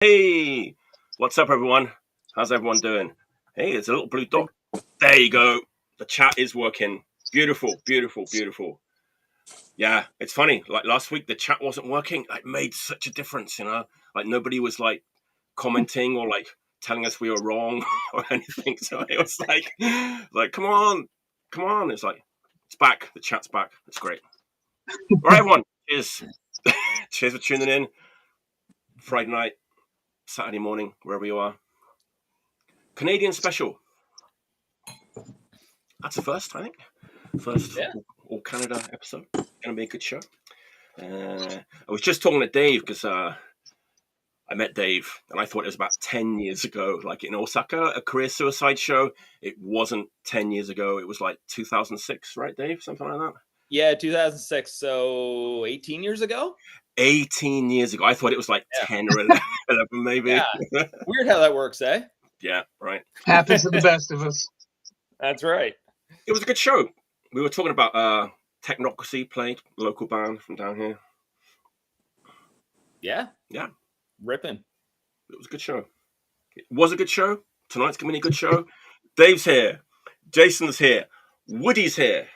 Hey, what's up, everyone? How's everyone doing? Hey, there's a little blue dot. There you go. The chat is working. Beautiful, beautiful, beautiful. Yeah, it's funny. Like last week, the chat wasn't working. It made such a difference, Like nobody was like commenting or like telling us we were wrong or anything. So it was like, come on. It's like, it's back. The chat's back. It's great. All right, everyone. Cheers. Cheers for tuning in. Friday night, Saturday morning, wherever you are. Canadian special. That's a first, I think. First all Canada episode. Gonna be a good show. I was just talking to Dave because I met Dave and I thought it was about 10 years ago, like in Osaka, a career suicide show. It wasn't 10 years ago. It was like 2006, right, Dave? Something like that? Yeah, 2006. So 18 years ago? 18 years ago. I thought it was like 10 or 11 maybe. Yeah. Weird how that works, eh? Yeah, right. Happens to the best of us. That's right. It was a good show. We were talking about Technocracy played, local band from down here. Yeah. Yeah. Ripping. It was a good show. It was a good show. Tonight's going to be a good show. Dave's here. Jason's here. Woody's here.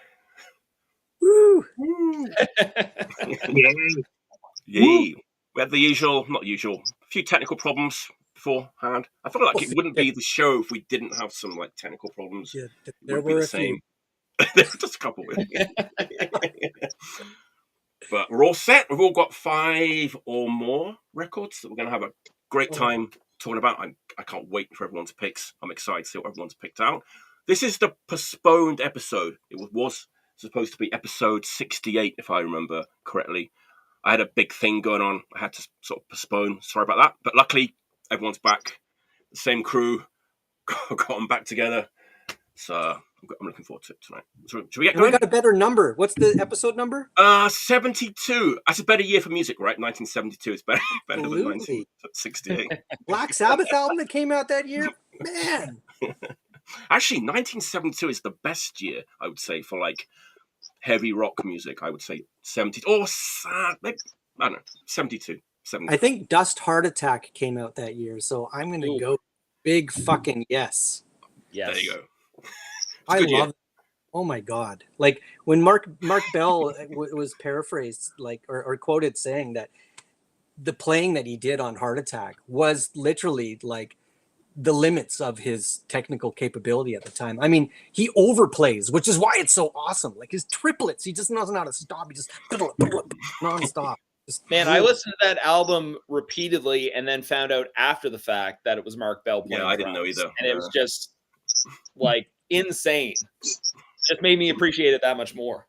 Woo! Yay. We had the usual, not usual, a few technical problems beforehand. I felt like it wouldn't be the show if we didn't have some like technical problems. Yeah, there were a few. Just a couple. But we're all set. We've all got 5 or more records that we're going to have a great time talking about. I can't wait for everyone's picks. I'm excited to see what everyone's picked out. This is the postponed episode. It was supposed to be episode 68, if I remember correctly. I had a big thing going on. I had to sort of postpone. Sorry about that. But luckily, everyone's back. The same crew got them back together. So I'm looking forward to it tonight. So, should we get going? We got a better number. What's the episode number? 72. That's a better year for music, right? 1972 is better than 1968. Black Sabbath album that came out that year? Man. Actually, 1972 is the best year, I would say, for like heavy rock music. I would say 70 or maybe, I don't know, 72. I think Dust Heart Attack came out that year, so I'm going to go big fucking yes. Yes. There you go. I love it. Oh my God. Like when Mark Bell was paraphrased or quoted saying that the playing that he did on Heart Attack was literally like the limits of his technical capability at the time. I mean, he overplays, which is why it's so awesome. Like his triplets, he just doesn't know how to stop. He just non-stop. Man, I listened to that album repeatedly and then found out after the fact that it was Mark Bell playing. Yeah, I didn't know either. And it was just like insane. Just made me appreciate it that much more.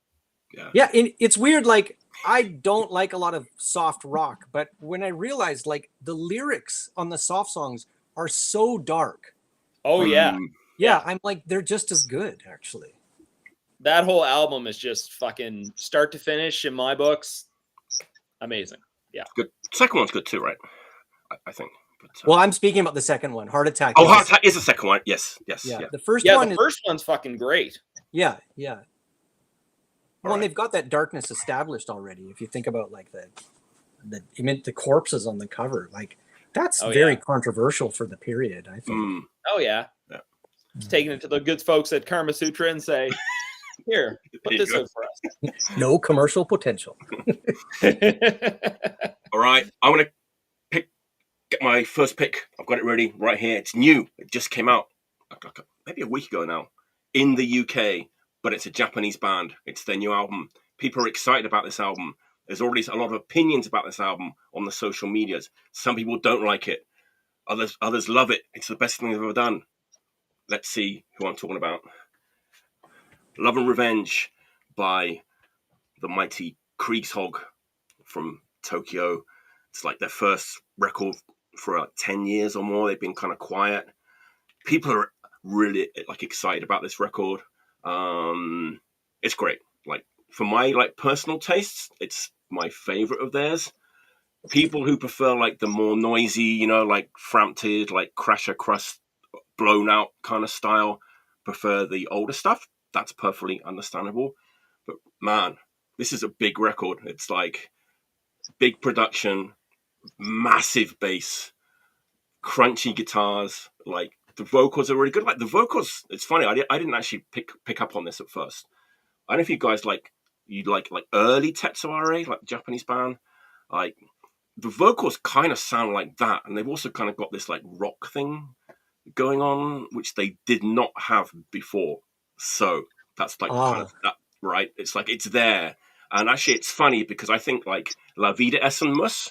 Yeah, it's weird. Like I don't like a lot of soft rock, but when I realized like the lyrics on the soft songs are so dark. Oh yeah. Yeah, I'm like they're just as good actually. That whole album is just fucking start to finish in my books. Amazing. Yeah. Good. Second one's good too, right? I think. But, well, I'm speaking about the second one, Heart Attack. Oh, Heart Attack is the second one. Yes. Yeah. The first one's fucking great. Yeah. Well, and they've got that darkness established already. If you think about like the corpses on the cover, like that's very controversial for the period, I think. Oh yeah. Just taking it to the good folks at Karma Sutra and say, here, put this out for us. No commercial potential. All right. I'm going to get my first pick. I've got it ready right here. It's new. It just came out maybe a week ago now in the UK, but it's a Japanese band. It's their new album. People are excited about this album. There's already a lot of opinions about this album on the social medias. Some people don't like it. Others love it. It's the best thing they've ever done. Let's see who I'm talking about. Love and Revenge by the mighty Kriegshög from Tokyo. It's like their first record for 10 years or more. They've been kind of quiet. People are really like excited about this record. It's great. Like for my like personal tastes, it's my favorite of theirs. People who prefer like the more noisy, like frampted, like Crasher Crust, blown out kind of style, prefer the older stuff. That's perfectly understandable. But man, this is a big record. It's like big production, massive bass, crunchy guitars. Like the vocals are really good. Like the vocals, it's funny. I didn't actually pick up on this at first. I don't know if you guys like early TsuShiMaMiRe, like Japanese band. Like the vocals kind of sound like that, and they've also kind of got this like rock thing going on, which they did not have before. So that's like kind of that, right? It's like it's there, and actually it's funny because I think like La Vida es un Mus,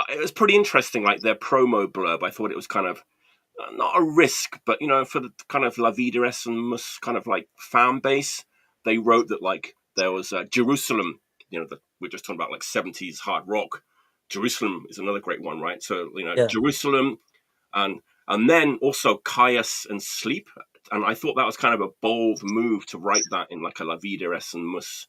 it was pretty interesting. Like their promo blurb, I thought it was kind of not a risk, but you know, for the kind of La Vida es un Mus kind of like fan base, they wrote that like there was Jerusalem. You know, we're just talking about like 70s hard rock. Jerusalem is another great one, right? So you know, Jerusalem, and then also Caius and Sleep. And I thought that was kind of a bold move to write that in like a La Vida es un Mus,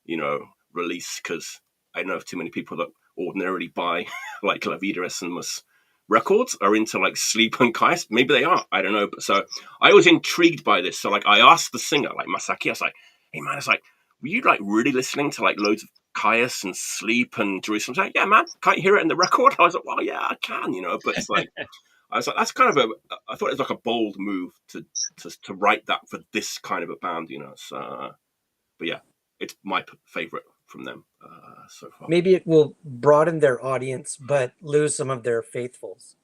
you know, release, because I know of too many people that ordinarily buy like La Vida es un Mus records are into like Sleep and Caius. Maybe they are, I don't know. But so I was intrigued by this. So like I asked the singer, like Masaki, I was like, hey man, it's like, were you like really listening to like loads of Caius and Sleep and Jerusalem? I was like, yeah man, can't you hear it in the record? I was like, well yeah, I can, you know, but it's like I was like, that's kind of I thought it was like a bold move to write that for this kind of a band, you know. So, but yeah, it's my favorite from them so far. Maybe it will broaden their audience, but lose some of their faithfuls.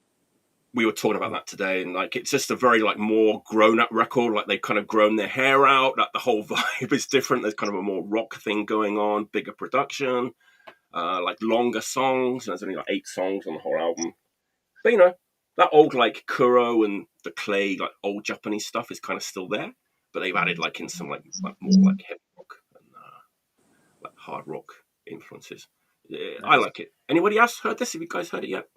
We were talking about that today, and like it's just a very like more grown-up record. Like they've kind of grown their hair out. Like the whole vibe is different. There's kind of a more rock thing going on, bigger production, like longer songs. There's only like 8 songs on the whole album, but you know. That old like Kuro and the Clay, like old Japanese stuff is kind of still there, but they've added like in some like more like hip rock and like hard rock influences. Yeah, nice. I like it. Anybody else heard this? Have you guys heard it yet?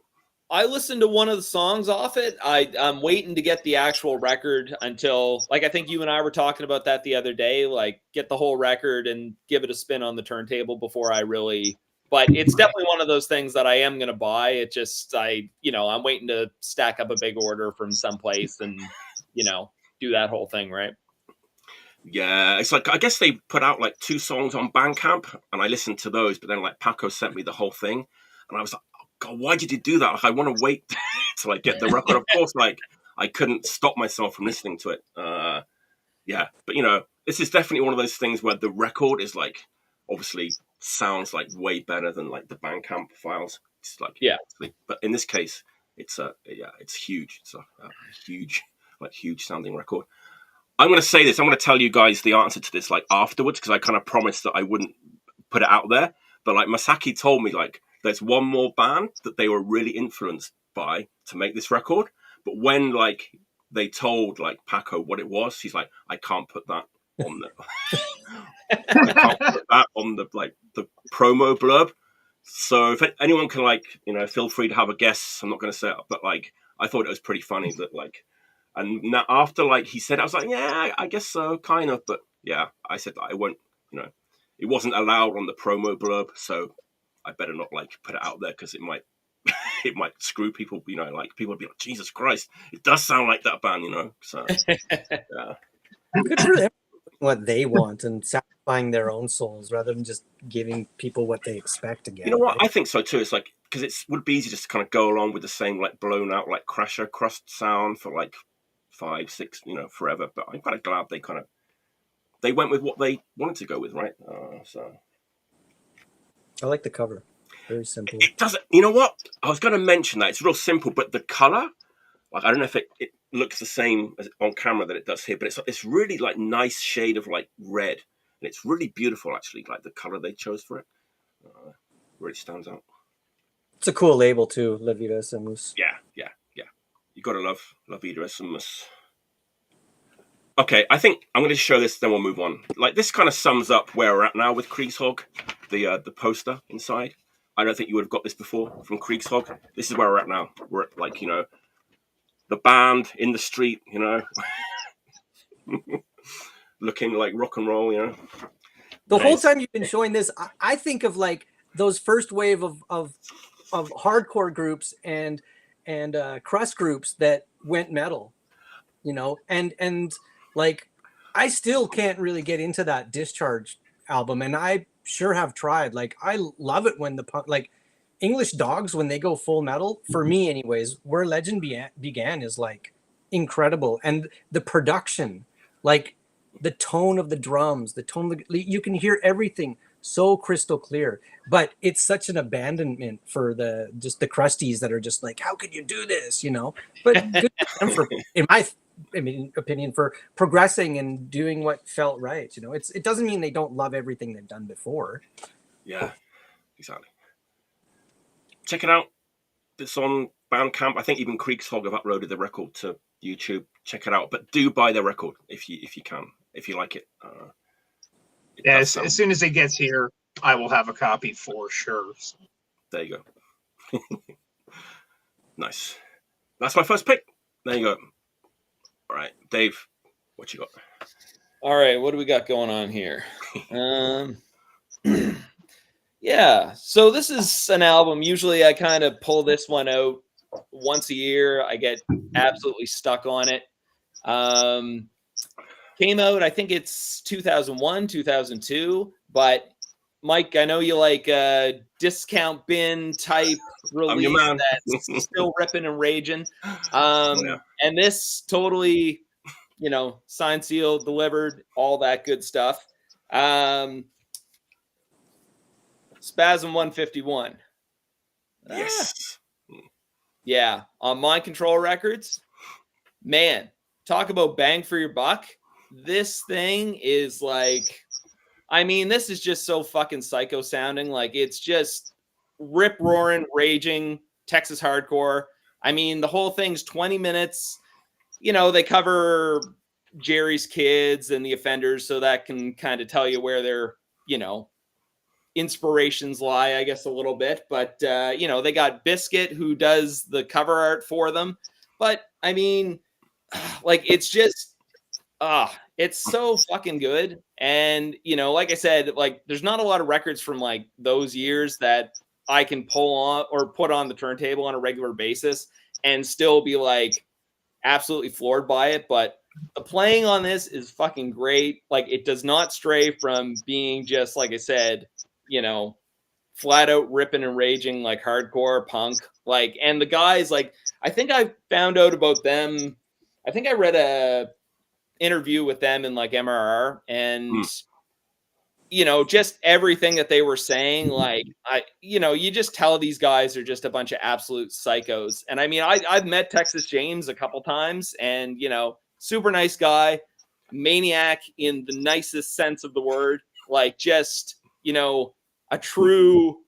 I listened to one of the songs off it. I'm waiting to get the actual record until, like, I think you and I were talking about that the other day, like get the whole record and give it a spin on the turntable before I really... But it's definitely one of those things that I am going to buy. It just, I'm waiting to stack up a big order from someplace and, you know, do that whole thing, right? Yeah, it's like, I guess they put out like 2 songs on Bandcamp and I listened to those, but then like Paco sent me the whole thing and I was like, oh, God, why did you do that? Like, I want to wait to like get the record. Of course, like I couldn't stop myself from listening to it. Yeah, but you know, this is definitely one of those things where the record is like, obviously sounds like way better than like the Bandcamp files. It's like, yeah, but in this case, it's it's huge. It's a huge sounding record. I'm going to say this. I'm going to tell you guys the answer to this like afterwards because I kind of promised that I wouldn't put it out there. But like Masaki told me, like there's one more band that they were really influenced by to make this record. But when like they told like Paco what it was, he's like, I can't put that on the I can't put that on the like the promo blurb. So if anyone can like, you know, feel free to have a guess. I'm not going to say it, but like I thought it was pretty funny that like, and now after like he said, I was like, yeah, I guess so, kind of. But yeah, I said I won't, you know, it wasn't allowed on the promo blurb, so I better not like put it out there because it might it might screw people. You know, like people would be like, Jesus Christ, it does sound like that band, you know. So yeah, good for them. What they want and satisfying their own souls rather than just giving people what they expect to get. You know what? Right? I think so too. It's like because it would be easy just to kind of go along with the same like blown out like Crusher crust sound for like 5, 6, you know, forever. But I'm kind of glad they went with what they wanted to go with, right? So I like the cover. Very simple. It doesn't. You know what? I was going to mention that it's real simple, but the color, like I don't know if it looks the same as on camera that it does here, but it's really like nice shade of like red, and it's really beautiful actually. Like the color they chose for it, really stands out. It's a cool label too, La Vida es un Mus. Yeah. You gotta love La Vida es un Mus. Okay, I think I'm going to show this, then we'll move on. Like this kind of sums up where we're at now with Kriegshög, the poster inside. I don't think you would have got this before from Kriegshög. This is where we're at now. We're at like, you know, the band in the street, you know, looking like rock and roll, you know. The whole time you've been showing this, I think of like those first wave of hardcore groups and crust groups that went metal, you know, and like I still can't really get into that Discharge album, and I sure have tried. Like I love it when the punk, like English Dogs, when they go full metal, for me anyways, where Legend began is like incredible. And the production, like the tone of the drums, the tone, you can hear everything so crystal clear. But it's such an abandonment for the crusties that are just like, how could you do this? You know, but good for them for, in my opinion, for progressing and doing what felt right. You know, it doesn't mean they don't love everything they've done before. Yeah, exactly. Check it out. It's on Bandcamp. I think even Kriegshög have uploaded the record to YouTube. Check it out, but do buy the record if you can, if you like it. As soon as it gets here, I will have a copy for sure. So. There you go. Nice. That's my first pick. There you go. All right, Dave, what you got? All right, what do we got going on here? Yeah, so this is an album. Usually I kind of pull this one out once a year. I get absolutely stuck on it. Came out, I think it's 2001, 2002. But Mike, I know you like a discount bin type release that's still ripping and raging. And this totally, you know, signed, sealed, delivered, all that good stuff. Spazm 151. Yes. Yeah, on Mind Control Records. Man, talk about bang for your buck. This thing is like, I mean, this is just so fucking psycho sounding. Like, it's just rip roaring, raging Texas hardcore. I mean, the whole thing's 20 minutes. You know, they cover Jerry's Kids and the Offenders, so that can kind of tell you where their, you know, inspirations lie, I guess, a little bit. But, you know, they got Biscuit, who does the cover art for them. But, I mean, like, it's just, it's so fucking good. And, you know, like I said, like, there's not a lot of records from, like, those years that I can pull on or put on the turntable on a regular basis and still be, like, absolutely floored by it. But the playing on this is fucking great. Like, it does not stray from being just, like I said, you know, flat out ripping and raging, like hardcore punk. Like, and the guys, like, I think I found out about them. I think I read a interview with them in like MRR, and you know, just everything that they were saying, like, you know, you just tell these guys are just a bunch of absolute psychos. And I mean, I've met Texas James a couple times, and, you know, super nice guy, maniac in the nicest sense of the word, like, just, you know, a true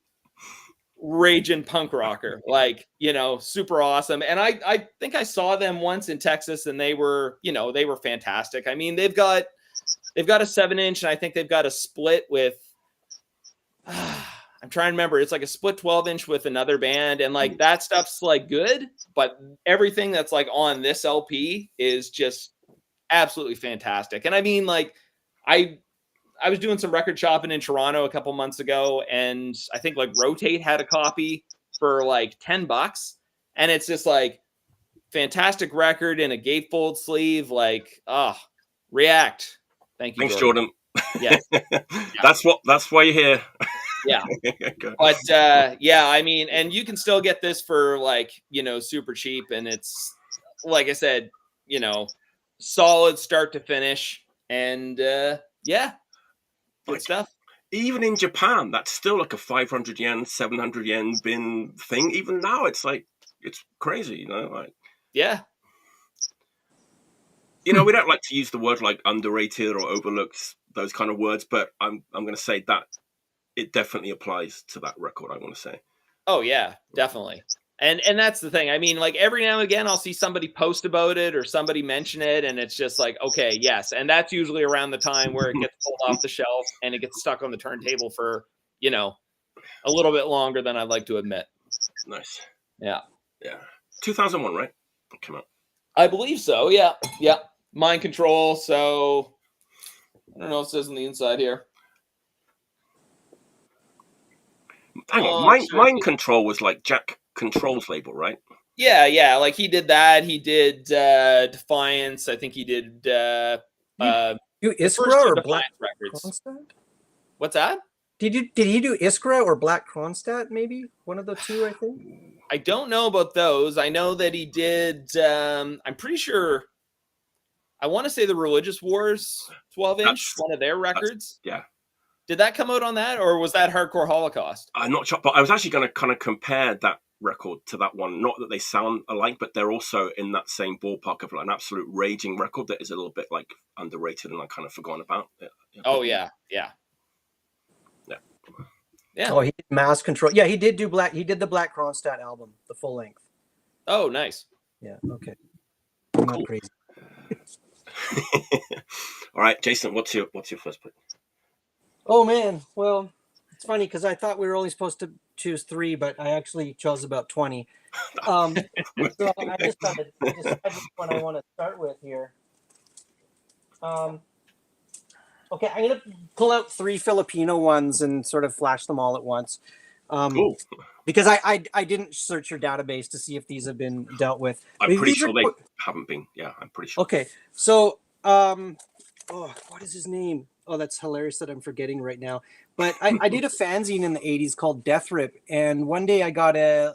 raging punk rocker, like, you know, super awesome. And I think I saw them once in Texas, and they were, you know, they were fantastic. I mean, they've got a 7-inch, and I think they've got a split with, I'm trying to remember, it's like a split 12-inch with another band, and like that stuff's like good, but everything that's like on this LP is just absolutely fantastic. And I mean, like, I was doing some record shopping in Toronto a couple months ago, and I think like Rotate had a copy for like $10, and it's just like fantastic record in a gatefold sleeve. Like, React. Thank you. Thanks, Jordan. Yeah. That's why you're here. Yeah. But yeah, I mean, and you can still get this for like, you know, super cheap, and it's, like I said, you know, solid start to finish, and yeah. Good stuff. Even in Japan, that's still like a 500 yen, 700 yen bin thing. Even now, it's like, it's crazy, you know? Like, yeah. You know, we don't like to use the word like underrated or overlooked, those kind of words, but I'm going to say that it definitely applies to that record, I want to say. Oh, yeah, definitely. And that's the thing. I mean, like, every now and again, I'll see somebody post about it or somebody mention it, and it's just like, okay, yes. And that's usually around the time where it gets pulled off the shelf and it gets stuck on the turntable for, you know, a little bit longer than I'd like to admit. Nice. Yeah. Yeah. 2001, right? Come on. I believe so. Yeah. Yeah. Mind Control. So I don't know what it says on the inside here. Hang on. Mind Control was like Jack Control's label, right? Yeah, yeah. Like, he did that. He did Defiance. I think he did Iskra or Black Records. Constant? What's that? Did he do Iskra or Black Kronstadt? Maybe one of the two, I think. I don't know about those. I know that he did. I'm pretty sure. I want to say the Religious Wars 12-inch, one of their records. Yeah. Did that come out on that, or was that Hardcore Holocaust? I'm not sure, but I was actually going to kind of compare that record to that one. Not that they sound alike, but they're also in that same ballpark of like an absolute raging record that is a little bit like underrated and like kind of forgotten about. Oh yeah. Oh, he did Mass Control. Yeah, he did do Black. He did the Black Kronstadt album, the full length. Oh, nice. Yeah. Okay. I'm not crazy. All right, Jason, what's your first pick? Oh man, well, it's funny because I thought we were only supposed to choose 3, but I actually chose about 20. So I decided which one I want to start with here. Okay, I'm gonna pull out 3 Filipino ones and sort of flash them all at once. Cool. Because I didn't search your database to see if these have been dealt with. I'm pretty sure they haven't been. Yeah, I'm pretty sure. Okay, so what is his name? Oh, that's hilarious that I'm forgetting right now. But I did a fanzine in the 80s called Death Rip, and one day I got a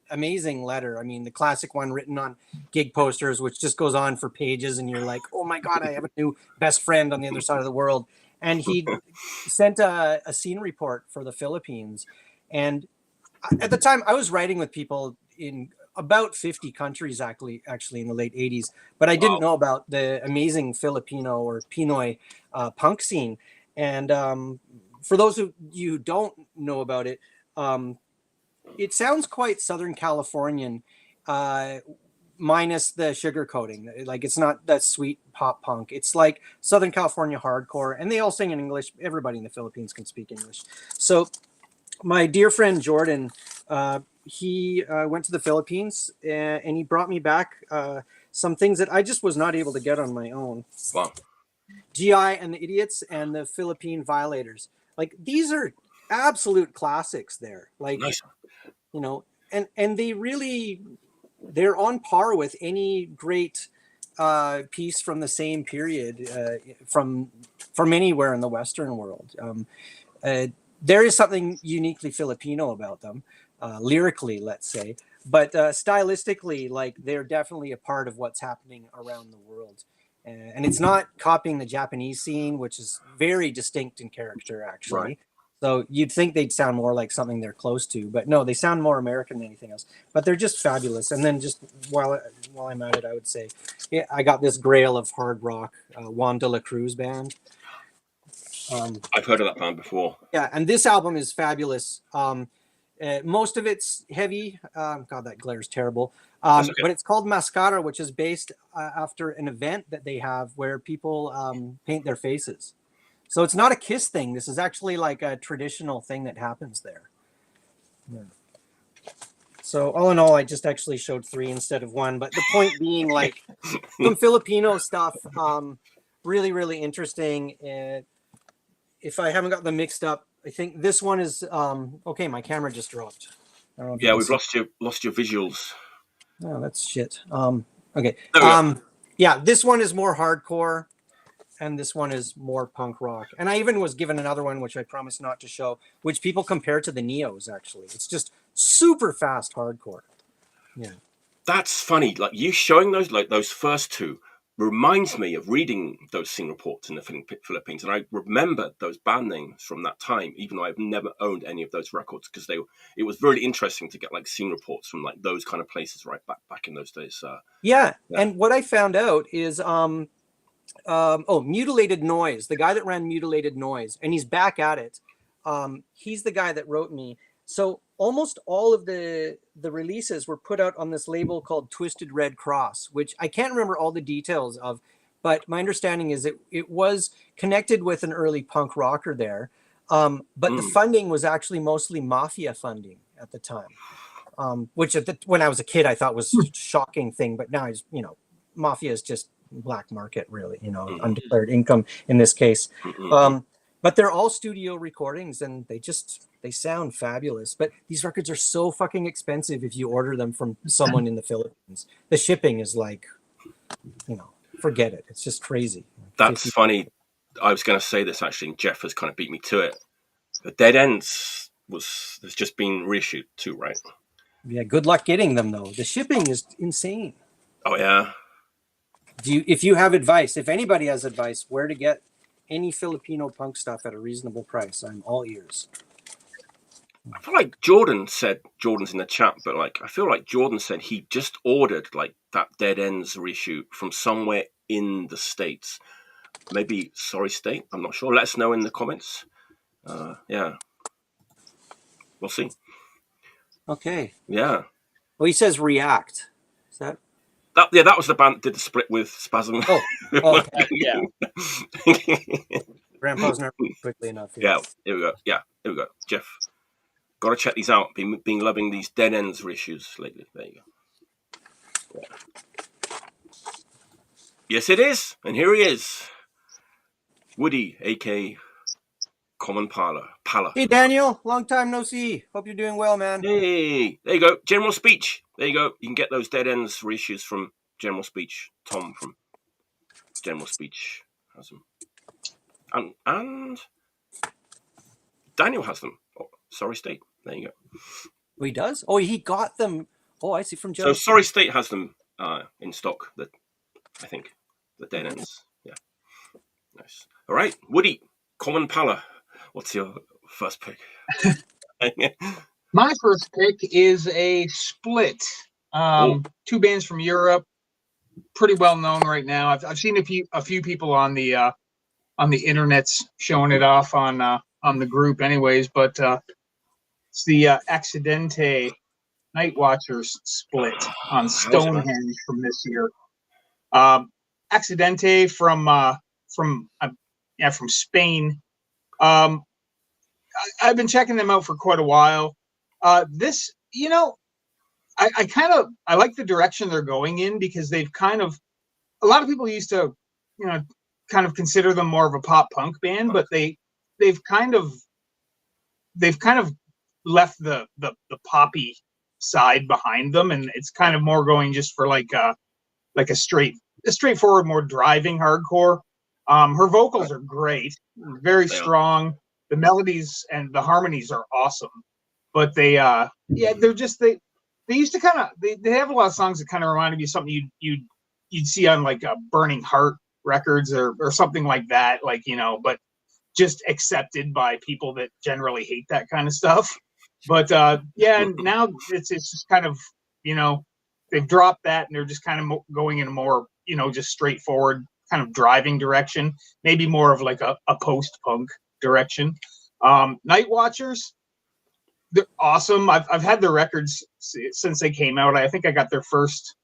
amazing letter. I mean, the classic one written on gig posters, which just goes on for pages, and you're like, oh my God, I have a new best friend on the other side of the world. And he sent a scene report for the Philippines. And at the time, I was writing with people in about 50 countries actually in the late 80s, but I didn't know about the amazing Filipino or Pinoy punk scene. And for those of you who don't know about it, it sounds quite Southern Californian, minus the sugar coating. Like, it's not that sweet pop punk. It's like Southern California hardcore, and they all sing in English. Everybody in the Philippines can speak English. So my dear friend Jordan, he went to the Philippines and he brought me back some things that I just was not able to get on my own. Wow. GI and the Idiots and the Philippine Violators. Like, these are absolute classics there. Like, nice. You know, and they're on par with any great piece from the same period from anywhere in the Western world. There is something uniquely Filipino about them, lyrically, let's say, but stylistically, like, they're definitely a part of what's happening around the world. And it's not copying the Japanese scene, which is very distinct in character, actually. Right. So you'd think they'd sound more like something they're close to, but no, they sound more American than anything else. But they're just fabulous. And then just while I'm at it, I would say, yeah, I got this grail of hard rock, Juan de la Cruz band. I've heard of that band before. Yeah, and this album is fabulous. Most of it's heavy. God, that glare is terrible. Okay. But it's called Mascara, which is based after an event that they have where people paint their faces. So it's not a Kiss thing. This is actually like a traditional thing that happens there. Yeah. So all in all, I just actually showed 3 instead of 1. But the point being, like, some Filipino stuff, really, really interesting. If I haven't got them mixed up, I think this one is okay. My camera just dropped. Yeah, we've lost your visuals. Oh, that's shit. Okay. Yeah, this one is more hardcore, and this one is more punk rock. And I even was given another one, which I promised not to show, which people compare to the Neos. Actually, it's just super fast hardcore. Yeah, that's funny. Like, you showing those, like those first 2, reminds me of reading those scene reports in the Philippines, and I remember those band names from that time, even though I've never owned any of those records, because it was really interesting to get like scene reports from like those kind of places right back in those days. Yeah, and what I found out is Mutilated Noise, the guy that ran Mutilated Noise, and he's back at it. He's the guy that wrote me. So almost all of the releases were put out on this label called Twisted Red Cross, which I can't remember all the details of, but my understanding is it was connected with an early punk rocker there. But the funding was actually mostly mafia funding at the time, which when I was a kid, I thought was a shocking thing. But now, mafia is just black market, really, undeclared income in this case. But they're all studio recordings, and they sound fabulous. But these records are so fucking expensive if you order them from someone in the Philippines. The shipping is like, forget it. It's just crazy. That's funny. I was going to say this, actually, and Jeff has kind of beat me to it. The Dead Ends has just been reissued too, right? Yeah, good luck getting them though. The shipping is insane. Oh yeah. If you have advice, if anybody has advice where to get any Filipino punk stuff at a reasonable price, I'm all ears. I feel like Jordan's in the chat, but like I feel like Jordan said he just ordered like that Dead Ends reissue from somewhere in the States. Maybe Sorry State, I'm not sure. Let us know in the comments. Yeah. We'll see. Okay. Yeah. Well, he says React. Is that? That was the band that did the split with Spasm. Oh, okay. Yeah. Grandpa's not quickly enough. Yeah, here we go. Yeah, here we go. Jeff, got to check these out. Been loving these Dead Ends reissues lately. There you go. Yeah. Yes, it is. And here he is. Woody, a.k.a. Common Pala. Hey, Daniel. Long time no see. Hope you're doing well, man. Hey, there you go. General Speech. There you go. You can get those Dead Ends reissues from General Speech. Tom from General Speech has them. And Daniel has them. Oh, Sorry State. There you go. Oh, he does? Oh, he got them. Oh, I see from Joe. So Sorry State has them in stock. I think the Dead Ends. Yeah. Nice. All right, Woody, Common Pala. What's your first pick? My first pick is a split. Two bands from Europe, pretty well known right now. I've seen a few people on the internets showing it off on the group, anyways. But it's the Accidente Nightwatchers split on Stonehenge from this year. Accidente from Spain. I've been checking them out for quite a while. This, I like the direction they're going in, because they've a lot of people used to, kind of consider them more of a pop punk band, but they've kind of left the poppy side behind them, and it's kind of more going just for like a straightforward, more driving hardcore. Her vocals are great, very strong. The melodies and the harmonies are awesome, but they used to kind of they have a lot of songs that kind of reminded me of something you'd see on like a Burning Heart records or something like that, but just accepted by people that generally hate that kind of stuff. But and now it's just kind of, they've dropped that and they're just kind of going in a more, just straightforward kind of driving direction, maybe more of like a post-punk direction. Nightwatchers, they're awesome. I've had their records since they came out. I think I got their first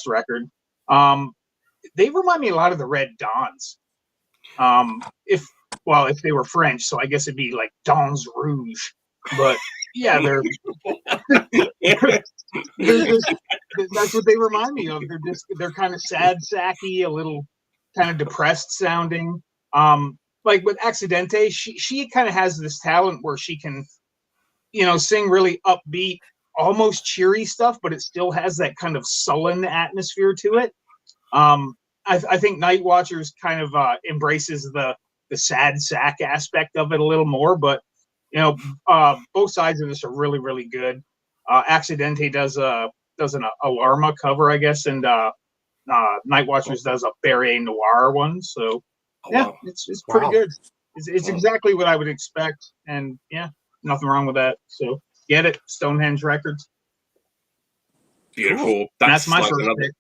record. They remind me a lot of the Red Dawns. If they were French, so I guess it'd be like Dons Rouge. But yeah, that's what they remind me of. They're kind of sad sacky, a little kind of depressed sounding. Like with Accidente, she kind of has this talent where she can, sing really upbeat, almost cheery stuff, but it still has that kind of sullen atmosphere to it. I think Nightwatchers kind of embraces the sad sack aspect of it a little more, but both sides of this are really, really good. Accidente does an Alarma cover, I guess, and Nightwatchers does a Barry Noir one. So it's pretty good. It's exactly what I would expect, and nothing wrong with that. So get it, Stonehenge Records. Beautiful. Cool. That's my first pick.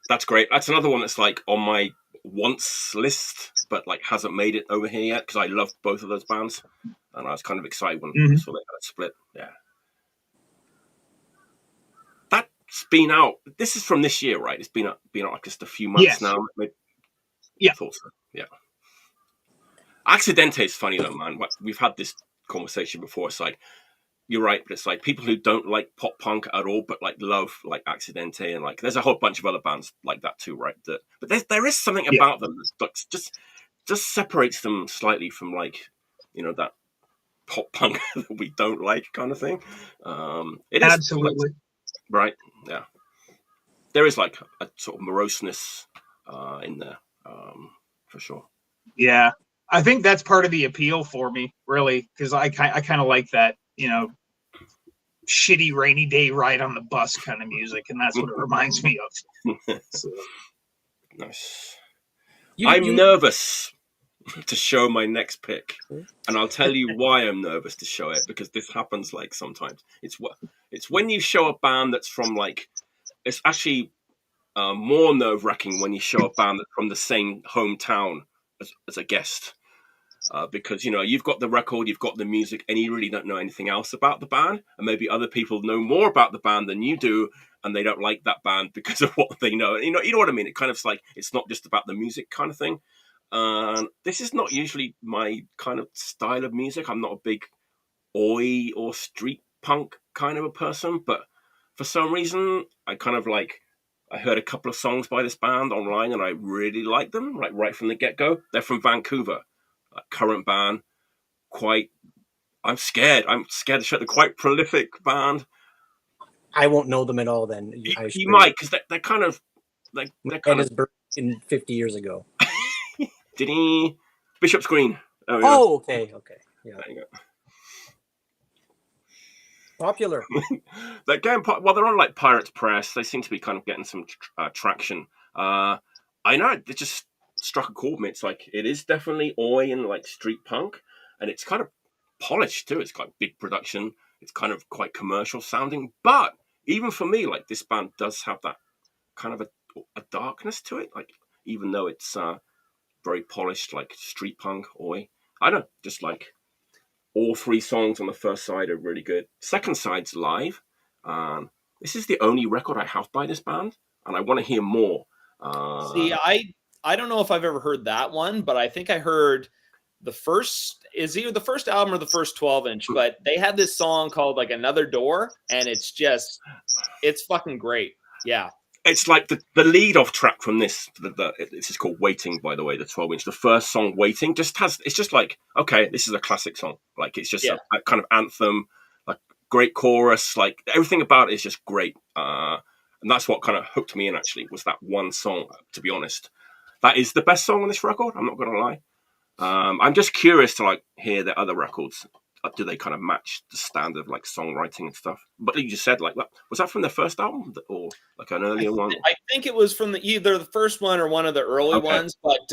That's great. That's another one that's like on my wants list, but like hasn't made it over here yet, because I love both of those bands, and I was kind of excited when I saw they had a split. Yeah, that's been out. This is from this year, right? It's been out like just a few months now. Maybe. Yeah, I thought so. Yeah. Accidente is funny though, man. We've had this conversation before. It's like, you're right, but it's like people who don't like pop punk at all, but like love like Accidente, and like there's a whole bunch of other bands like that too, right? But there is something about them that just separates them slightly from like, that pop punk that we don't like kind of thing. It is absolutely right. Yeah, there is like a sort of moroseness in there, for sure. Yeah. I think that's part of the appeal for me, really, because I kind of like that, shitty rainy day ride on the bus kind of music, and that's what it reminds me of. So. Nice. I'm nervous to show my next pick, and I'll tell you why I'm nervous to show it, because this happens like sometimes. It's when you show a band that's from like, it's actually more nerve-wracking when you show a band that's from the same hometown as a guest. Because you've got the record, you've got the music, and you really don't know anything else about the band, and maybe other people know more about the band than you do, and they don't like that band because of what they know. You know what I mean? It kind of like, it's not just about the music kind of thing. This is not usually my kind of style of music. I'm not a big oi or street punk kind of a person, but for some reason, I heard a couple of songs by this band online, and I really like them, like right from the get-go. They're from Vancouver. Current band, I'm scared to show. They're quite prolific band. I won't know them at all then. You might, because they're kind of like in 50 years ago. Did he? Bishop's Green. Okay. Yeah. There you go. Popular. They're on like Pirates Press. They seem to be kind of getting some traction. I know they just struck a chord with me. It's like, it is definitely oi and like street punk, and it's kind of polished too. It's got big production. It's kind of quite commercial sounding, but even for me, like, this band does have that kind of a darkness to it. Like, even though it's very polished, like street punk, oi. I don't just like all three songs on the first side are really good. Second side's live. This is the only record I have by this band, and I want to hear more. See, I don't know if I've ever heard that one, but I think I heard the first, is either the first album or the first 12-inch, but they had this song called like Another Door, and it's fucking great. Yeah. It's like the lead-off track from this. This is called Waiting, by the way, the 12-inch. The first song, Waiting, it's just like, okay, this is a classic song. Like, it's just a kind of anthem, like great chorus, like everything about it is just great. And that's what kind of hooked me in, actually, was that one song, to be honest. That is the best song on this record, I'm not going to lie. I'm just curious to like hear the other records. Do they kind of match the standard like songwriting and stuff? But you just said, like, was that from the first album or like an earlier one? I think it was from either the first one or one of the early ones. But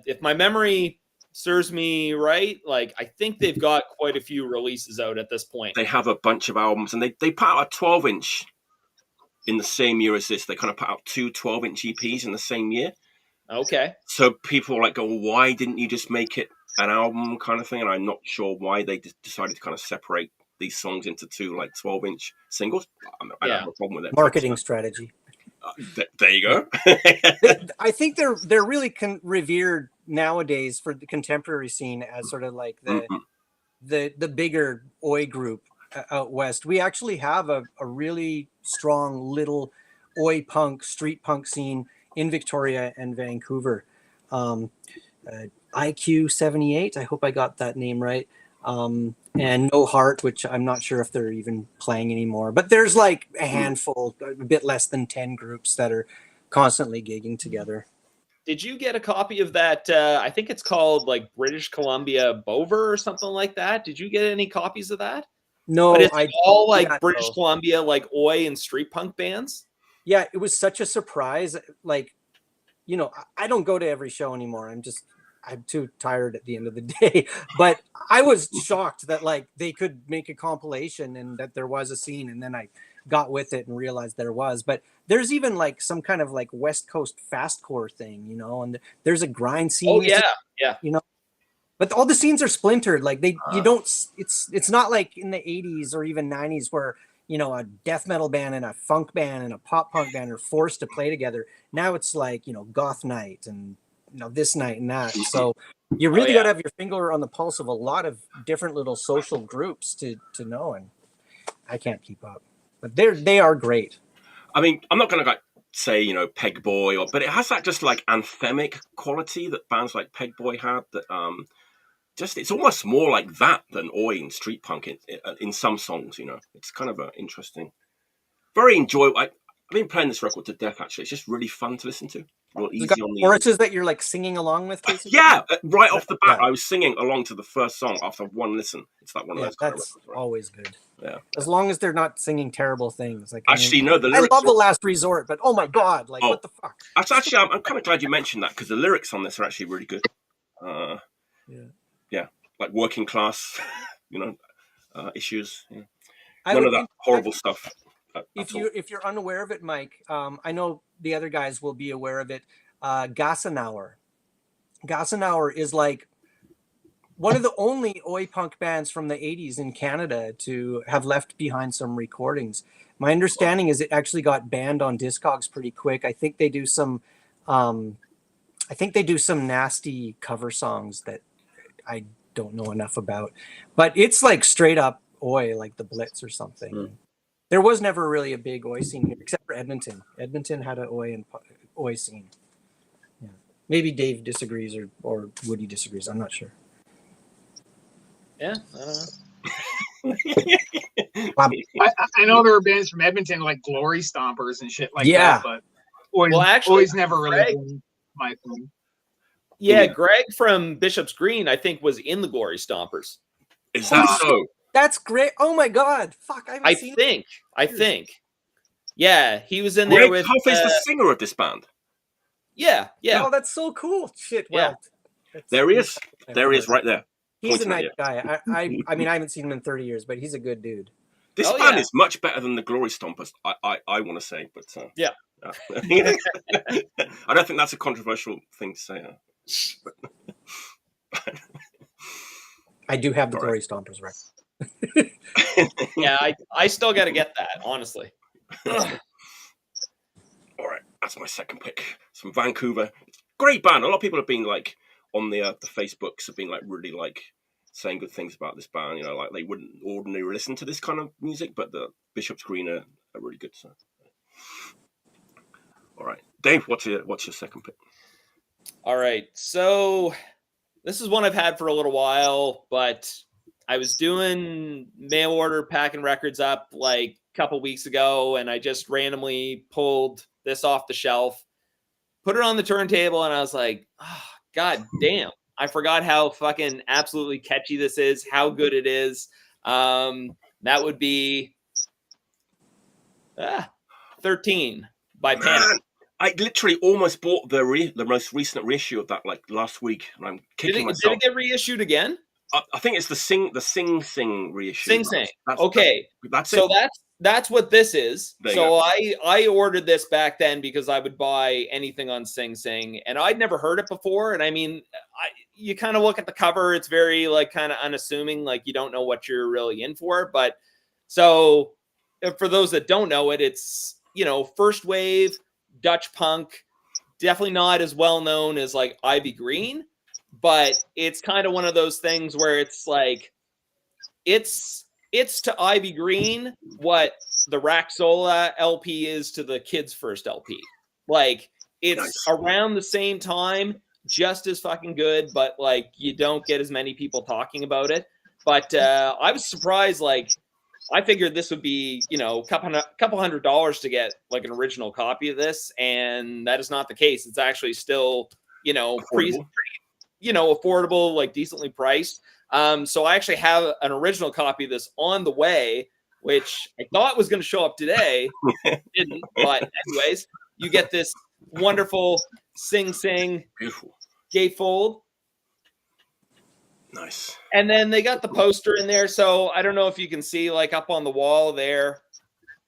if my memory serves me right, like, I think they've got quite a few releases out at this point. They have a bunch of albums, and they put out a 12-inch in the same year as this. They kind of put out 2 12-inch EPs in the same year. Okay. So people like go, why didn't you just make it an album kind of thing? And I'm not sure why they decided to kind of separate these songs into 2 like 12-inch singles. I don't have a problem with it. Marketing strategy. There you go. I think they're really revered nowadays for the contemporary scene as sort of like the bigger oi group out west. We actually have a really strong little oi punk, street punk scene in Victoria and Vancouver. IQ 78, I hope I got that name right. And No Heart, which I'm not sure if they're even playing anymore. But there's like a handful, a bit less than 10 groups that are constantly gigging together. Did you get a copy of that? I think it's called like British Columbia Bover or something like that. Did you get any copies of that? No, but it's all like British Columbia, like oi and street punk bands. Yeah, it was such a surprise. Like, I don't go to every show anymore. I'm too tired at the end of the day. But I was shocked that like they could make a compilation and that there was a scene. And then I got with it and realized there was. But there's even like some kind of like West Coast fastcore thing, and there's a grind scene. Oh yeah. But all the scenes are splintered. Like it's not like in the 80s or even 90s where a death metal band and a funk band and a pop punk band are forced to play together. Now it's like, goth night and, this night and that. So you really got to have your finger on the pulse of a lot of different little social groups to know. And I can't keep up, but they are great. I mean, I'm not going to say, Peg Boy, but it has that just like anthemic quality that bands like Peg Boy had that, it's almost more like that than oi and street punk in some songs. It's kind of interesting, very enjoyable. I've been playing this record to death. Actually, it's just really fun to listen to. Real It's easy got on the choruses that you're like singing along with, basically. Yeah, right off the bat, Yeah. I was singing along to the first song after one listen. It's like one of Yeah, those kind of that's records, right? always good. Yeah. As long as they're not singing terrible things. Like Actually, no, the I lyrics. love The Last Resort, but oh my god, like what the fuck? Actually, I'm kind of glad you mentioned that because the lyrics on this are actually really good. Yeah, like working class, issues. Yeah. None of that horrible stuff. If you're unaware of it, Mike, I know the other guys will be aware of it. Gassenauer is like one of the only oi punk bands from the 80s in Canada to have left behind some recordings. My understanding is it actually got banned on Discogs pretty quick. I think they do some nasty cover songs that I don't know enough about, but it's like straight up oi, like the Blitz or something. There was never really a big oi scene here, except for Edmonton. Edmonton had an oi scene. Yeah. Maybe Dave disagrees or Woody disagrees. I'm not sure. Yeah, I don't know. I know there were bands from Edmonton like Glory Stompers and shit like Yeah. that, but oi's never really been my thing. Yeah, Greg from Bishop's Green, I think, was in the Glory Stompers. Is that so? That's great. Oh my god. Fuck, I think. Yeah, he was in Greg there with... Huff is the singer of this band. Yeah. Oh, that's so cool. Shit, well. Yeah. There he is. There he is right there. He's a nice guy. I mean, I haven't seen him in 30 years, but he's a good dude. This band is much better than the Glory Stompers, I want to say, but yeah. I don't think that's a controversial thing to say. I do have the Glory Stompers record. Yeah, I still got to get that, honestly. All right, that's my second pick. It's from Vancouver. Great band. A lot of people have been like on the Facebooks have been like really like saying good things about this band. Like they wouldn't ordinarily listen to this kind of music, but the Bishop's Green are really good. So, all right, Dave, what's your second pick? All right, so this is one I've had for a little while, but I was doing mail order packing records up like a couple weeks ago, and I just randomly pulled this off the shelf, put it on the turntable, and I was like, oh, god damn, I forgot how fucking absolutely catchy this is, how good it is. That would be 13 by Panic. I literally almost bought the most recent reissue of that like last week, and I'm kicking myself. Did it get reissued again? I think it's the Sing reissue. Sing. Okay, that's what this is. So I ordered this back then because I would buy anything on Sing, and I'd never heard it before. And I mean, you kind of look at the cover; it's very like kind of unassuming, like you don't know what you're really in for. But so for those that don't know it, it's first wave Dutch punk, definitely not as well known as like Ivy Green. But it's kind of one of those things where it's like, it's to Ivy Green what the Raxola LP is to the Kids' first LP. Like, it's around the same time, just as fucking good, but like you don't get as many people talking about it. But I was surprised. Like, I figured this would be a couple $100 to get like an original copy of this, and that is not the case. It's actually still pretty affordable, like decently priced. So I actually have an original copy of this on the way, which I thought was going to show up today. Didn't. But anyways, you get this wonderful Sing beautiful gatefold. Nice. And then they got the poster in there. So I don't know if you can see like up on the wall there.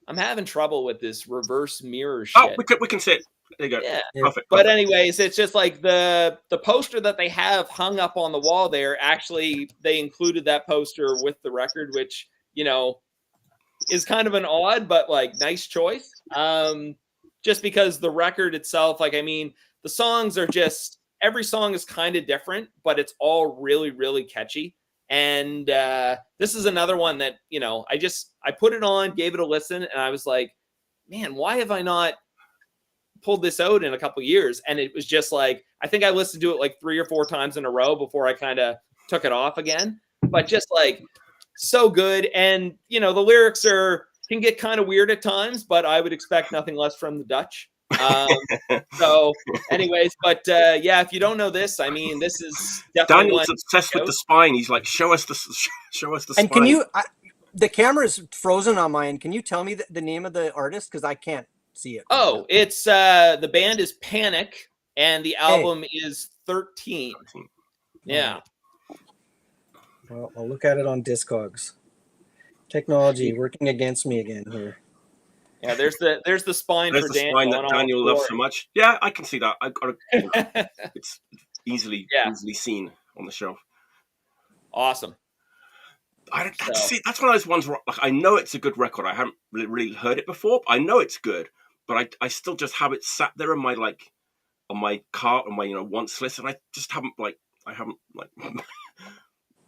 I'm having trouble with this reverse mirror shit. Oh, we can see it. There you go. Yeah. Perfect. But anyways, it's just like the poster that they have hung up on the wall there. Actually, they included that poster with the record, which, is kind of an odd, but like nice choice. Just because the record itself, like, I mean, the songs are just, every song is kind of different, but it's all really, really catchy. And this is another one that, I put it on, gave it a listen, and I was like, man, why have I not pulled this out in a couple years? And it was just like, I think I listened to it like 3 or 4 times in a row before I kind of took it off again. But just like so good. And the lyrics are, can get kind of weird at times, but I would expect nothing less from the Dutch. So anyways, but yeah, if you don't know this, I mean, this is definitely Daniel's obsessed with the spine. He's like, show us the spine. And can you, the camera's frozen on mine. Can you tell me the name of the artist? Because I can't see it. Oh, it's the band is Panic and the album is 13. Yeah. Well, I'll look at it on Discogs. Technology working against me again here. Yeah, there's the spine There's for the Daniel. spine that Daniel loves so much. Yeah, I can see that. I got it's easily seen on the shelf. Awesome. That's one of those ones where, like, I know it's a good record. I haven't really heard it before. I know it's good, but I still just have it sat there on my cart on my wants list, and I just haven't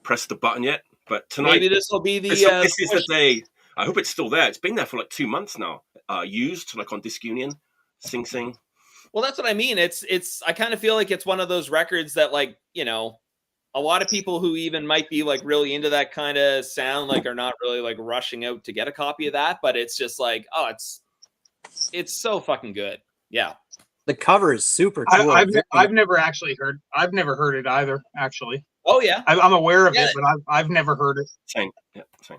pressed the button yet. But tonight, maybe this will be the. This is the day. I hope it's still there. It's been there for like 2 months now. Used like on Disc Union, Sing Sing. Well, that's what I mean. It's. I kind of feel like it's one of those records that, like, a lot of people who even might be like really into that kind of sound, like, are not really like rushing out to get a copy of that. But it's just like, oh, it's so fucking good. Yeah. The cover is super cool. I've never actually heard. I've never heard it either. Actually. Oh yeah. I'm aware of it, but I've never heard it. Same. Yeah. Same.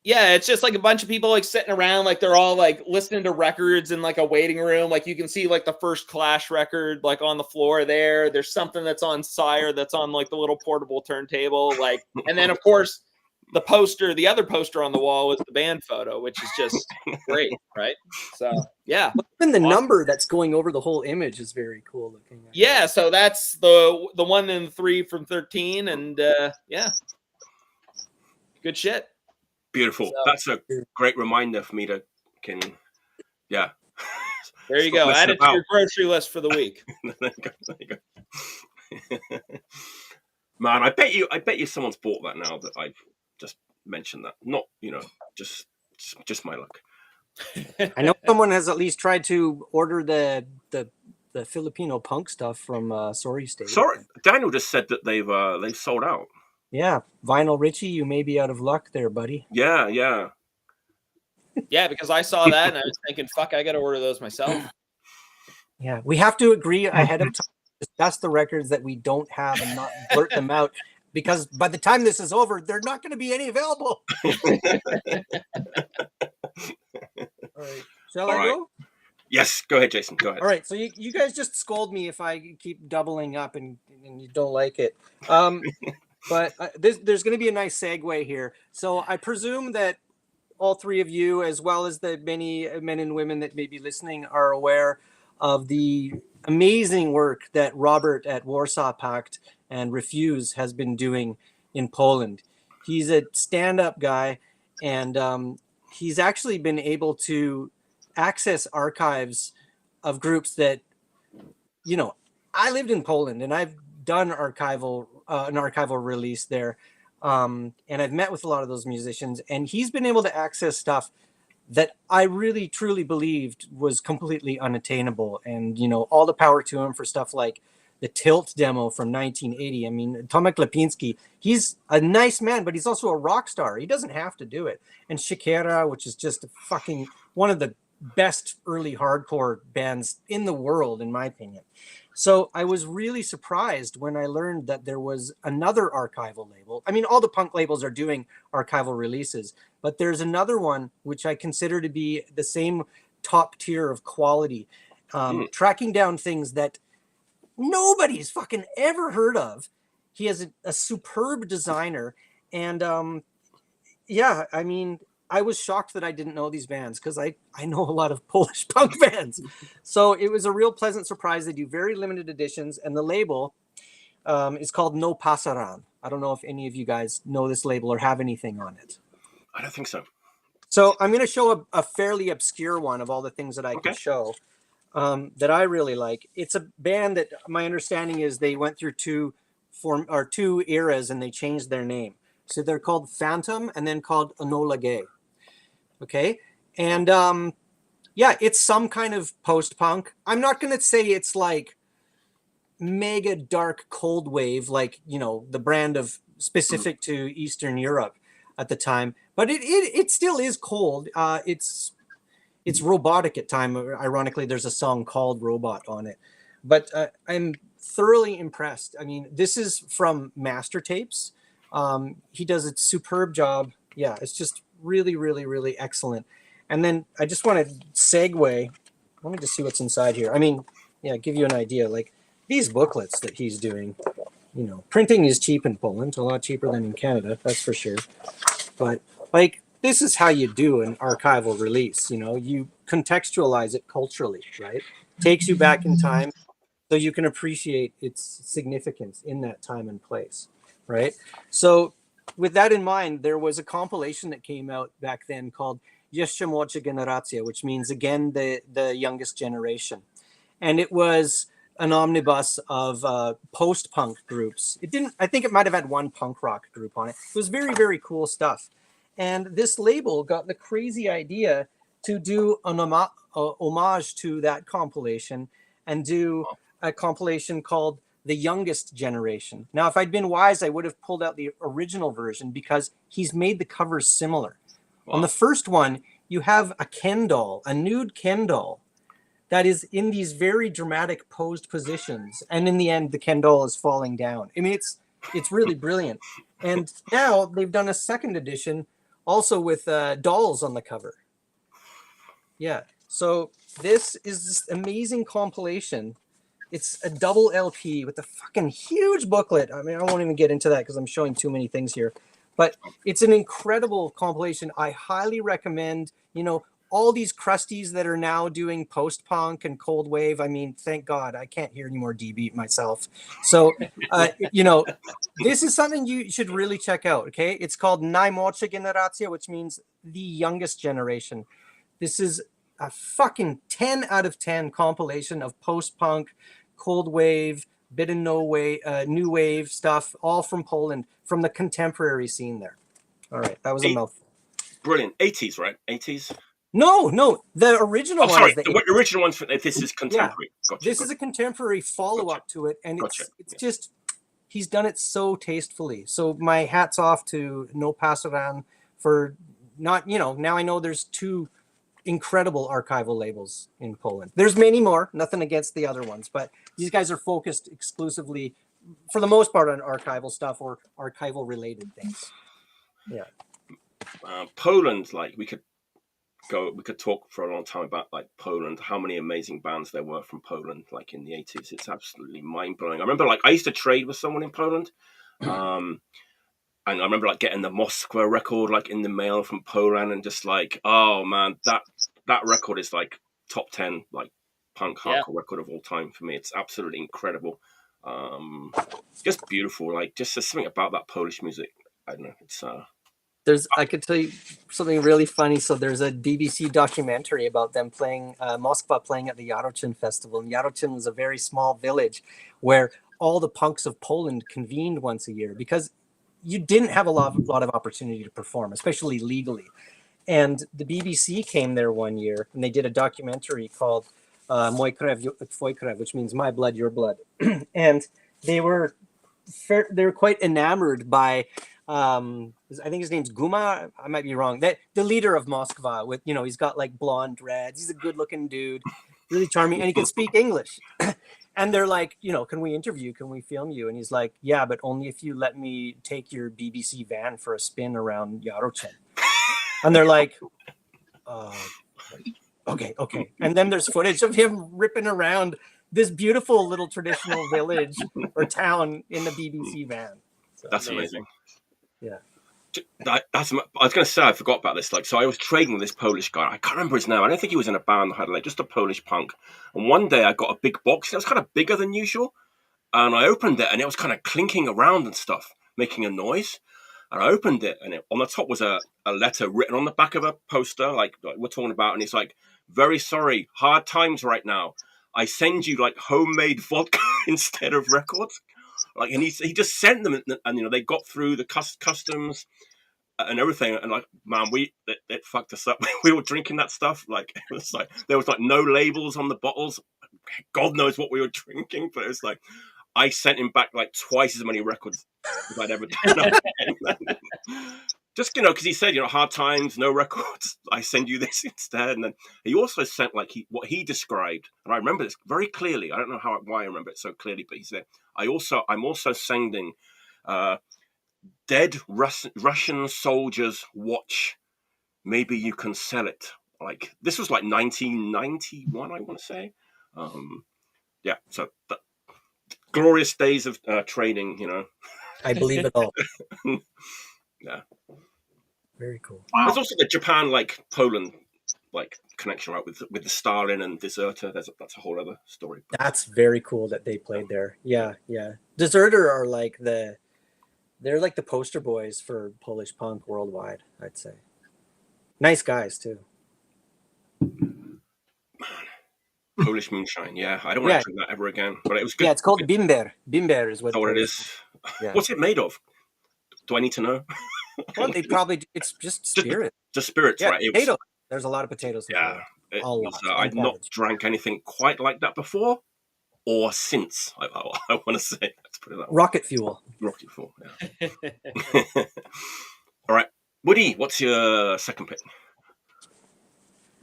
Yeah, it's just like a bunch of people like sitting around, like they're all like listening to records in like a waiting room. Like you can see like the first Clash record like on the floor there. There's something that's on Sire that's on like the little portable turntable. Like, and then of course the other poster on the wall was the band photo, which is just great, right? So yeah. Even the number that's going over the whole image is very cool looking. Yeah, so that's the 1 and 3 from 13, and yeah, good shit. Beautiful. So, that's a great reminder for me to yeah. There you go. Add it to your grocery list for the week. There you go. Man, I bet you someone's bought that now that I've just mentioned that. Not, just my luck. I know someone has at least tried to order the Filipino punk stuff from Sorry State. Sorry, Daniel just said that they've sold out. Yeah, Vinyl Richie, you may be out of luck there, buddy. Yeah. Yeah, because I saw that and I was thinking, fuck, I got to order those myself. Yeah, we have to agree ahead of time to discuss the records that we don't have and not blurt them out, because by the time this is over, they're not going to be any available. All right, shall I go? Yes, go ahead, Jason. Go ahead. All right, so you guys just scold me if I keep doubling up and you don't like it. But there's going to be a nice segue here. So I presume that all three of you, as well as the many men and women that may be listening, are aware of the amazing work that Robert at Warsaw Pact and Refuse has been doing in Poland. He's a stand-up guy, and he's actually been able to access archives of groups that, I lived in Poland and I've done an archival release there. And I've met with a lot of those musicians, and he's been able to access stuff that I really truly believed was completely unattainable. And, all the power to him for stuff like the Tilt demo from 1980. I mean, Tomek Lipinski, he's a nice man, but he's also a rock star. He doesn't have to do it. And Shikera, which is just fucking one of the best early hardcore bands in the world, in my opinion. So I was really surprised when I learned that there was another archival label. I mean, all the punk labels are doing archival releases, but there's another one which I consider to be the same top tier of quality, tracking down things that nobody's fucking ever heard of. He has a superb designer, and I mean, I was shocked that I didn't know these bands, because I know a lot of Polish punk bands. So it was a real pleasant surprise. They do very limited editions, and the label is called No Pasaran. I don't know if any of you guys know this label or have anything on it. I don't think so. So I'm going to show a fairly obscure one of all the things that I can show that I really like. It's a band that my understanding is they went through two eras and they changed their name. So they're called Phantom and then called Enola Gay. Okay. And it's some kind of post-punk. I'm not going to say it's like mega dark cold wave, like, the brand of specific to Eastern Europe. at the time, but it still is cold. It's robotic at time. Ironically, there's a song called Robot on it, but I'm thoroughly impressed. I mean, this is from Master Tapes. He does a superb job. Yeah, it's just really, really, really excellent. And then I just want to segue. Let me just see what's inside here. I mean, yeah, give you an idea. Like these booklets that he's doing, you know, printing is cheap in Poland, a lot cheaper than in Canada, that's for sure. But like, this is how you do an archival release. You know, you contextualize it culturally, right? Takes you back in time so you can appreciate its significance in that time and place, right? So with that in mind, there was a compilation that came out back then called Jeszcze młodsza generacja, which means again the youngest generation, and it was an omnibus of post-punk groups. It didn't. I think it might have had one punk rock group on it. It was very, very cool stuff. And this label got the crazy idea to do an homage to that compilation and do a compilation called The Youngest Generation. Now, if I'd been wise, I would have pulled out the original version because he's made the covers similar. Wow. On the first one, you have a Ken doll, a nude Ken doll, that is in these very dramatic posed positions. And in the end, the Ken doll is falling down. I mean, it's really brilliant. And now they've done a second edition also with dolls on the cover. Yeah. So this is this amazing compilation. It's a double LP with a fucking huge booklet. I mean, I won't even get into that because I'm showing too many things here. But it's an incredible compilation. I highly recommend, you know, all these crusties that are now doing post-punk and cold wave. I mean, thank God I can't hear any more D-beat myself. So, you know, this is something you should really check out, okay? It's called Najmłodsza generacja, which means the youngest generation. This is a fucking 10 out of 10 compilation of post-punk, cold wave, bit of new wave stuff, all from Poland, from the contemporary scene there. All right, that was a mouthful. Brilliant. 80s, right? 80s? No, the original one. Sorry, the original one. This is contemporary. Yeah. Gotcha, this is a contemporary follow-up to it, and it's just, he's done it so tastefully. So my hat's off to No Pasaran for not, you know, now I know there's two incredible archival labels in Poland. There's many more, nothing against the other ones, but these guys are focused exclusively, for the most part, on archival stuff or archival related things. Yeah. Poland, like we could talk for a long time about like Poland, how many amazing bands there were from Poland, like in the 80s. It's absolutely mind blowing. I remember like I used to trade with someone in Poland. And I remember like getting the Moskva record like in the mail from Poland and just like, oh man, that record is like top 10 like punk hardcore record of all time for me. It's absolutely incredible. Just beautiful. Like just there's something about that Polish music. I don't know. It's I could tell you something really funny. So there's a BBC documentary about them playing Moskva playing at the Jarocin Festival. And Jarocin was a very small village where all the punks of Poland convened once a year because you didn't have a lot of opportunity to perform, especially legally. And the BBC came there one year and they did a documentary called Mój krew, twój krew, which means my blood, your blood. And they were quite enamored by, I think his name's Guma. I might be wrong. That the leader of Moskva with, you know, he's got like blonde dreads. He's a good looking dude, really charming. And he can speak English. And they're like, you know, can we interview? Can we film you? And he's like, yeah, but only if you let me take your BBC van for a spin around Jarocin. And they're like, okay. And then there's footage of him ripping around this beautiful little traditional village or town in the BBC van. So, that's amazing. Yeah. I was going to say, I forgot about this. Like, so I was trading with this Polish guy. I can't remember his name. I don't think he was in a band that had like just a Polish punk. And one day I got a big box. It was kind of bigger than usual. And I opened it and it was kind of clinking around and stuff, making a noise. And I opened it and on the top was a letter written on the back of a poster, like we're talking about. And it's like, very sorry, hard times right now. I send you like homemade vodka instead of records. Like, and he just sent them, and you know they got through the customs and everything, and like, man, it fucked us up. We were drinking that stuff. Like, it was like there was like no labels on the bottles. God knows what we were drinking, but it was like I sent him back like twice as many records as I'd ever done. just, because he said, hard times, no records. I send you this instead. And then he also sent what he described, and I remember this very clearly. I don't know why I remember it so clearly, but he said, I'm also sending dead Russian soldiers watch. Maybe you can sell it. Like, this was like 1991, I want to say. Yeah, so glorious days of training, I believe it all. Yeah. Very cool. Wow. There's also the Japan, Poland, connection, right, with the Stalin and Deserter. That's a whole other story. That's very cool that they played there. Yeah. Deserter are they're like the poster boys for Polish punk worldwide, I'd say. Nice guys too. Polish moonshine, yeah. I don't want to drink that ever again, but it was good. Yeah, it's called Bimber. Bimber is what it is. Yeah. What's it made of? Do I need to know? Well, it's just spirit. The spirits, right? Potato. There's a lot of potatoes. Yeah. I've not drank anything quite like that before or since, I want to say. Let's put it that way. Rocket fuel, yeah. All right. Woody, what's your second pick?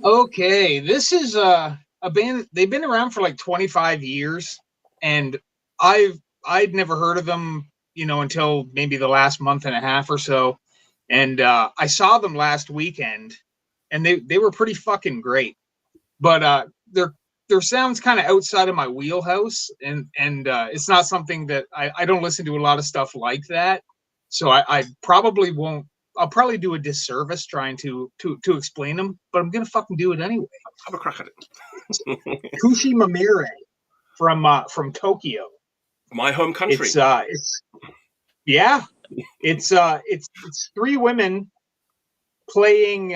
Okay, this is a band. They've been around for 25 years, and I'd never heard of them, until maybe the last month and a half or so. And I saw them last weekend, and they were pretty fucking great. But their sound's kind of outside of my wheelhouse, and it's not something that I don't listen to a lot of stuff like that. So I probably won't. I'll probably do a disservice trying to explain them, but I'm gonna fucking do it anyway. Have a crack at it. TsuShiMaMiRe from Tokyo. My home country. It's three women playing.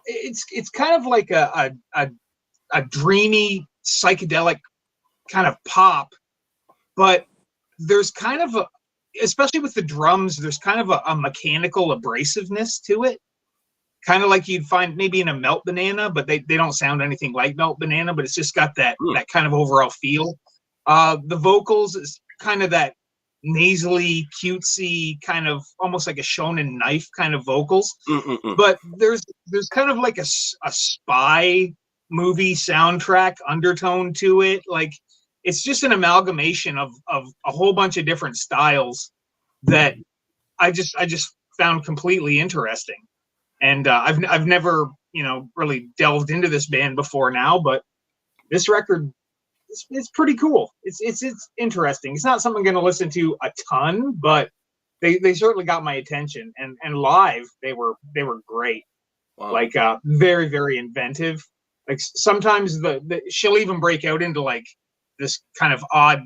It's kind of like a dreamy psychedelic kind of pop, but there's kind of especially with the drums, there's kind of a mechanical abrasiveness to it. Kind of like you'd find maybe in a Melt Banana, but they don't sound anything like Melt Banana, but it's just got that kind of overall feel. The vocals is kind of that nasally, cutesy, kind of almost like a Shonen Knife kind of vocals. But there's kind of like a spy movie soundtrack undertone to it. It's just an amalgamation of a whole bunch of different styles that I just found completely interesting. And I've never, really delved into this band before now, but this record, it's pretty cool. It's interesting. It's not something I'm going to listen to a ton, but they certainly got my attention. And live, they were great. Wow. Very, very inventive. Sometimes she'll even break out into this kind of odd,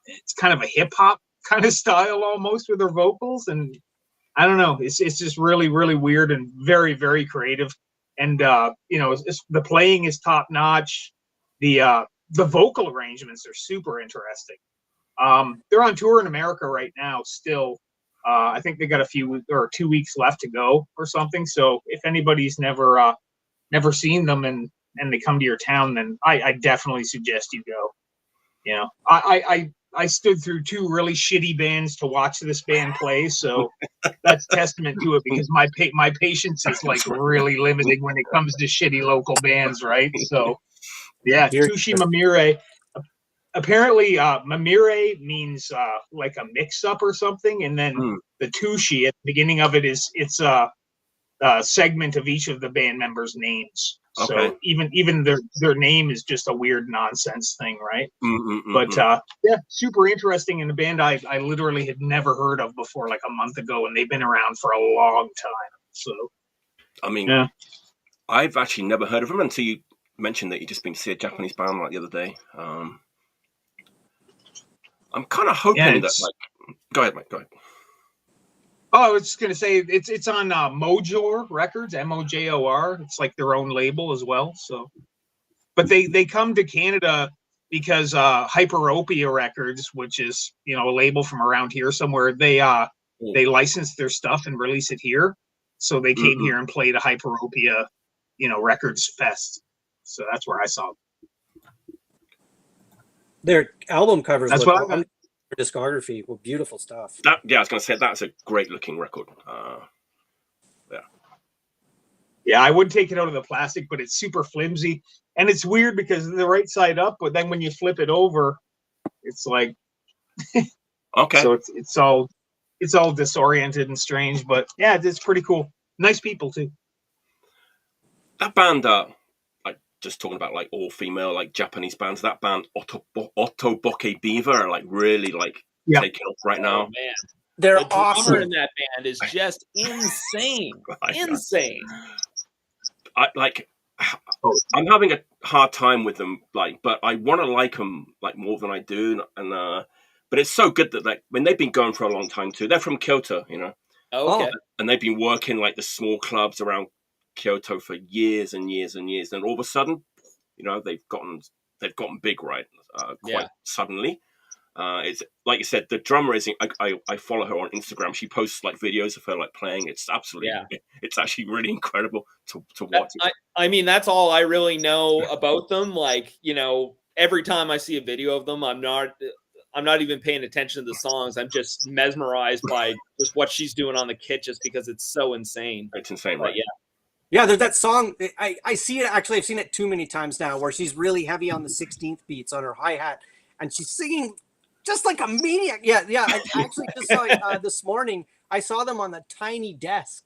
it's kind of a hip hop kind of style almost with her vocals, and I don't know, it's just really, really weird and very, very creative. And the playing is top notch. The vocal arrangements are super interesting. They're on tour in America right now still. I think they got 2 weeks left to go or something. So if anybody's never seen them and they come to your town, then I definitely suggest you go. I stood through two really shitty bands to watch this band play, so that's testament to it, because my patience is really limited when it comes to shitty local bands, right? So yeah, TsuShiMaMiRe. Apparently, Mamire means like a mix-up or something, and then the Tushi at the beginning of it's a segment of each of the band members' names. Okay. So even their name is just a weird nonsense thing, right? But yeah, super interesting, in a band I literally had never heard of before, a month ago, and they've been around for a long time. So, I mean, yeah. I've actually never heard of them until you mentioned that you just been to see a Japanese band the other day. I'm kind of hoping that go ahead, mate. Go ahead. Oh, I was just gonna say it's on Mojor Records, Mojor. It's their own label as well. So, but they come to Canada because Hyperopia Records, which is a label from around here somewhere, they license their stuff and release it here. So they came here and played a Hyperopia, Records Fest. So that's where I saw them. Their album covers. That's what I discography with beautiful stuff. I was going to say that's a great looking record. Yeah, I would take it out of the plastic, but it's super flimsy. And it's weird because the right side up, but then when you flip it over, it's like Okay. so it's all disoriented and strange, but yeah, it's pretty cool. Nice people too. That band, like just talking about like all female like Japanese bands, that band Otoboke Beaver are like really like taking off right now. Man. They're the drummer awesome. in that band is just insane. Insane. I'm having a hard time with them, like, but I want to like them like more than I do, and but it's so good that like when they've been going for a long time too. They're from Kyoto, you know. Okay. And they've been working like the small clubs around Kyoto for years and years and years. And all of a sudden, you know, they've gotten big, right? Quite suddenly. It's like you said, the drummer is. I follow her on Instagram. She posts like videos of her like playing. It's absolutely, it's actually really incredible to watch. I mean, that's all I really know about them. Like, you know, every time I see a video of them, I'm not even paying attention to the songs. I'm just mesmerized by just what she's doing on the kit, just because it's so insane. It's insane, right? Yeah, there's that song. I see it, actually. I've seen it too many times now, where she's really heavy on the 16th beats on her hi-hat, and she's singing just like a maniac. Yeah. I actually just saw it this morning. I saw them on the tiny desk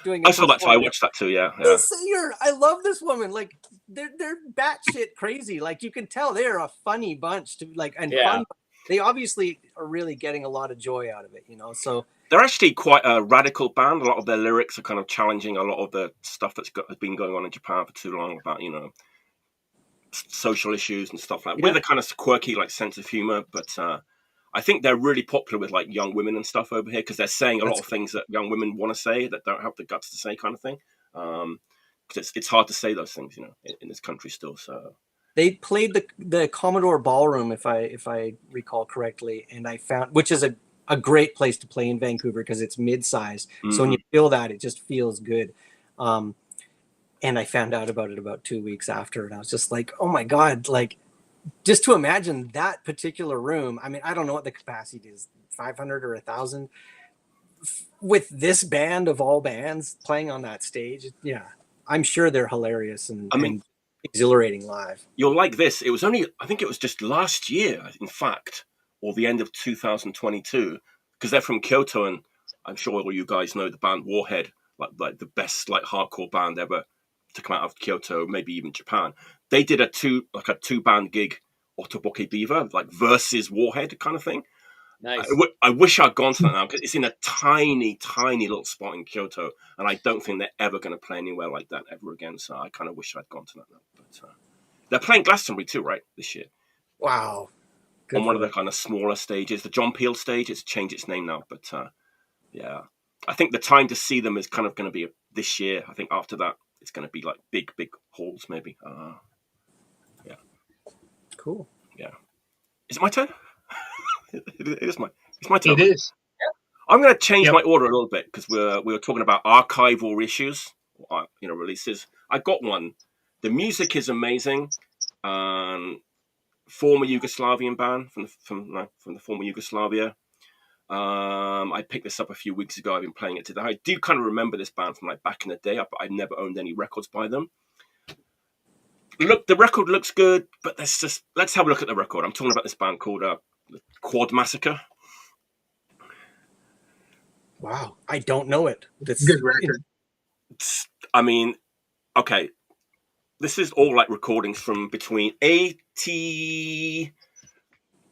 doing. I saw that too. I watched that too. Yeah. The singer, I love this woman. Like they're batshit crazy. Like you can tell they're a funny bunch to like and fun. They obviously are really getting a lot of joy out of it, you know. So they're actually quite a radical band. A lot of their lyrics are kind of challenging a lot of the stuff has been going on in Japan for too long about, you know, social issues and stuff like that. With a kind of quirky like sense of humor, but I think they're really popular with like young women and stuff over here because they're saying a lot of things that young women want to say that don't have the guts to say, kind of thing. Because it's hard to say those things, you know, in this country still. So they played the Commodore Ballroom, if I recall correctly, and I found, which is a great place to play in Vancouver because it's mid-sized. Mm-hmm. So when you feel that, it just feels good. And I found out about it about 2 weeks after, and I was just like, oh my God, like just to imagine that particular room. I mean, I don't know what the capacity is, 500 or 1,000 with this band of all bands playing on that stage. Yeah, I'm sure they're hilarious and exhilarating live. You'll like this. It was only, I think it was just last year, in fact, or the end of 2022, because they're from Kyoto, and I'm sure all you guys know the band Warhead, like the best like hardcore band ever to come out of Kyoto, maybe even Japan. They did a two band gig, Otoboke Beaver, like versus Warhead kind of thing. Nice. I wish I'd gone to that now because it's in a tiny little spot in Kyoto, and I don't think they're ever going to play anywhere like that ever again. So I kind of wish I'd gone to that now. But they're playing Glastonbury too, right, this year? Wow. Good on one of the kind of smaller stages, the John Peel stage. It's changed its name now, but yeah, I think the time to see them is kind of going to be this year. I think after that, it's going to be like big halls, maybe. Yeah. Cool. Yeah. Is it my turn? It's my turn. It is. I'm going to change my order a little bit because we were talking about archival issues, you know, releases. I got one. The music is amazing. Former Yugoslavian band from the former Yugoslavia. I picked this up a few weeks ago. I've been playing it today. I do kind of remember this band from like back in the day, but I never owned any records by them. Look, the record looks good, but let's have a look at the record. I'm talking about this band called Quod Massacre. Wow, I don't know it. That's good record. I mean, okay, this is all like recordings from between 83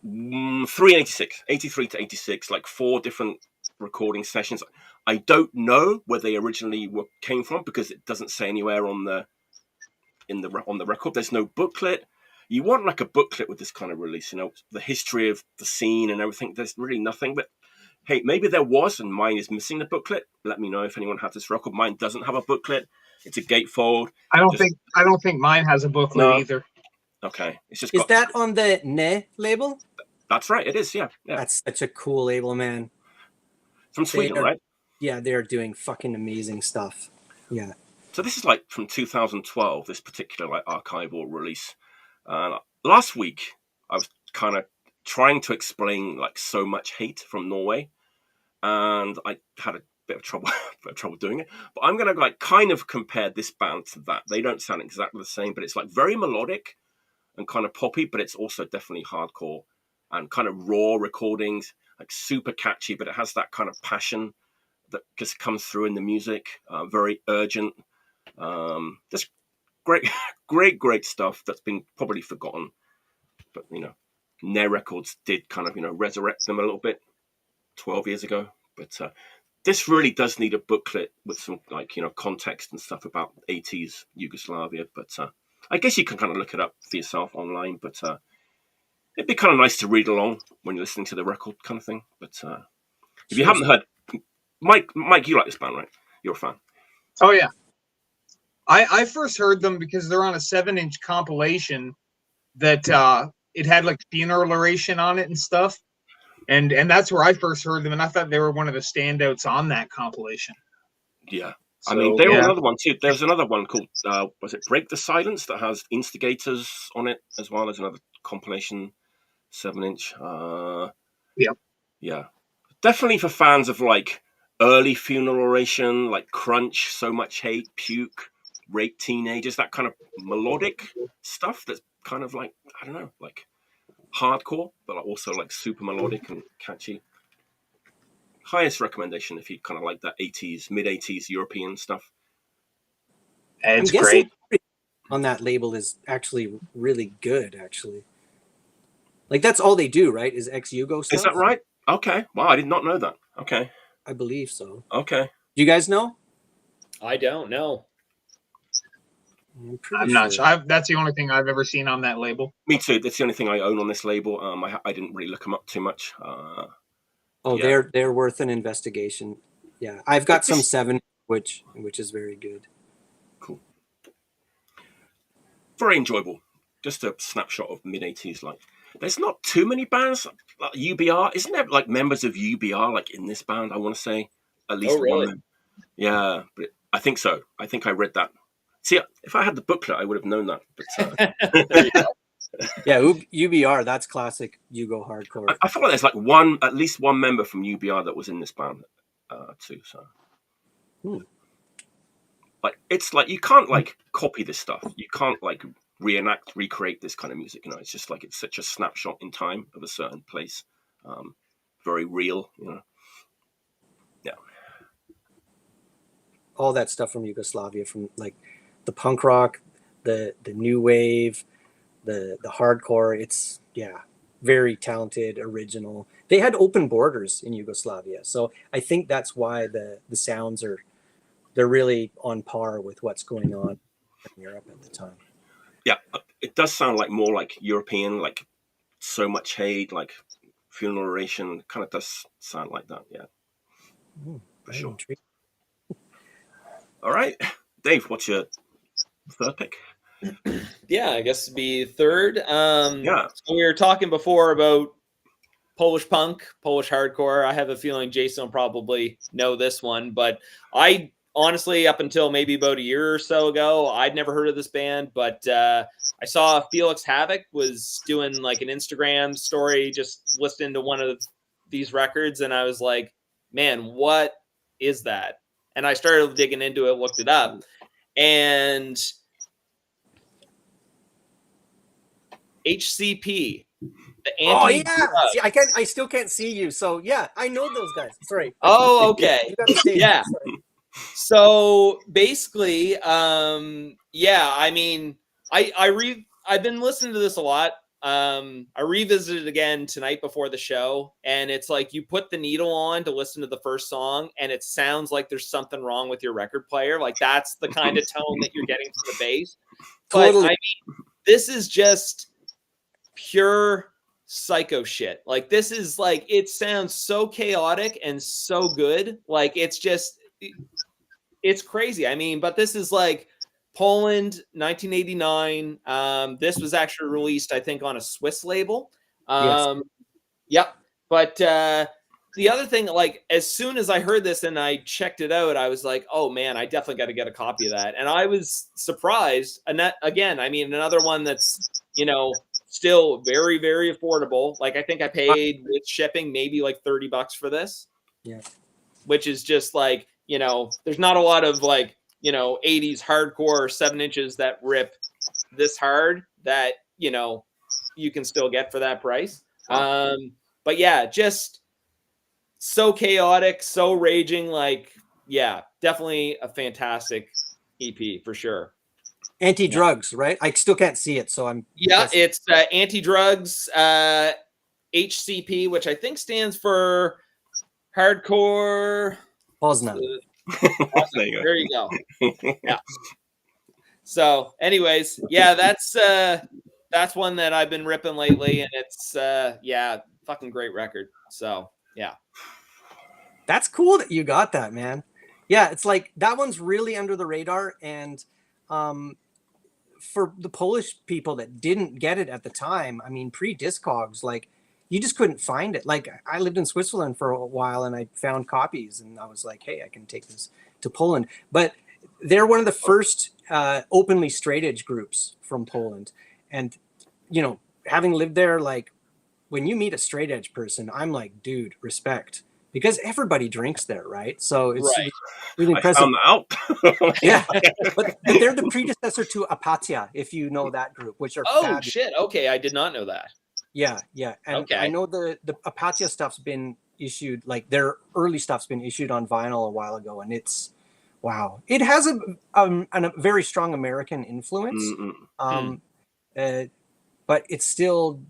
and 86, 83 to 86, like 4 different recording sessions. I don't know where they originally came from because it doesn't say anywhere on the record. There's no booklet. You want like a booklet with this kind of release, you know, the history of the scene and everything. There's really nothing, but hey, maybe there was, and mine is missing the booklet. Let me know if anyone has this record. Mine doesn't have a booklet. It's a gatefold. I don't think mine has a booklet either. Okay, it's just. Is that on the Ne label? That's right. It is. Yeah. That's such a cool label, man. From Sweden, right? Yeah, they're doing fucking amazing stuff. Yeah. So this is like from 2012. This particular like archival release. Last week, I was kind of trying to explain like so much hate from Norway. And I had a bit of trouble doing it. But I'm going to like kind of compare this band to that. They don't sound exactly the same, but it's like very melodic and kind of poppy, but it's also definitely hardcore and kind of raw recordings, like super catchy, but it has that kind of passion that just comes through in the music. Very urgent. Just great, great stuff that's been probably forgotten. But, you know, Nair Records did kind of, you know, resurrect them a little bit 12 years ago. But this really does need a booklet with some, like, you know, context and stuff about 80s Yugoslavia. But I guess you can kind of look it up for yourself online. But it'd be kind of nice to read along when you're listening to the record kind of thing. But if you haven't heard, Mike, you like this band, right? You're a fan. Oh, yeah. I first heard them because they're on a 7-inch compilation that it had like funeral oration on it and stuff. And that's where I first heard them, and I thought they were one of the standouts on that compilation. Yeah. So, I mean, they were another one too. There's another one called, was it Break the Silence, that has Instigators on it as well as another compilation 7-inch. Yeah. Yeah. Definitely for fans of like early funeral oration, like Crunch, So Much Hate, Puke, Rape Teenagers, that kind of melodic stuff that's kind of like, I don't know, like hardcore, but also like super melodic and catchy. Highest recommendation if you kind of like that 80s, mid-80s European stuff. It's great. On that label is actually really good, actually. Like, that's all they do, right? Is ex-Yugo stuff? Is that right? Okay. Wow, I did not know that. Okay. I believe so. Okay. Do you guys know? I don't know. I'm not sure. That's the only thing I've ever seen on that label. Me too. That's the only thing I own on this label. I didn't really look them up too much. Yeah. They're worth an investigation. Yeah, I've got some 7, which is very good. Cool. Very enjoyable. Just a snapshot of mid-80s. Like, there's not too many bands like UBR. Isn't there like members of UBR like in this band? I want to say at least really? one. Yeah, but I think so. I think I read that. See, if I had the booklet, I would have known that. But yeah, UBR, that's classic Yugo hardcore. I feel like there's like at least one member from UBR that was in this band too. So, like, it's like you can't like copy this stuff. You can't like recreate this kind of music. You know, it's just like it's such a snapshot in time of a certain place. Very real. You know. Yeah. All that stuff from Yugoslavia, from like the punk rock, the new wave, the hardcore. It's very talented, original. They had open borders in Yugoslavia, so I think that's why the sounds they're really on par with what's going on in Europe at the time. Yeah, it does sound like more like European, like So Much Hate, like funeral oration. Kind of does sound like that. Yeah, for sure. Intrigued. All right, Dave, what's your third pick? Yeah, I guess it'd be third. Yeah. So we were talking before about Polish punk, Polish hardcore. I have a feeling Jason will probably know this one, but I honestly, up until maybe about a year or so ago, I'd never heard of this band, but I saw Felix Havoc was doing like an Instagram story, just listening to one of these records, and I was like, man, what is that? And I started digging into it, looked it up, and HCP, the anti. See, I still can't see you, so yeah, I know those guys. Sorry. Oh, okay. You gotta stay. Yeah. Sorry. So basically, I mean, I've been listening to this a lot. I revisited it again tonight before the show, and it's like you put the needle on to listen to the first song, and it sounds like there's something wrong with your record player. Like, that's the kind of tone that you're getting from the bass. Totally. But I mean, this is just pure psycho shit. Like, this is like, it sounds so chaotic and so good. Like, it's crazy. I mean, but this is like Poland, 1989. This was actually released, I think, on a Swiss label. Yes. Yep. But the other thing, like, as soon as I heard this and I checked it out, I was like, oh man, I definitely got to get a copy of that. And I was surprised. And that, again, I mean, another one that's, still very, very affordable. Like, I think I paid with shipping maybe like $30 for this. Yeah. which is just like, you know, there's not a lot of like, you know, 80s hardcore 7 inches that rip this hard that, you know, you can still get for that price. But yeah, just so chaotic, so raging. Like, yeah, definitely a fantastic EP for sure. Anti-drugs, right? I still can't see it, so I'm guessing. It's anti-drugs, HCP, which I think stands for hardcore Poznan. There you go. Yeah. So, anyways, yeah, that's one that I've been ripping lately, and it's yeah, fucking great record. So, yeah. That's cool that you got that, man. Yeah, it's like that one's really under the radar, and for the Polish people that didn't get it at the time, I mean, pre-Discogs, like you just couldn't find it. Like I lived in Switzerland for a while, and I found copies, and I was like, hey, I can take this to Poland. But they're one of the first openly straight edge groups from Poland, and you know, having lived there, like when you meet a straight edge person, I'm like, dude, respect. Because everybody drinks there, right? So it's really impressive. I found that out. Yeah, but they're the predecessor to Apatia, if you know that group, which are fabulous. Shit. Okay, I did not know that. Yeah, and I know the Apatia stuff's been issued, like their early stuff's been issued on vinyl a while ago, and it's wow. It has a very strong American influence, but it's still,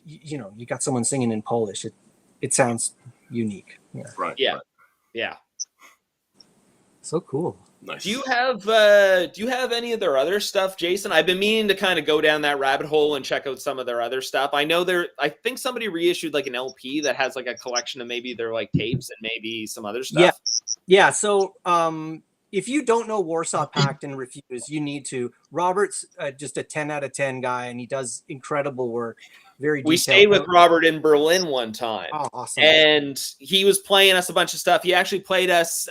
you know, you got someone singing in Polish. It sounds unique. Yeah. Right. Yeah. Right. Yeah. So cool. Nice. Do you have any of their other stuff, Jason? I've been meaning to kind of go down that rabbit hole and check out some of their other stuff. I know I think somebody reissued like an LP that has like a collection of maybe their like tapes and maybe some other stuff. Yeah. So if you don't know Warsaw Pact and Refuse, you need to. Robert's just a 10 out of 10 guy, and he does incredible work. Very detailed. We stayed with Robert in Berlin one time. Oh, awesome. And he was playing us a bunch of stuff. He actually played us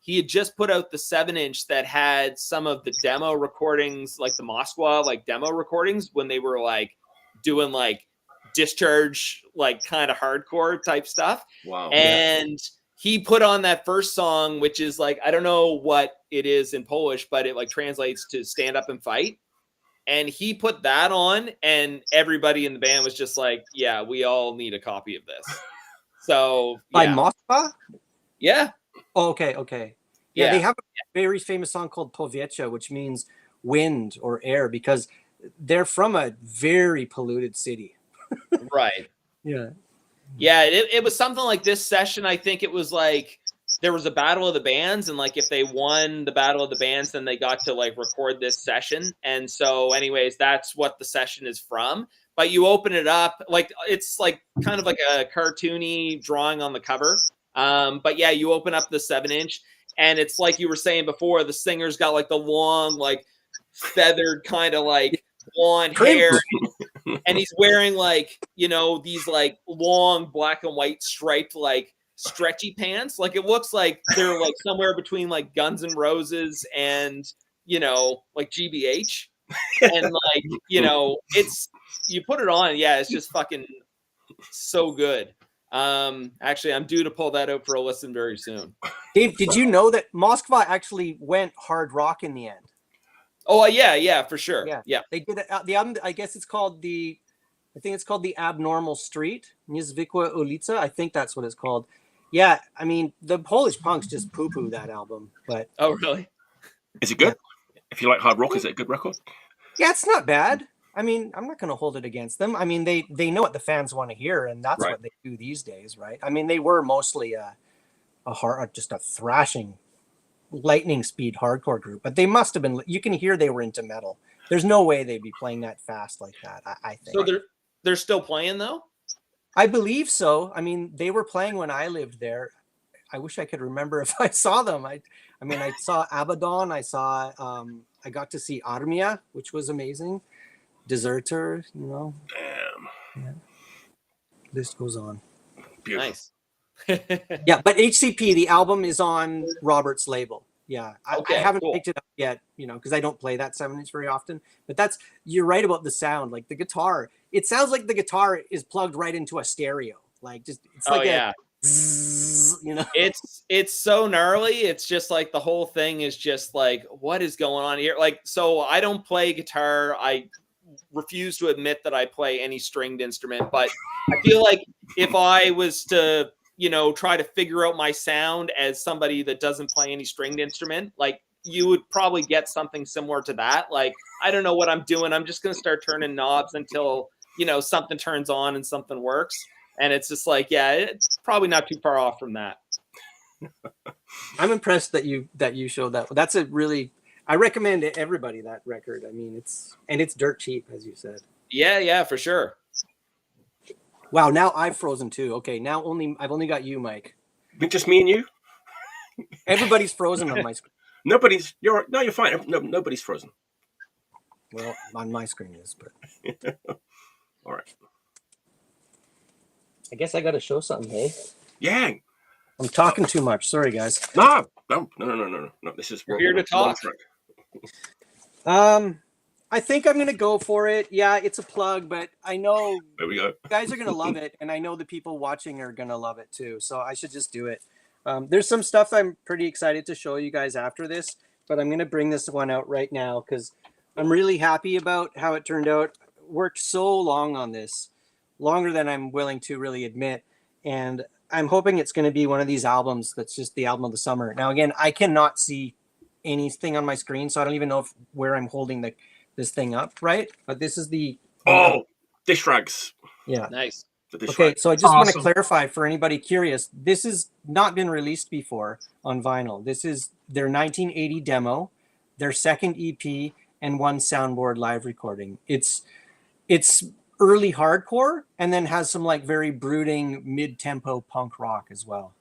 he had just put out the 7-inch that had some of the demo recordings, like the Moskwa like demo recordings when they were like doing like Discharge, like kind of hardcore type stuff. Wow. And he put on that first song, which is like, I don't know what it is in Polish, but it like translates to stand up and fight. And he put that on, and everybody in the band was just like, yeah, we all need a copy of this. So by Moskva? Yeah. Oh, okay. Yeah, they have a very famous song called Powietrze, which means wind or air, because they're from a very polluted city. Right. Yeah. Yeah, it was something like this session. I think it was like there was a battle of the bands, and like if they won the battle of the bands, then they got to like record this session. And so anyways, that's what the session is from. But you open it up, like it's like kind of like a cartoony drawing on the cover. But yeah, you open up the 7-inch, and it's like you were saying before, the singer's got like the long, like feathered kind of like blonde hair, and he's wearing like, you know, these like long black and white striped like stretchy pants. Like it looks like they're like somewhere between like Guns N' Roses and, you know, like GBH. And like, you know, it's, you put it on, yeah, it's just fucking so good. Actually, I'm due to pull that out for a listen very soon. Dave, did you know that Moskva actually went hard rock in the end? Oh yeah, for sure. Yeah. They did it. The album, I guess it's called I think it's called The Abnormal Street, Niezwykła ulica. I think that's what it's called. Yeah, I mean, the Polish punks just poo-poo that album, but oh really? Is it good? Yeah. If you like hard rock, is it a good record? Yeah, it's not bad. I mean, I'm not going to hold it against them. I mean, they know what the fans want to hear, and that's what they do these days, right? I mean, they were mostly just a thrashing, lightning speed hardcore group, but they must have been. You can hear they were into metal. There's no way they'd be playing that fast like that. I think. So they're still playing though? I believe so. I mean, they were playing when I lived there. I wish I could remember if I saw them. I mean, I saw Abaddon. I got to see Armia, which was amazing. Deserter, you know. Damn. Yeah. List goes on. Beautiful. Nice. Yeah, but HCP, the album is on Robert's label. Yeah, okay, I haven't cool. picked it up yet, you know, because I don't play that 7-inch very often. But you're right about the sound. Like the guitar, it sounds like the guitar is plugged right into a stereo. Like just it's like zzz, you know. It's so gnarly. It's just like the whole thing is just like, what is going on here? Like, so I don't play guitar. I refuse to admit that I play any stringed instrument, but I feel like if I was to, you know, try to figure out my sound as somebody that doesn't play any stringed instrument, like you would probably get something similar to that. Like, I don't know what I'm doing. I'm just going to start turning knobs until, you know, something turns on and something works. And it's just like, yeah, it's probably not too far off from that. I'm impressed that you showed that. That's a really, I recommend everybody that record. I mean, it's dirt cheap, as you said. Yeah, for sure. Wow, now I've frozen too. Okay, now I've only got you, Mike. Just me and you. Everybody's frozen on my screen. You're fine. No, nobody's frozen. Well, on my screen is, but all right. I guess I got to show something, hey? Yeah. I'm talking too much. Sorry, guys. No. This is We're here to talk. I think I'm gonna go for it. Yeah, it's a plug, but I know there we go. You guys are gonna love it, and I know the people watching are gonna love it too. So I should just do it. There's some stuff I'm pretty excited to show you guys after this, but I'm gonna bring this one out right now because I'm really happy about how it turned out. Worked so long on this, longer than I'm willing to really admit, and I'm hoping it's going to be one of these albums that's just the album of the summer. Now, again, I cannot see anything on my screen, so I don't even know where I'm holding this thing up, right? But this is the... Dishrags. Yeah. Nice. Okay, so I just want to clarify for anybody curious, this has not been released before on vinyl. This is their 1980 demo, their second EP, and one soundboard live recording. It's early hardcore and then has some like very brooding mid-tempo punk rock as well.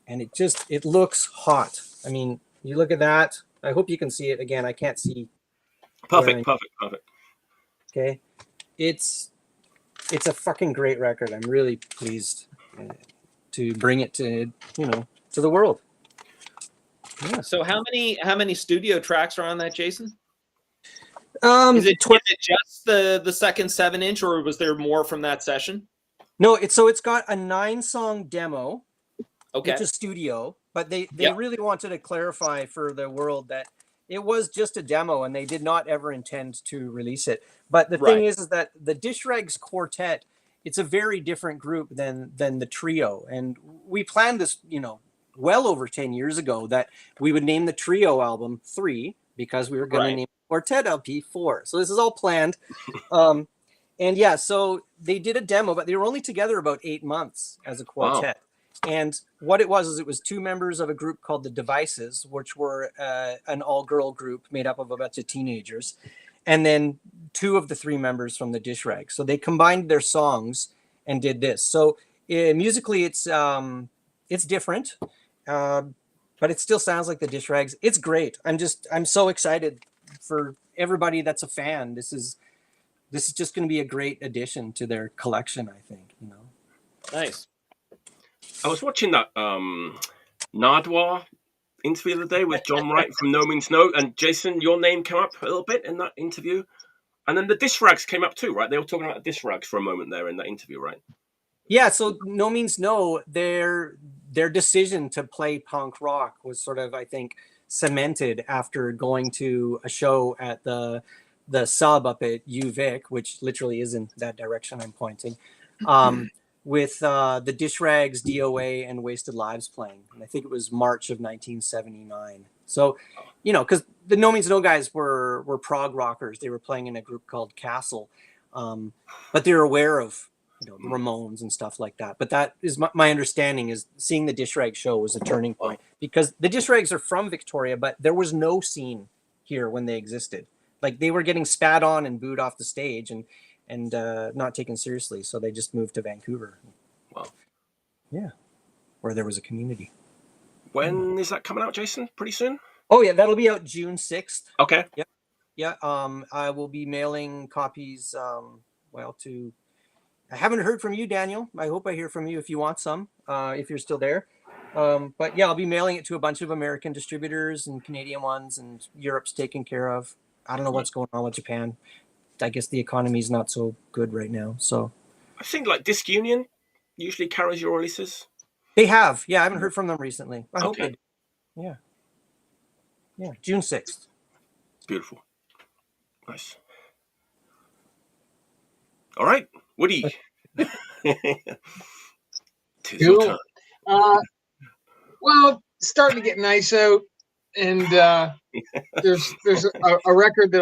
And it looks hot. I mean, you look at that. I hope you can see it. Again, I can't see. Perfect. Okay. It's a fucking great record. I'm really pleased to bring it to the world. Yeah. So how many studio tracks are on that, Jason? Is it just the second 7-inch, or was there more from that session? No, it's got a 9-song demo. Okay. It's a studio, but they really wanted to clarify for the world that it was just a demo and they did not ever intend to release it. But the thing is that the Dishrags Quartet, it's a very different group than the trio. And we planned this, well over 10 years ago that we would name the trio album 3 because we were going to name Quartet LP 4. So this is all planned. And yeah, so they did a demo, but they were only together about 8 months as a quartet. Wow. And what it was 2 members of a group called the Devices, which were an all-girl group made up of a bunch of teenagers, and then 2 of the 3 members from the Dishrags. So they combined their songs and did this. So musically, it's different, but it still sounds like the Dishrags. It's great. I'm so excited for everybody that's a fan. This is just going to be a great addition to their collection, I think. Nice. I was watching that Nardwar interview the other day with John Wright from No Means No, and Jason, your name came up a little bit in that interview, and then the Dishrags came up too, right? They were talking about the Dishrags for a moment there in that interview, right? Yeah. So No Means No, their decision to play punk rock was sort of, I think, cemented after going to a show at the sub up at UVic, which literally is in that direction I'm pointing. With the Dishrags, DOA, and Wasted Lives playing. And I think it was March of 1979. So, because the No Means No guys were prog rockers. They were playing in a group called Castle. But they're aware of, the Ramones and stuff like that. But that is my understanding is seeing the Dishrags show was a turning point. Because the Dishrags are from Victoria, but there was no scene here when they existed. Like, they were getting spat on and booed off the stage and not taken seriously. So they just moved to Vancouver. Wow. Yeah. Where there was a community. When is that coming out, Jason? Pretty soon? Oh, yeah. That'll be out June 6th. Okay. Yep. Yeah. I will be mailing copies, I haven't heard from you, Daniel. I hope I hear from you if you want some, if you're still there. But yeah, I'll be mailing it to a bunch of American distributors and Canadian ones, and Europe's taken care of. I don't know what's going on with Japan. I guess the economy is not so good right now. So I think like Disc Union usually carries your releases. They have. Yeah, I haven't heard from them recently. I hope Okay. they do. Yeah. Yeah, June 6th. Beautiful. Nice. All right, Woody. Tis your turn. Well, starting to get nice out, and there's a record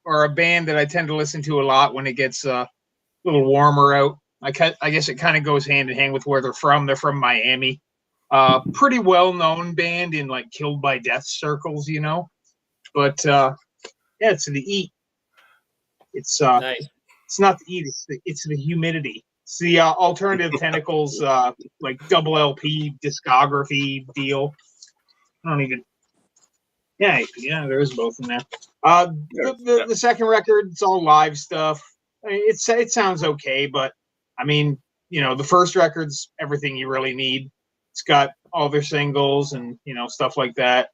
or a band that I tend to listen to a lot when it gets a little warmer out. I guess it kind of goes hand in hand with where they're from. They're from Miami. Pretty well known band in like Killed by Death circles, you know. But yeah, it's the Eat. It's Nice. It's not the Eat. It's the Humidity. It's the alternative Tentacles like double LP discography deal. I don't even. Yeah, there is both in there. The second record, it's all live stuff. I mean, it sounds okay, but I mean, you know, the first record's everything you really need. It's got all their singles and, you know, stuff like that,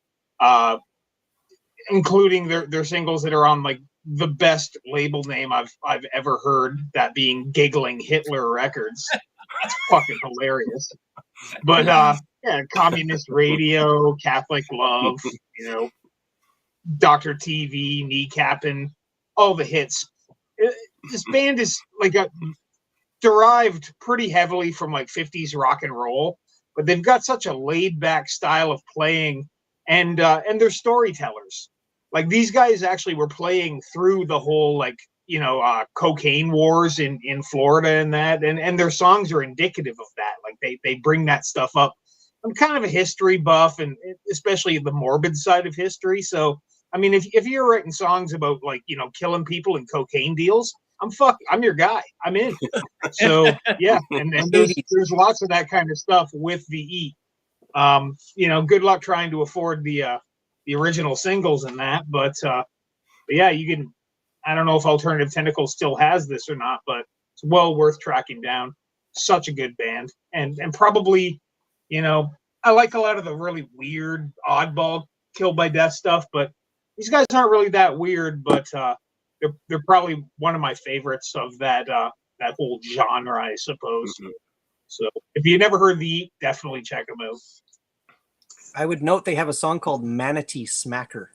including their singles that are on like the best label name I've ever heard, that being Giggling Hitler Records. It's fucking hilarious. But yeah, Communist Radio, Catholic Love, you know, Dr. TV, Kneecapping, all the hits. This band is like derived pretty heavily from like 50s rock and roll, but they've got such a laid back style of playing, and they're storytellers. Like these guys actually were playing through the whole like, you know, cocaine wars in Florida and that, and their songs are indicative of that. Like they bring that stuff up. I'm kind of a history buff, and especially the morbid side of history. So I mean, if you're writing songs about like, you know, killing people and cocaine deals, I'm your guy. I'm in. So yeah, and there's lots of that kind of stuff with the Eat. You know, good luck trying to afford the original singles and that, but yeah, you can. I don't know if Alternative Tentacles still has this or not, but it's well worth tracking down. Such a good band, and probably, you know, I like a lot of the really weird, oddball Killed by Death stuff, but these guys aren't really that weird. But they're probably one of my favorites of that whole genre, I suppose. Mm-hmm. So if you never heard the Eat, definitely check them out. I would note they have a song called Manatee Smacker.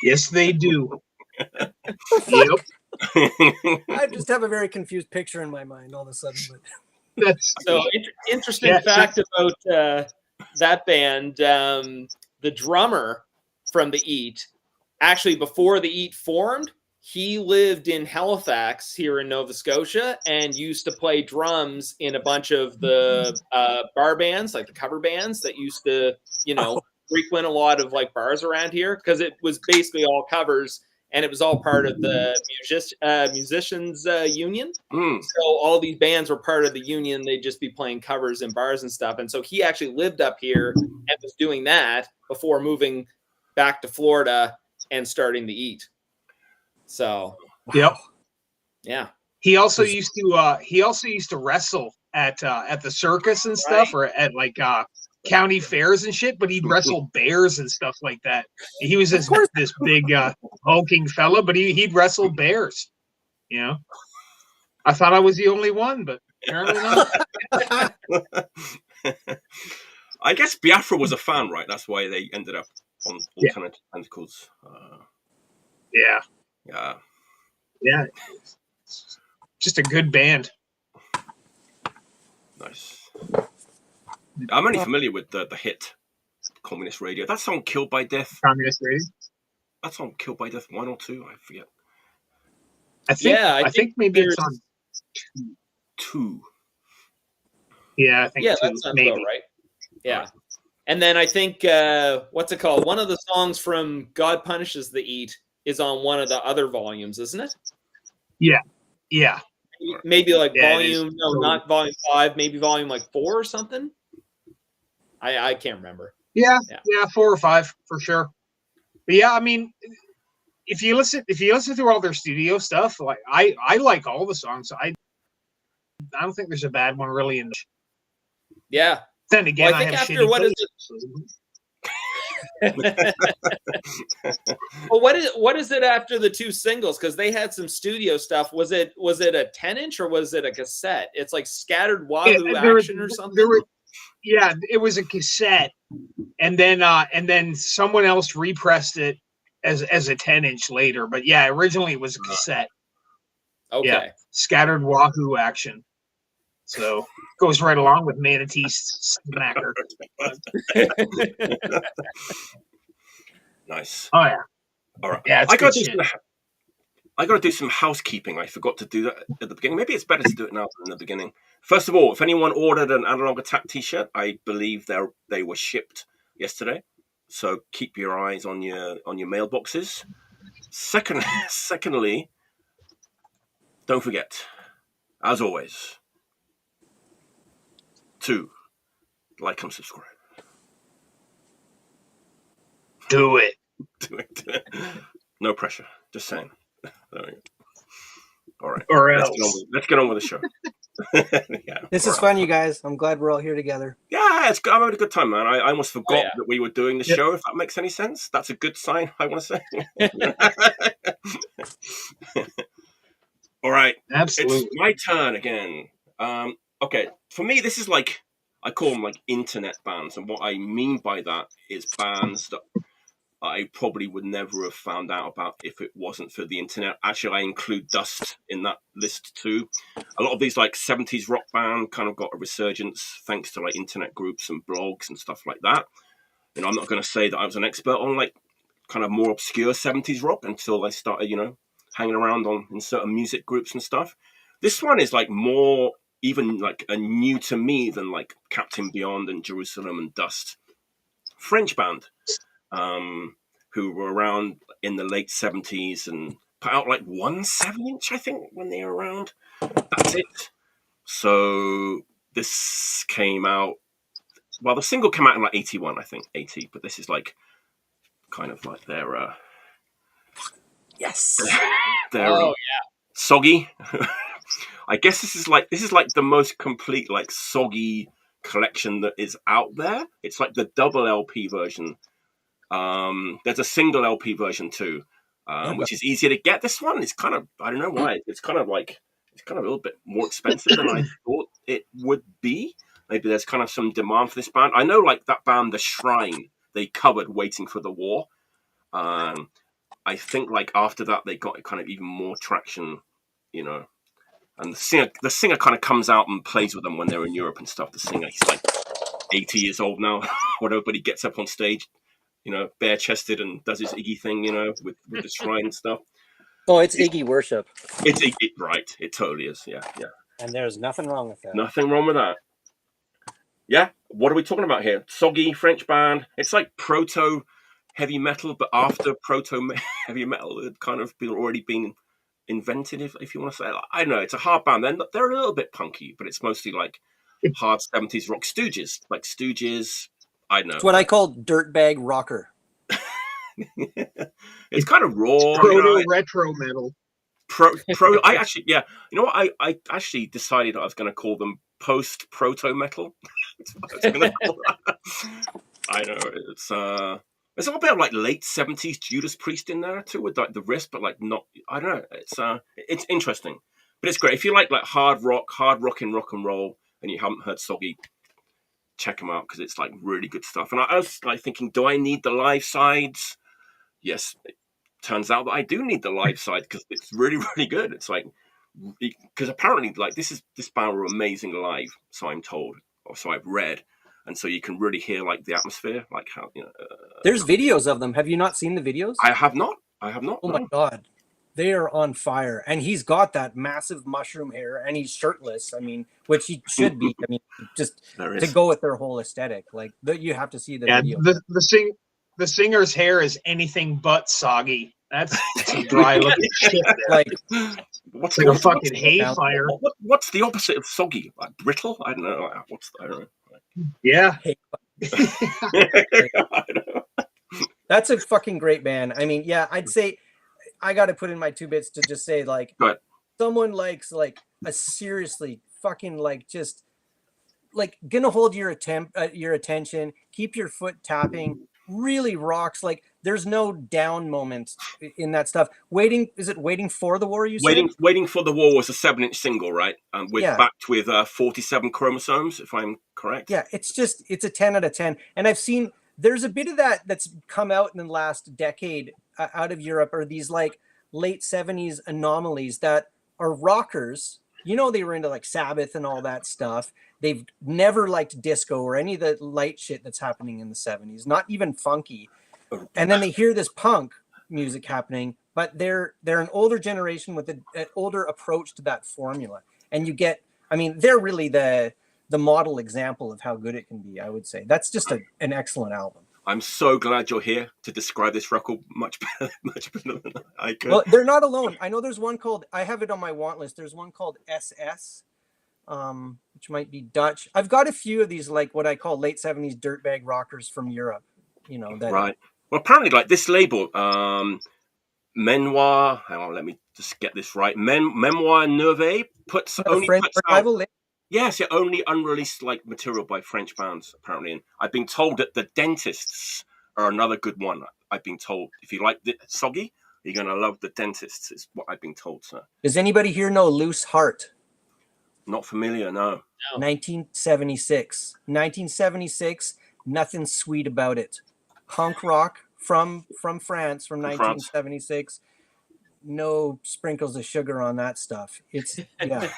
Yes, they do. Yep. I just have a very confused picture in my mind all of a sudden. But so interesting fact about that band. The drummer from the Eat, actually before the Eat formed, he lived in Halifax here in Nova Scotia and used to play drums in a bunch of the bar bands, like the cover bands that used to, you know, frequent a lot of like bars around here, because it was basically all covers. And it was all part of the musicians union. So all these bands were part of the union. They'd just be playing covers in bars and stuff. And so he actually lived up here and was doing that before moving back to Florida and starting the Eat. So, yep, yeah. He also used to wrestle at the circus and stuff, right? Or at like county fairs and shit, but he'd wrestle bears and stuff like that. He was this big hulking fella, but he'd wrestle bears. You know, I thought I was the only one, but apparently not. I guess Biafra was a fan, right? That's why they ended up on Alternative Tentacles. Yeah. Just a good band. Nice. I'm only familiar with the hit Communist Radio. That song Killed by Death. Communist Radio? That song Killed by Death 1 or 2, I forget. I think maybe it's on 2. Yeah, I think 2. That sounds maybe. about right. Yeah. Right. And then I think, what's it called? One of the songs from God Punishes the Eat is on one of the other volumes, isn't it? Yeah. Maybe like not volume 5, maybe volume like 4 or something. I can't remember. Yeah, 4 or 5 for sure. But yeah, I mean, if you listen to all their studio stuff, like I like all the songs. I don't think there's a bad one really in the. Yeah. Then again, I think after what is it? Well, what is it after the 2 singles? Because they had some studio stuff. Was it a 10-inch or was it a cassette? It's like Scattered Wahoo Action or something. it was a cassette, and then someone else repressed it as a 10-inch later. But yeah, originally it was a cassette. Okay. Yeah, scattered wahoo action. So goes right along with Manatee Smacker. Nice. Oh yeah. All right. Yeah, it's I good gotta shit. I got to do some housekeeping. I forgot to do that at the beginning. Maybe it's better to do it now than in the beginning. First of all, if anyone ordered an Analog Attack T-shirt, I believe they were shipped yesterday. So keep your eyes on your mailboxes. Secondly, don't forget, as always, to like and subscribe. Do it. Do it. No pressure. Just saying. There we go. All right. Or let's get on with the show. Yeah. This is fun, you guys. I'm glad we're all here together. Yeah, it's good. I'm having a good time, man. I almost forgot that we were doing the show, if that makes any sense. That's a good sign, I want to say. All right. Absolutely. It's my turn again. Okay. For me, this is like, I call them like internet bands. And what I mean by that is bands that I probably would never have found out about if it wasn't for the internet. Actually, I include Dust in that list too. A lot of these like 70s rock band kind of got a resurgence thanks to like internet groups and blogs and stuff like that. You know, I'm not going to say that I was an expert on like kind of more obscure 70s rock until I started, you know, hanging around in certain music groups and stuff. This one is like more even like a new to me than like Captain Beyond and Jerusalem and Dust. French band. Who were around in the late 70s and put out like 1 7-inch, I think, when they were around. That's it. So this came out, well, the single came out in like 81, I think, 80, but this is like kind of like their Yes. Soggy. I guess this is like the most complete like Soggy collection that is out there. It's like the double LP version. There's a single LP version too, which is easier to get. This one is kind of, I don't know why, it's kind of a little bit more expensive than I thought it would be. Maybe there's kind of some demand for this band. I know like that band, The Shrine, they covered Waiting for the War. I think like after that they got kind of even more traction, you know. And the singer kind of comes out and plays with them when they're in Europe and stuff. The singer, he's like 80 years old now, whatever, but he gets up on stage, you know, bare-chested and does his Iggy thing, you know, with the shrine and stuff. Oh, it's Iggy worship. It's Iggy, right. It totally is, yeah. And there's nothing wrong with that. Nothing wrong with that. Yeah, what are we talking about here? Soggy, French band. It's like proto-heavy metal, but after proto-heavy metal had kind of already been invented, if you want to say. I don't know, it's a hard band. They're a little bit punky, but it's mostly like hard 70s rock. Stooges, I don't know. It's what I call dirtbag rocker. It's kind of raw. Retro metal. I actually, yeah. You know what? I actually decided I was going to call them post-proto metal. I know it's there's a little bit of like late 70s Judas Priest in there too, with like the wrist, but like not. I don't know. It's interesting, but it's great if you like hard rocking rock and roll, and you haven't heard Soggy. Check them out because it's like really good stuff. And I was like thinking, do I need the live sides? Yes, it turns out that I do need the live side because it's really, really good. It's like, because apparently like this band were amazing live, so I'm told, or so I've read, and so you can really hear like the atmosphere, like how, you know. There's videos of them. Have you not seen the videos? I have not. Oh my God. They are on fire. And he's got that massive mushroom hair and he's shirtless. I mean, which he should be. I mean, just to go with their whole aesthetic. Like, you have to see the video. The singer's hair is anything but soggy. That's some dry looking shit there. Like, what's like a fucking hay fire. What's the opposite of soggy? Like brittle? I don't know. I don't know. Yeah. I don't know. That's a fucking great band. I mean, yeah, I'd say I got to put in my 2 bits to just say, like, someone likes like a seriously fucking like just like gonna hold your attention, keep your foot tapping, really rocks. Like there's no down moment in that stuff. Is it Waiting for the War, you said? Waiting for the War was a 7-inch single, right? Backed with 47 chromosomes, if I'm correct. Yeah, it's a 10 out of 10. And I've seen, there's a bit of that that's come out in the last decade out of Europe, or these like late 70s anomalies that are rockers. You know, they were into like Sabbath and all that stuff. They've never liked disco or any of the light shit that's happening in the 70s, not even funky. And then they hear this punk music happening, but they're an older generation with an older approach to that formula. And you get, I mean, they're really the model example of how good it can be, I would say. That's just an excellent album. I'm so glad you're here to describe this record much better than I could. Well, they're not alone. I know there's one called, I have it on my want list. There's one called SS, which might be Dutch. I've got a few of these, like what I call late 70s dirtbag rockers from Europe. You know, that. Right. Well, apparently, like this label, Mémoire, hang on, let me just get this right. Mémoire Neuve puts out, yes, only unreleased like material by French bands, apparently. And I've been told that the Dentists are another good one. I've been told if you like the Soggy, you're gonna love the Dentists. Is what I've been told, sir. Does anybody here know Loose Heart? Not familiar, no. 1976. 1976. Nothing sweet about it. Punk rock from France from 1976. No sprinkles of sugar on that stuff. It's yeah.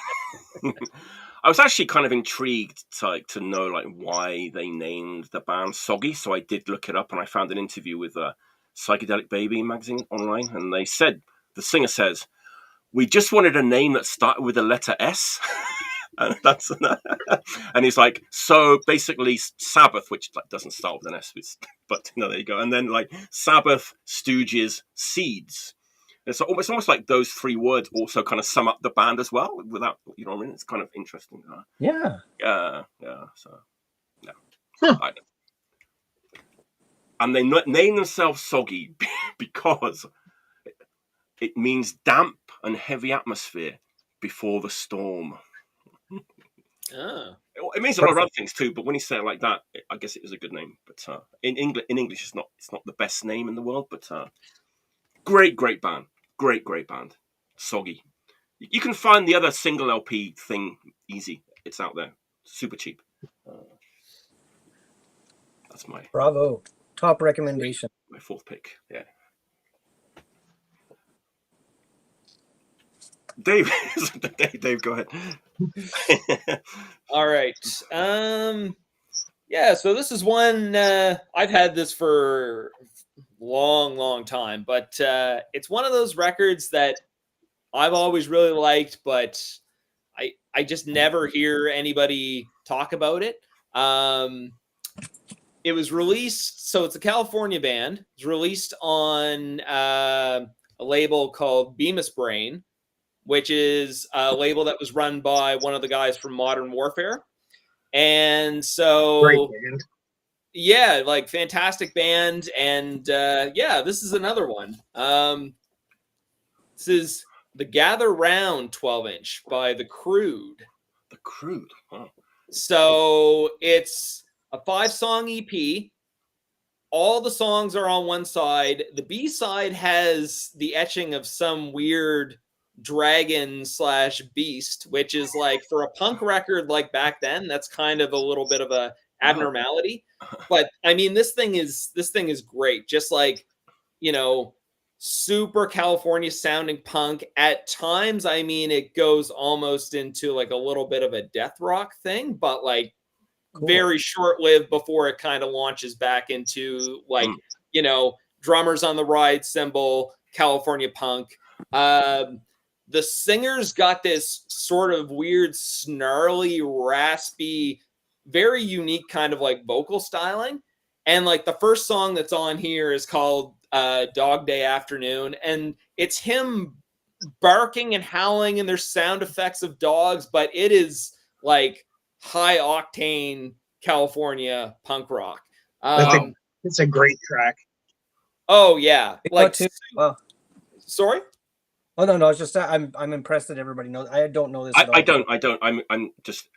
I was actually kind of intrigued to know like why they named the band Soggy, so I did look it up and I found an interview with Psychedelic Baby magazine online, and they said, the singer says, "We just wanted a name that started with the letter S." And that's and he's like, so basically Sabbath, which like doesn't start with an S, but there you go. And then like Sabbath, Stooges, Seeds. And so it's almost like those three words also kind of sum up the band as well. Without, you know what I mean? It's kind of interesting. Yeah. So yeah. Huh. And they name themselves Soggy because it means damp and heavy atmosphere before the storm. Oh. It means a lot of other things too, but when you say it like that, I guess it is a good name. But in English, it's not the best name in the world. But great band, great band, Soggy. You can find the other single LP thing easy. It's out there, super cheap. That's my bravo top recommendation. My fourth pick. Yeah. Dave, go ahead. All right. Yeah, so this is one I've had this for long time, but it's one of those records that I've always really liked, but I just never hear anybody talk about it. It was released, so it's a California band. It's released on a label called Bemisbrain, which is a label that was run by one of the guys from Modern Warfare. And so, great band. Yeah, like fantastic band. And yeah, this is another one. This is the Gather Round 12-inch by The Crude. The Crude. Wow. So it's a 5-song EP. All the songs are on one side. The B side has the etching of some weird dragon / beast, which is like, for a punk record like back then, that's kind of a little bit of a abnormality. But I mean, this thing is great. Just like, you know, super California sounding punk at times. I mean, it goes almost into like a little bit of a death rock thing, but like very short-lived before it kind of launches back into like, you know, drummers on the ride cymbal, California punk. The singer's got this sort of weird, snarly, raspy, very unique kind of like vocal styling. And like the first song that's on here is called Dog Day Afternoon. And it's him barking and howling, and there's sound effects of dogs, but it is like high octane California punk rock. It's a great track. Oh yeah. Like, sorry? Oh no, I was just I'm impressed that everybody knows. I don't know this. I don't. I'm just.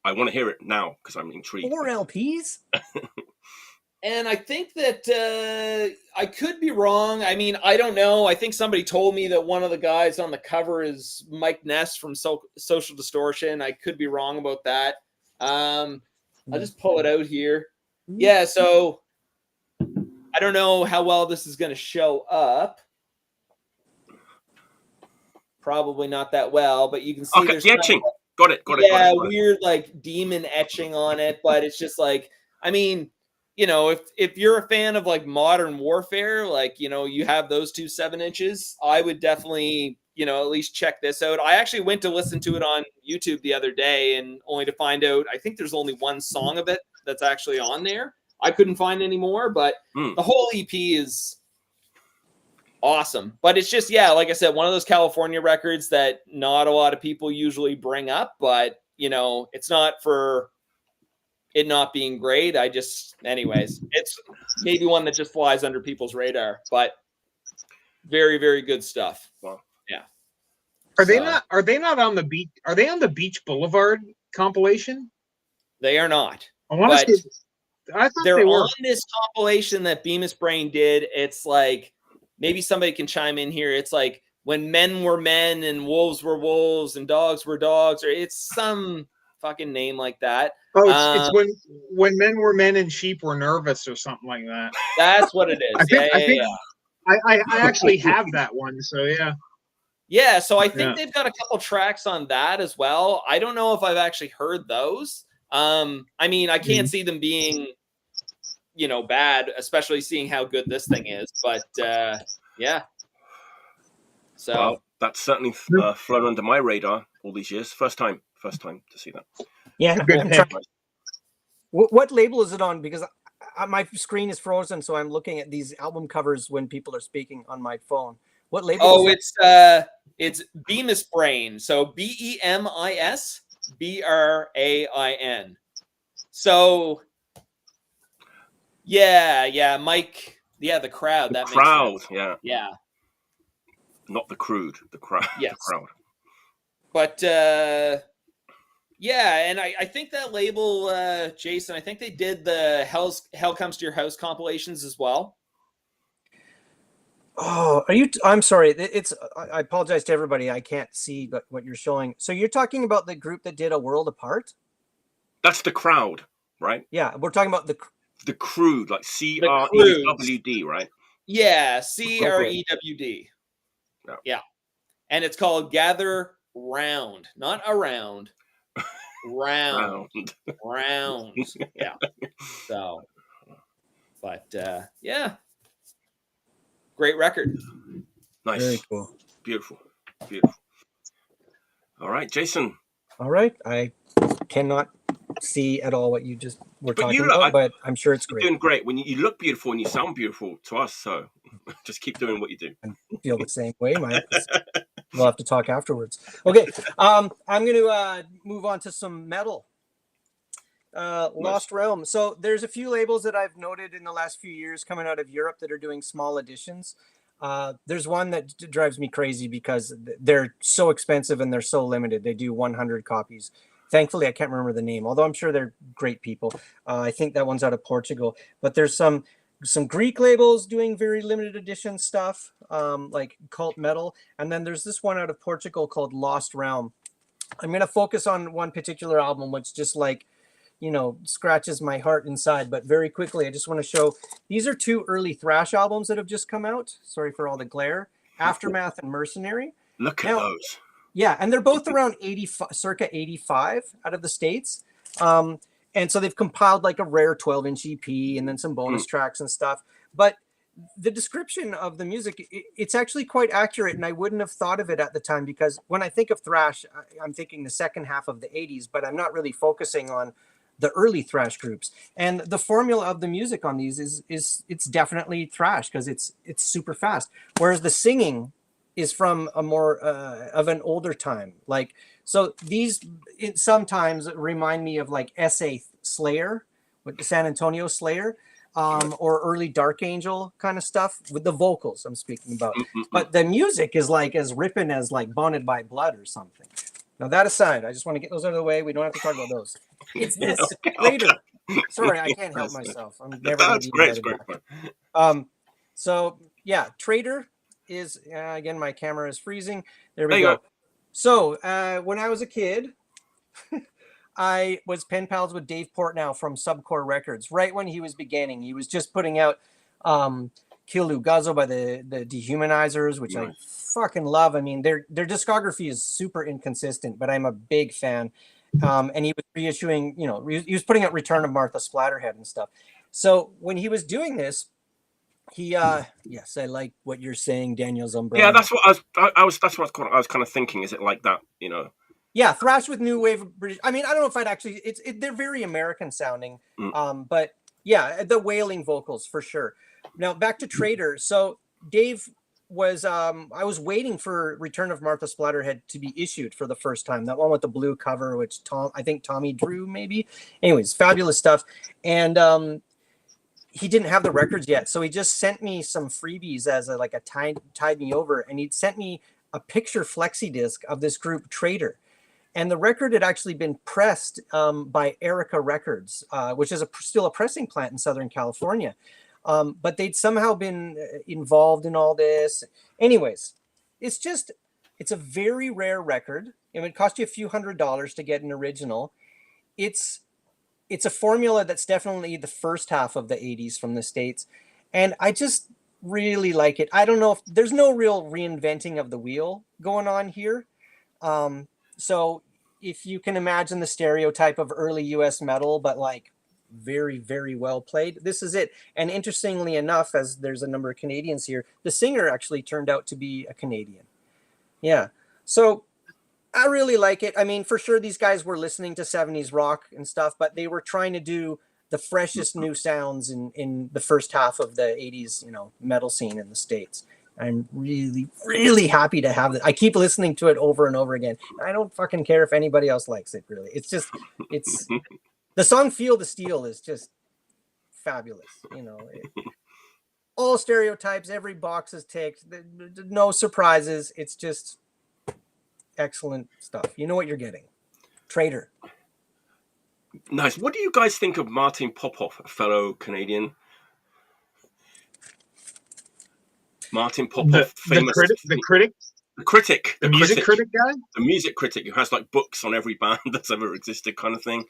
I want to hear it now because I'm intrigued. 4 LPs? And I think that I could be wrong. I mean, I don't know. I think somebody told me that one of the guys on the cover is Mike Ness from Social Distortion. I could be wrong about that. I'll just pull it out here. Yeah, so I don't know how well this is going to show up. Probably not that well, but you can see there's etching. Got it. Yeah, weird like demon etching on it, but it's just like, I mean, you know, if you're a fan of like Modern Warfare, like, you know, you have those 2 7-inches, I would definitely, you know, at least check this out. I actually went to listen to it on YouTube the other day, and only to find out, I think there's only one song of it that's actually on there. I couldn't find any more, but the whole EP is awesome. But it's just, yeah, like I said, one of those California records that not a lot of people usually bring up, but, you know, it's not for it not being great. Anyways, it's maybe one that just flies under people's radar, but very, very good stuff. Wow. Yeah. Are they not on the beach? Are they on the Beach Boulevard compilation? They are not. I thought they're they were on this compilation that Bemisbrain did. It's like, maybe somebody can chime in here. It's like when men were men and wolves were wolves and dogs were dogs, or it's some fucking name like that. Oh, it's when men were men and sheep were nervous or something like that. That's what it is. I actually have that one, so yeah. Yeah, so I think they've got a couple tracks on that as well. I don't know if I've actually heard those. I mean, I can't see them being, you know, bad, especially seeing how good this thing is. But yeah. So well, that's certainly flown under my radar all these years. First time to see that. Yeah. What label is it on? Because my screen is frozen, so I'm looking at these album covers when people are speaking on my phone. What label? Oh, it's Bemisbrain. So Bemisbrain. So yeah, Mike. Yeah, the crowd. The crowd. Yeah. Not the crude. The crowd. Yes. The crowd. But yeah, and I think that label, Jason, I think they did the Hell Comes to Your House compilations as well. Oh, are you? I'm sorry. I apologize to everybody. I can't see what you're showing. So you're talking about the group that did A World Apart? That's the crowd, right? Yeah, we're talking about the crude, like CREWD, right? Yeah, CREWD. Yeah, and it's called Gather Round, not around. Round. Yeah. So, but yeah. Great record. Nice. Very cool. Beautiful. All right, Jason. All right. I cannot see at all what you just were talking about, but I'm sure it's great. You're doing great. When you look beautiful and you sound beautiful to us, so just keep doing what you do. I feel the same way, Mike. We'll have to talk afterwards. Okay. I'm going to move on to some metal. Lost Realm. So there's a few labels that I've noted in the last few years coming out of Europe that are doing small editions. There's one that drives me crazy because they're so expensive and they're so limited. They do 100 copies. Thankfully, I can't remember the name, although I'm sure they're great people. I think that one's out of Portugal. But there's some Greek labels doing very limited edition stuff, like Cult Metal. And then there's this one out of Portugal called Lost Realm. I'm going to focus on one particular album, which just like, you know, scratches my heart inside. But very quickly, I just want to show, these are 2 early thrash albums that have just come out. Sorry for all the glare. Aftermath and Mercenary. Look at those. Yeah, and they're both around circa 85 out of the States. And so they've compiled like a rare 12-inch EP and then some bonus tracks and stuff. But the description of the music, it's actually quite accurate, and I wouldn't have thought of it at the time because when I think of thrash, I'm thinking the second half of the 80s, but I'm not really focusing on the early thrash groups. And the formula of the music on these is it's definitely thrash because it's super fast. Whereas the singing is from a more of an older time. Like, so these sometimes remind me of like S.A. Slayer, with the San Antonio Slayer, or early Dark Angel kind of stuff with the vocals I'm speaking about. But the music is like as ripping as like Bonded by Blood or something. Now that aside, I just want to get those out of the way. We don't have to talk about those. It's this Traitor. Sorry, I can't help myself. I'm never going to be great. invited back. So yeah, Traitor is again. My camera is freezing. There we go. So when I was a kid, I was pen pals with Dave Portnow from Subcore Records. Right when he was beginning, he was just putting out Kill Lugazo by the Dehumanizers, which I fucking love. I mean, their discography is super inconsistent, but I'm a big fan. And he was reissuing, he was putting out Return of Martha Splatterhead and stuff. So when he was doing this, he yes, I like what you're saying, Daniel Zumbrano. Yeah, that's what I was kind of thinking. Is it like that, Yeah, thrash with new wave of British. I mean, I don't know if I'd actually. They're very American sounding. But yeah, the wailing vocals for sure. Now back to Traitor. So Dave was I was waiting for Return of Martha Splatterhead to be issued for the first time. That one with the blue cover, which I think Tommy drew maybe. Anyways, fabulous stuff. And he didn't have the records yet, so he just sent me some freebies as a tide me over, and he'd sent me a picture flexi disc of this group Traitor. And the record had actually been pressed by Erica Records, which is still a pressing plant in Southern California. But they'd somehow been involved in all this. Anyways, it's a very rare record. It would cost you a few $100s to get an original. It's a formula that's definitely the first half of the 80s from the States. And I just really like it. I don't know if there's no real reinventing of the wheel going on here. So if you can imagine the stereotype of early US metal, but like very, very well played, this is it. And interestingly enough, as there's a number of Canadians here, the singer actually turned out to be a Canadian. Yeah. So I really like it. I mean, for sure, these guys were listening to 70s rock and stuff, but they were trying to do the freshest new sounds in the first half of the 80s, metal scene in the States. I'm really, really happy to have it. I keep listening to it over and over again. I don't fucking care if anybody else likes it, really. It's the song Feel the Steel is just fabulous. All stereotypes, every box is ticked, no surprises. It's just excellent stuff. You know what you're getting. Traitor. Nice. What do you guys think of Martin Popoff, a fellow Canadian? Martin Popoff, famous the critic, the music critic guy, the music critic who has like books on every band that's ever existed, kind of thing.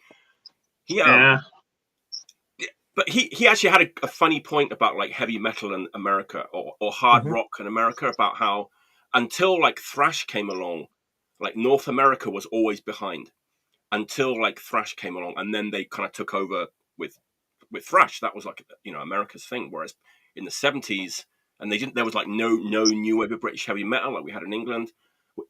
But he actually had a funny point about like heavy metal in America or hard rock in America, about how until like thrash came along, like North America was always behind until like thrash came along, and then they kind of took over with thrash. That was like America's thing. Whereas in the 70s, and there was like no new wave of British heavy metal like we had in England,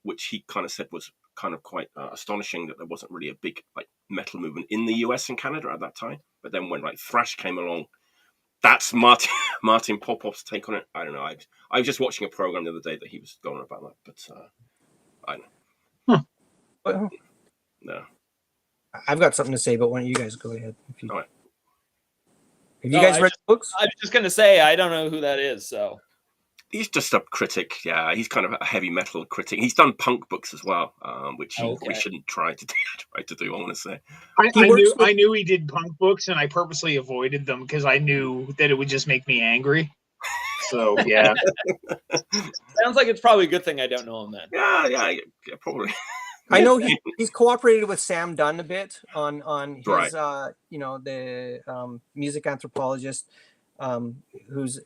which he kind of said was kind of quite astonishing, that there wasn't really a big like metal movement in the US and Canada at that time. But then when like thrash came along, that's Martin Popoff's take on it. I don't know. I was just watching a program the other day that he was going about that, but I don't know. No. I've got something to say, but why don't you guys go ahead? All right. Have you guys read the books? I was just going to say, I don't know who that is, so. He's just a critic, yeah. He's kind of a heavy metal critic. He's done punk books as well, which we shouldn't try to do, I want to say. I knew he did punk books, and I purposely avoided them because I knew that it would just make me angry. So, yeah. Sounds like it's probably a good thing I don't know him then. Yeah, probably. I know he's cooperated with Sam Dunn a bit on his the music anthropologist who's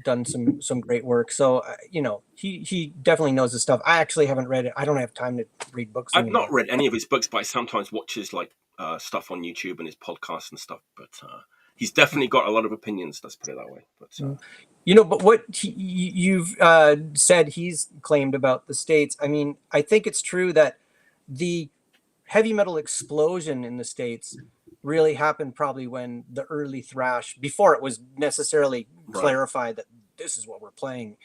done some great work. So he definitely knows his stuff. I actually haven't read it. I don't have time to read books. I've not read any of his books, but I sometimes watch his stuff on YouTube and his podcasts and stuff. But he's definitely got a lot of opinions. Let's put it that way. But but what you've said he's claimed about the States. I mean, I think it's true that the heavy metal explosion in the States really happened probably when the early thrash, before it was necessarily clarified that this is what we're playing,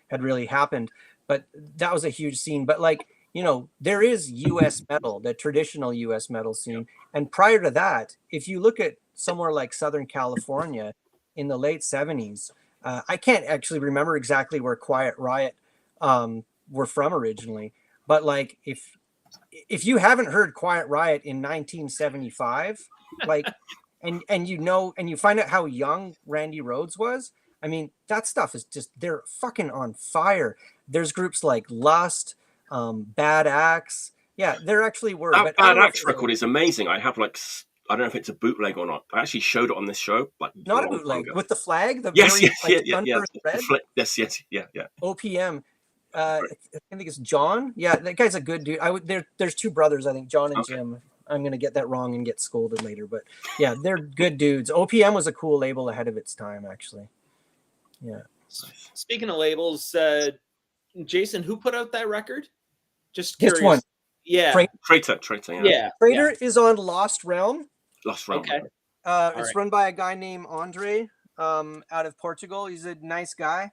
had really happened. But that was a huge scene. But there is US metal, the traditional US metal scene. And prior to that, if you look at somewhere like Southern California in the late 70s, I can't actually remember exactly where Quiet Riot were from originally, but if you haven't heard Quiet Riot in 1975, and you find out how young Randy Rhoads was. I mean, that stuff is just, they're fucking on fire. There's groups like Lust, Bad Axe. Yeah, there actually were. That but Bad Axe record is amazing. I have like, I don't know if it's a bootleg or not. I actually showed it on this show. Like not a bootleg with the flag. The yes, very, yes, yeah. OPM. I think it's John. Yeah, that guy's a good dude. There's two brothers, I think, John and Jim. I'm gonna get that wrong and get scolded later, but yeah, they're good dudes. OPM was a cool label ahead of its time, actually. Yeah. Speaking of labels, Jason, who put out that record? Just this curious. one. Yeah. Traitor. Yeah. Traitor is on Lost Realm. Lost Realm. Okay. It's run by a guy named Andre, out of Portugal. He's a nice guy.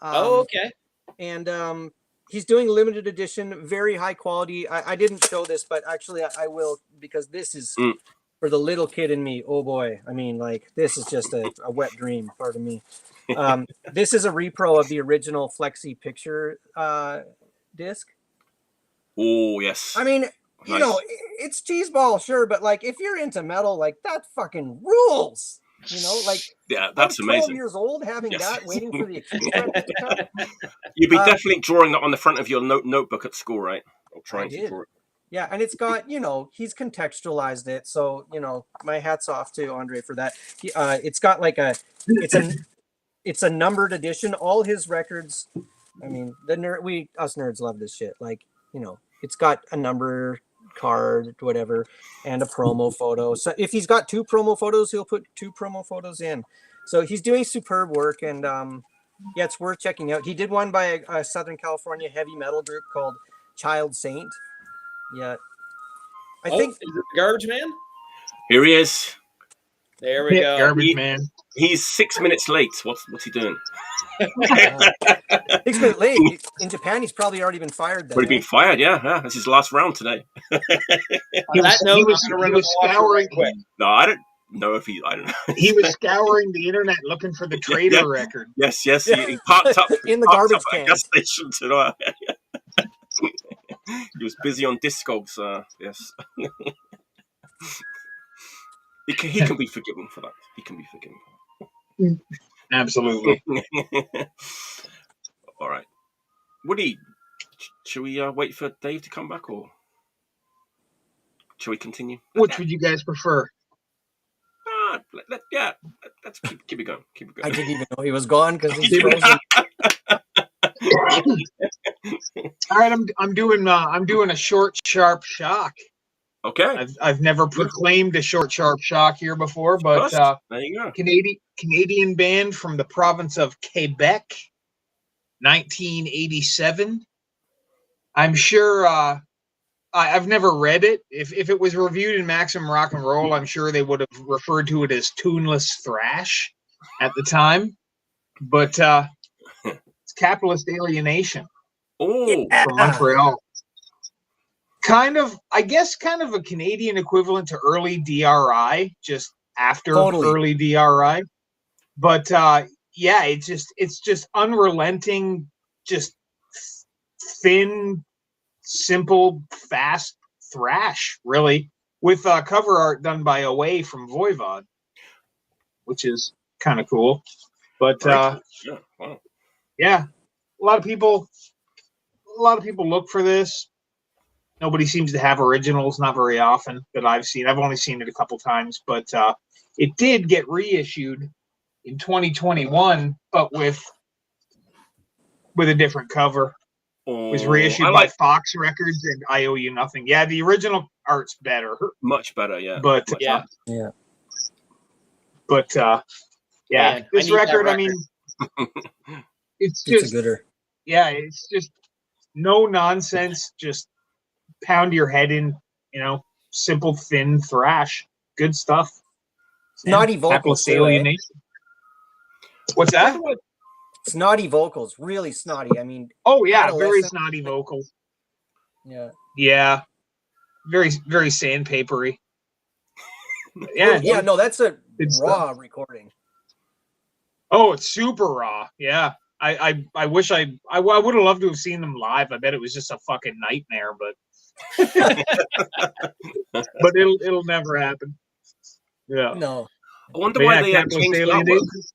Okay. And he's doing limited edition, very high quality. I didn't show this, but actually I will, because this is for the little kid in me. Oh boy. I mean, like, this is just a wet dream, pardon me. This is a repro of the original Flexi Picture disc. Oh, yes. I mean, you know, it's cheeseball, sure, but like, if you're into metal, like, that fucking rules. You know, like, yeah, that's amazing. 12 years old having that, waiting for the express to come. You'd be definitely drawing that on the front of your notebook at school, right? Or trying to draw it. Yeah, and it's got, you know, he's contextualized it, so, you know, my hat's off to Andre for that. It's got like it's a numbered edition. All his records, I mean, us nerds love this shit. Like, you know, it's got a number card, whatever, and a promo photo. So if he's got 2 promo photos, he'll put 2 promo photos in. So he's doing superb work, and yeah, it's worth checking out. He did one by a Southern California heavy metal group called Child Saint. Yeah, I think is it the Garbage Man? Here he is. There we go. Garbage Man. He's 6 minutes late. What's he doing? 6 minutes late. In Japan, he's probably already been fired. Already been fired, yeah. This is his last round today. He was scouring. No, I don't know if I don't know. He was scouring the internet looking for the Traitor record. Yes. He parked up in the garbage can. Gas station tonight. He was busy on Discogs. Yes. He can be forgiven for that. He can be forgiven for that. Absolutely. All right. Woody, should we wait for Dave to come back, or shall we continue? Which would you guys prefer? Let's keep it going. I didn't even know he was gone because he's frozen. All right, I'm doing a short, sharp shock. Okay. I've never proclaimed a short, sharp shock here before, but there you go. Canadian band from the province of Quebec, 1987. I'm sure I've never read it. If it was reviewed in Maximum Rock and Roll, I'm sure they would have referred to it as tuneless thrash at the time. But it's Capitalist Alienation from Montreal. Kind of a Canadian equivalent to early DRI, just after early DRI. But yeah, it's just unrelenting, just thin, simple, fast thrash, really, with cover art done by Away from Voivod, which is kind of cool. But yeah, a lot of people look for this. Nobody seems to have originals, not very often that I've seen. I've only seen it a couple times, but it did get reissued in 2021, but with a different cover. It was reissued by Fox Records and I Owe You Nothing. Yeah, the original art's better. Much better, yeah. But yeah. But yeah, this record, I mean, it's a gooder. Yeah, it's just no nonsense, just pound your head in, simple, thin thrash. Good stuff. Snotty vocals. What's that? Snotty vocals, really snotty. I mean, oh yeah, very snotty vocals. Yeah, very very sandpapery. Yeah, no, that's a raw recording. Oh, it's super raw. Yeah, I wish I would have loved to have seen them live. I bet it was just a fucking nightmare, but but it'll never happen. Yeah. No. I wonder But why yeah, they Capital changed the Salient artwork. is-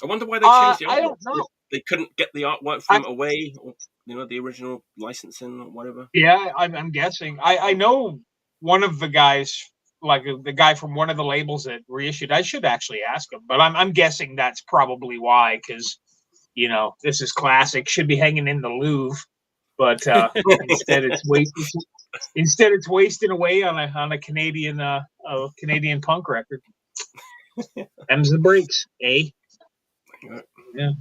I wonder why they changed the artwork. I don't know. They couldn't get the artwork from away, or, the original licensing or whatever. Yeah, I'm guessing. I know one of the guys, like the guy from one of the labels that reissued. I should actually ask him, but I'm guessing that's probably why, because this is classic. Should be hanging in the Louvre, but instead it's wasting away on a Canadian Canadian punk record. Them's the breaks, eh? Yeah.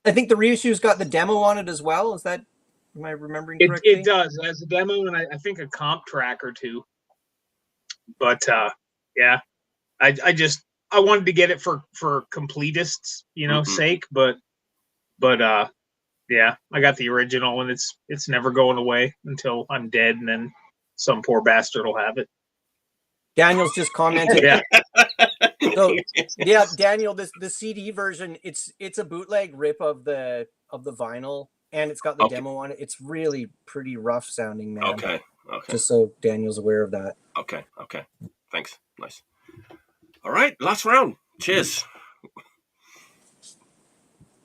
I think the reissue's got the demo on it as well. Is that, am I remembering correctly? It does. It has a demo and I think a comp track or two. But yeah, I wanted to get it for completists, sake. But yeah, I got the original and it's never going away until I'm dead, and then some poor bastard will have it. Daniel's just commented. Yeah. So yeah, Daniel, the CD version, it's a bootleg rip of the vinyl, and it's got the demo on it. It's really pretty rough sounding, man. Okay. Just so Daniel's aware of that. Okay. Thanks. Nice. All right, last round. Cheers.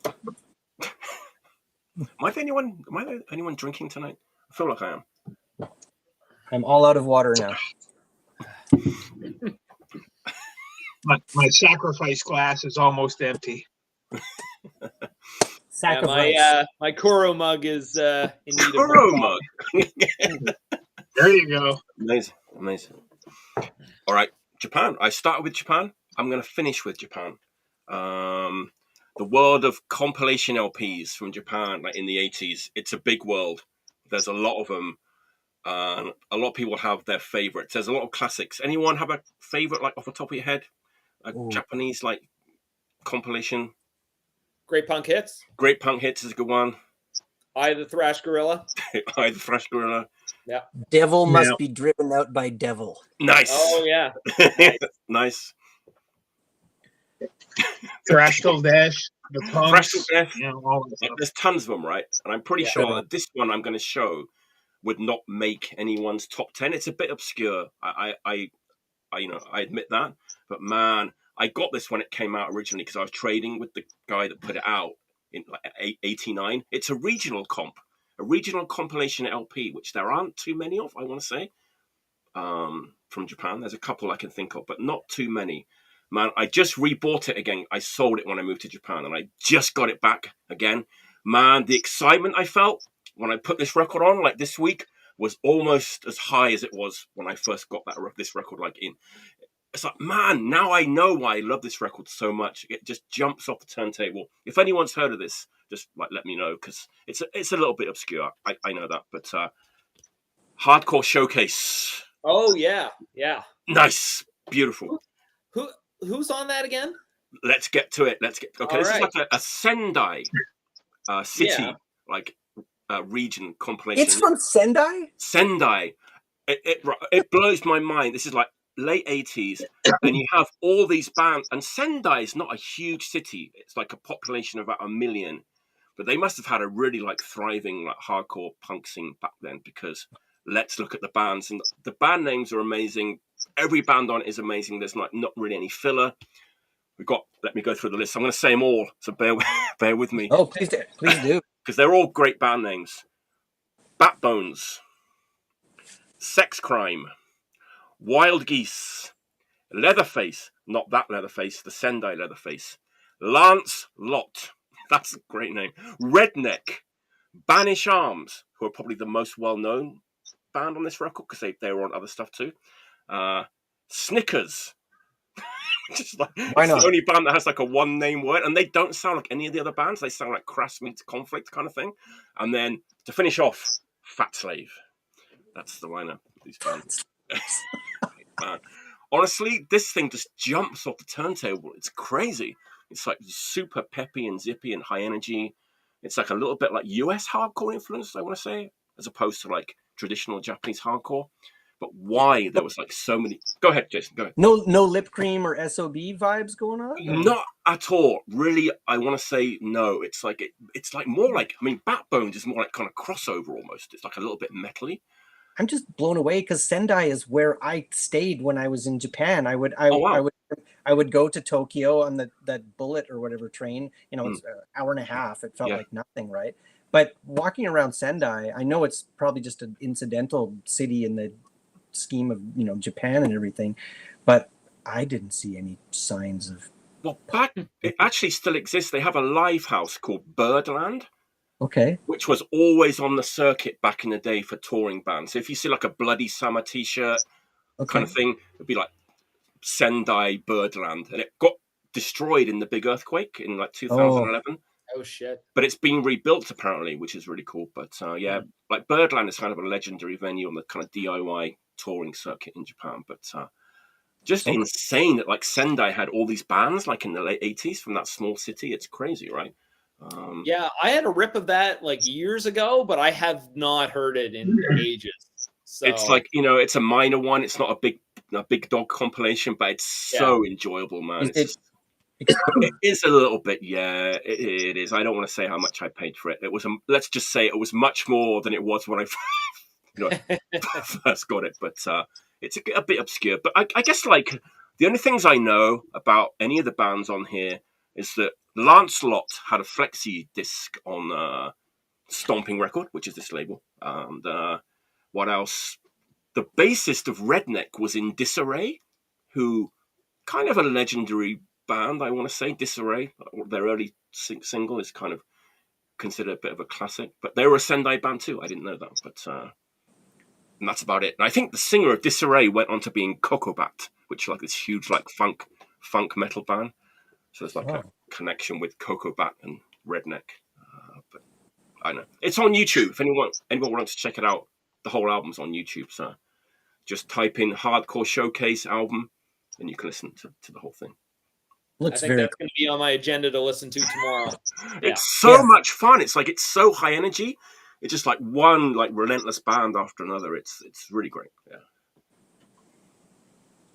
Am I the anyone drinking tonight? I feel like I am. I'm all out of water now. My sacrifice glass is almost empty. My Koro mug is in need of Koro mug. There you go. Amazing. All right, Japan. I started with Japan. I'm going to finish with Japan. The world of compilation LPs from Japan, like in the 80s, it's a big world. There's a lot of them. A lot of people have their favorites. There's a lot of classics. Anyone have a favorite, like off the top of your head? Japanese, like, compilation? Great Punk Hits. Great Punk Hits is a good one. Eye of the Thrash Gorilla. Eye of the Thrash Gorilla. Yeah. Devil must be driven out by devil. Nice. Oh, yeah. Nice. Thrash Till Dash. The Punks. Thrash Till Death. There's tons of them, right? And I'm pretty sure that this one I'm going to show would not make anyone's top 10. It's a bit obscure. I admit that. But man, I got this when it came out originally because I was trading with the guy that put it out in like 89. It's a regional compilation LP, which there aren't too many of, I want to say, from Japan. There's a couple I can think of, but not too many. Man, I just rebought it again. I sold it when I moved to Japan, and I just got it back again. Man, the excitement I felt when I put this record on, like this week, was almost as high as it was when I first got this record, like in. It's like, man, now I know why I love this record so much. It just jumps off the turntable. If anyone's heard of this, just like let me know, because it's a little bit obscure. I know that, but Hardcore Showcase. Oh yeah. Nice, beautiful. Who's on that again? Let's get to it. Okay, all this right. is like a Sendai city, region compilation. It's from Sendai? Sendai. It blows my mind. This is like late 80s, and you have all these bands, and Sendai is not a huge city. It's like a population of about 1 million, but they must have had a really like thriving like hardcore punk scene back then, because let's look at the bands, and the band names are amazing. Every band on it is amazing. There's like not really any filler. Let me go through the list. I'm going to say them all, so bear with me. Oh, please do. Because they're all great band names. Backbones, Sex Crime, Wild Geese, Leatherface, not that Leatherface, the Sendai Leatherface, Lance Lot, that's a great name, Redneck, Banish Arms, who are probably the most well-known band on this record because they were on other stuff too, Snickers, just like, it's the only band that has like a one-name word, and they don't sound like any of the other bands. They sound like Crass meets Conflict kind of thing. And then to finish off, Fat Slave. That's the lineup of these bands. Man. Honestly, this thing just jumps off the turntable. It's crazy. It's like super peppy and zippy and high energy. It's like a little bit like US hardcore influence, I want to say, as opposed to like traditional Japanese hardcore. But why there was like so many. Go ahead, Jason. Go ahead. No lip cream or SOB vibes going on? Not at all. Really, I want to say no. It's like more like, I mean, Backbones is more like kind of crossover almost. It's like a little bit metally. I'm just blown away because Sendai is where I stayed when I was in Japan. I would go to Tokyo on that bullet or whatever train. You know, it's an hour and a half. It felt like nothing, right? But walking around Sendai, I know it's probably just an incidental city in the scheme of, you know, Japan and everything, but I didn't see any signs of. Well, it actually still exists. They have a live house called Birdland. Okay. Which was always on the circuit back in the day for touring bands. So if you see like a Bloody Summer t-shirt kind of thing, it'd be like Sendai Birdland. And it got destroyed in the big earthquake in like 2011. Oh shit. But it's been rebuilt apparently, which is really cool. But like Birdland is kind of a legendary venue on the kind of DIY touring circuit in Japan. But just insane that like Sendai had all these bands like in the late 80s from that small city. It's crazy, right? Yeah, I had a rip of that like years ago, but I have not heard it in ages. So it's like, you know, it's a minor one. It's not a big dog compilation, but it's so enjoyable, man. It is a little bit, it is. I don't want to say how much I paid for it. It was, let's just say it was much more than it was when I first got it. But it's a bit obscure. But I guess like the only things I know about any of the bands on here is that Lancelot had a flexi disc on Stomping record, which is this label. And what else? The bassist of Redneck was in Disarray, who kind of a legendary band, I want to say. Disarray, their early single is kind of considered a bit of a classic. But they were a Sendai band too. I didn't know that. But and that's about it. And I think the singer of Disarray went on to being Kokobat, which is like this huge like funk metal band. So there's like a connection with Kokobat and Redneck. But I know. It's on YouTube. If anyone wants to check it out, the whole album's on YouTube. So just type in Hardcore Showcase album and you can listen to the whole thing. I think that's going to be on my agenda to listen to tomorrow. It's so much fun. It's like, it's so high energy. It's just like one like relentless band after another. It's really great. Yeah.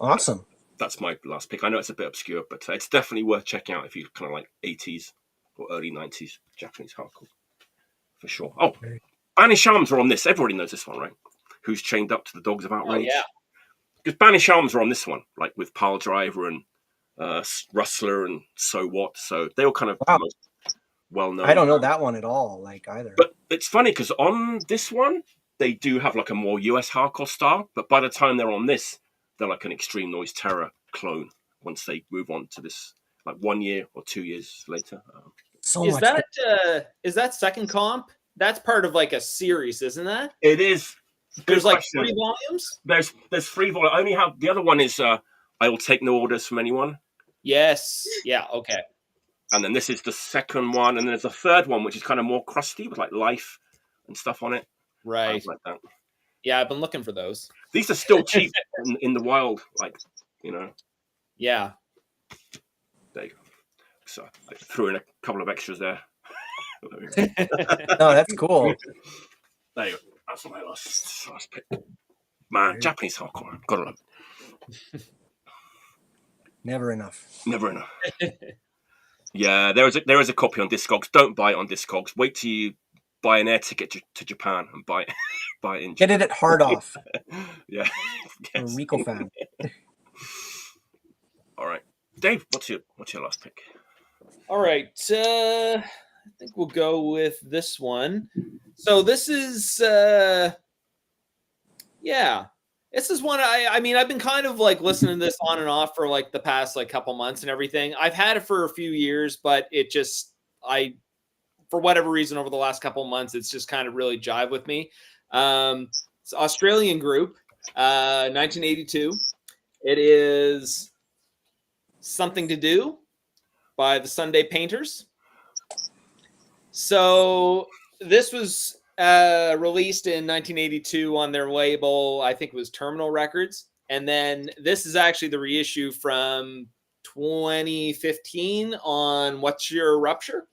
Awesome. That's my last pick. I know it's a bit obscure, but it's definitely worth checking out if you kind of like 80s or early 90s Japanese hardcore. For sure. Oh, Banish Arms are on this. Everybody knows this one, right? Who's Chained Up to the Dogs of Outrage? Oh, yeah. Because Banish Arms are on this one, like with Pile Driver and Rustler and So What. So they were kind of most well-known. I don't know that one at all, like either. But it's funny because on this one, they do have like a more US hardcore style. But by the time they're on this, they're like an Extreme Noise Terror clone once they move on to this, like 1 year or 2 years later. Is that second comp? That's part of like a series, isn't that? It is. There's like 3 volumes? There's 3 volumes. I only have, the other one is I Will Take No Orders from Anyone. Yes. Yeah, okay. And then this is the second one. And then there's a third one, which is kind of more crusty with like life and stuff on it. Right. Like that. Yeah, I've been looking for those. These are still cheap in the wild, like, you know. Yeah. There you go. So I threw in a couple of extras there. No, that's cool. There you go. That's my last pick. Man, Japanese hardcore. Gotta love it. Never enough. Yeah, there is a copy on Discogs. Don't buy it on Discogs. Wait till you buy an air ticket to Japan and buy it in Japan. Get it at Hard Off. Yeah. I'm a Rico fan. All right. Dave, what's your last pick? All right. I think we'll go with this one. So this is this is one I mean, I've been kind of like listening to this on and off for like the past like couple months and everything. I've had it for a few years, but it just for whatever reason over the last couple months, it's just kind of really jived with me. It's an Australian group, 1982. It is Something to Do by the Sunday Painters. So this was released in 1982 on their label, I think it was Terminal Records. And then this is actually the reissue from 2015 on What's Your Rupture?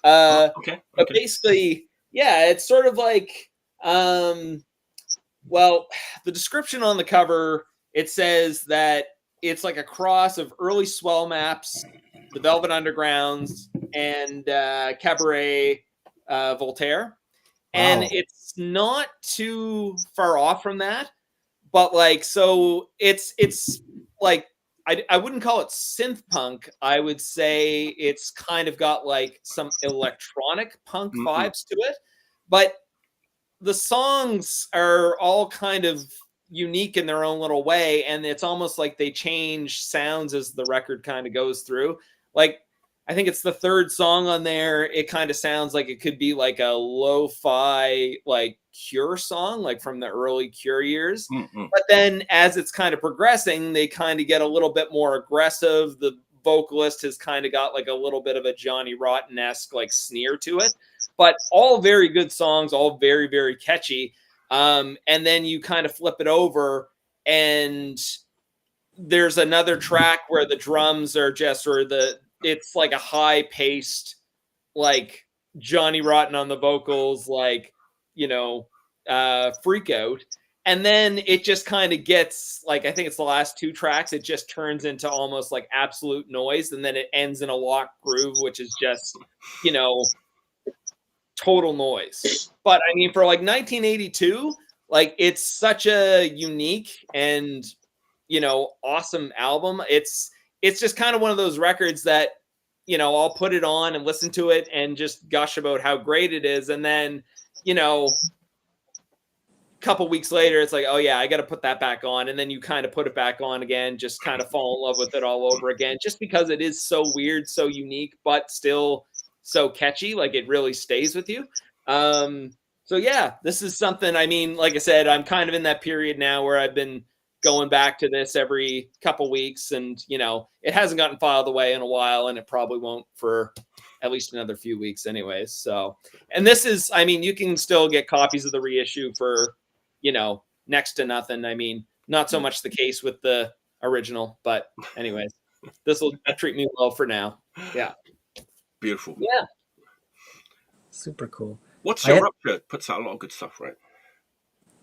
Okay. But basically, yeah, it's sort of like, well, the description on the cover, it says that it's like a cross of early Swell Maps, the Velvet Undergrounds, and Cabaret Voltaire. And Wow. it's not too far off from that, but like, so it's like, I wouldn't call it synth punk. I would say it's kind of got like some electronic punk vibes to it, but the songs are all kind of unique in their own little way, and it's almost like they change sounds as the record kind of goes through. Like, I think it's the third song on there. It kind of sounds like it could be like a lo-fi, like Cure song, like from the early Cure years. But then as it's kind of progressing, they kind of get a little bit more aggressive. The vocalist has kind of got like a little bit of a Johnny Rotten-esque like sneer to it. But all very good songs, all very, very catchy. And then you kind of flip it over, and there's another track where the drums are just, it's like a high-paced, like Johnny Rotten on the vocals, like, freak out. And then it just kind of gets, like, I think it's the last two tracks, it just turns into almost like absolute noise, and then it ends in a locked groove, which is just, total noise. But I mean, for like 1982, like, it's such a unique and awesome album. It's just kind of one of those records that I'll put it on and listen to it and just gush about how great it is, and then a couple weeks later it's like, oh yeah, I got to put that back on, and then you kind of put it back on again, just kind of fall in love with it all over again, just because it is so weird, so unique, but still so catchy. Like, it really stays with you. So yeah, this is something, I mean, like I said, I'm kind of in that period now where I've been going back to this every couple weeks, and it hasn't gotten filed away in a while, and it probably won't for at least another few weeks anyways. So, and this is, I mean, you can still get copies of the reissue for next to nothing. I mean, not so much the case with the original, but anyways, this will treat me well for now. Yeah. Beautiful. Yeah. Super cool. What's your Rupture? Puts out a lot of good stuff, right?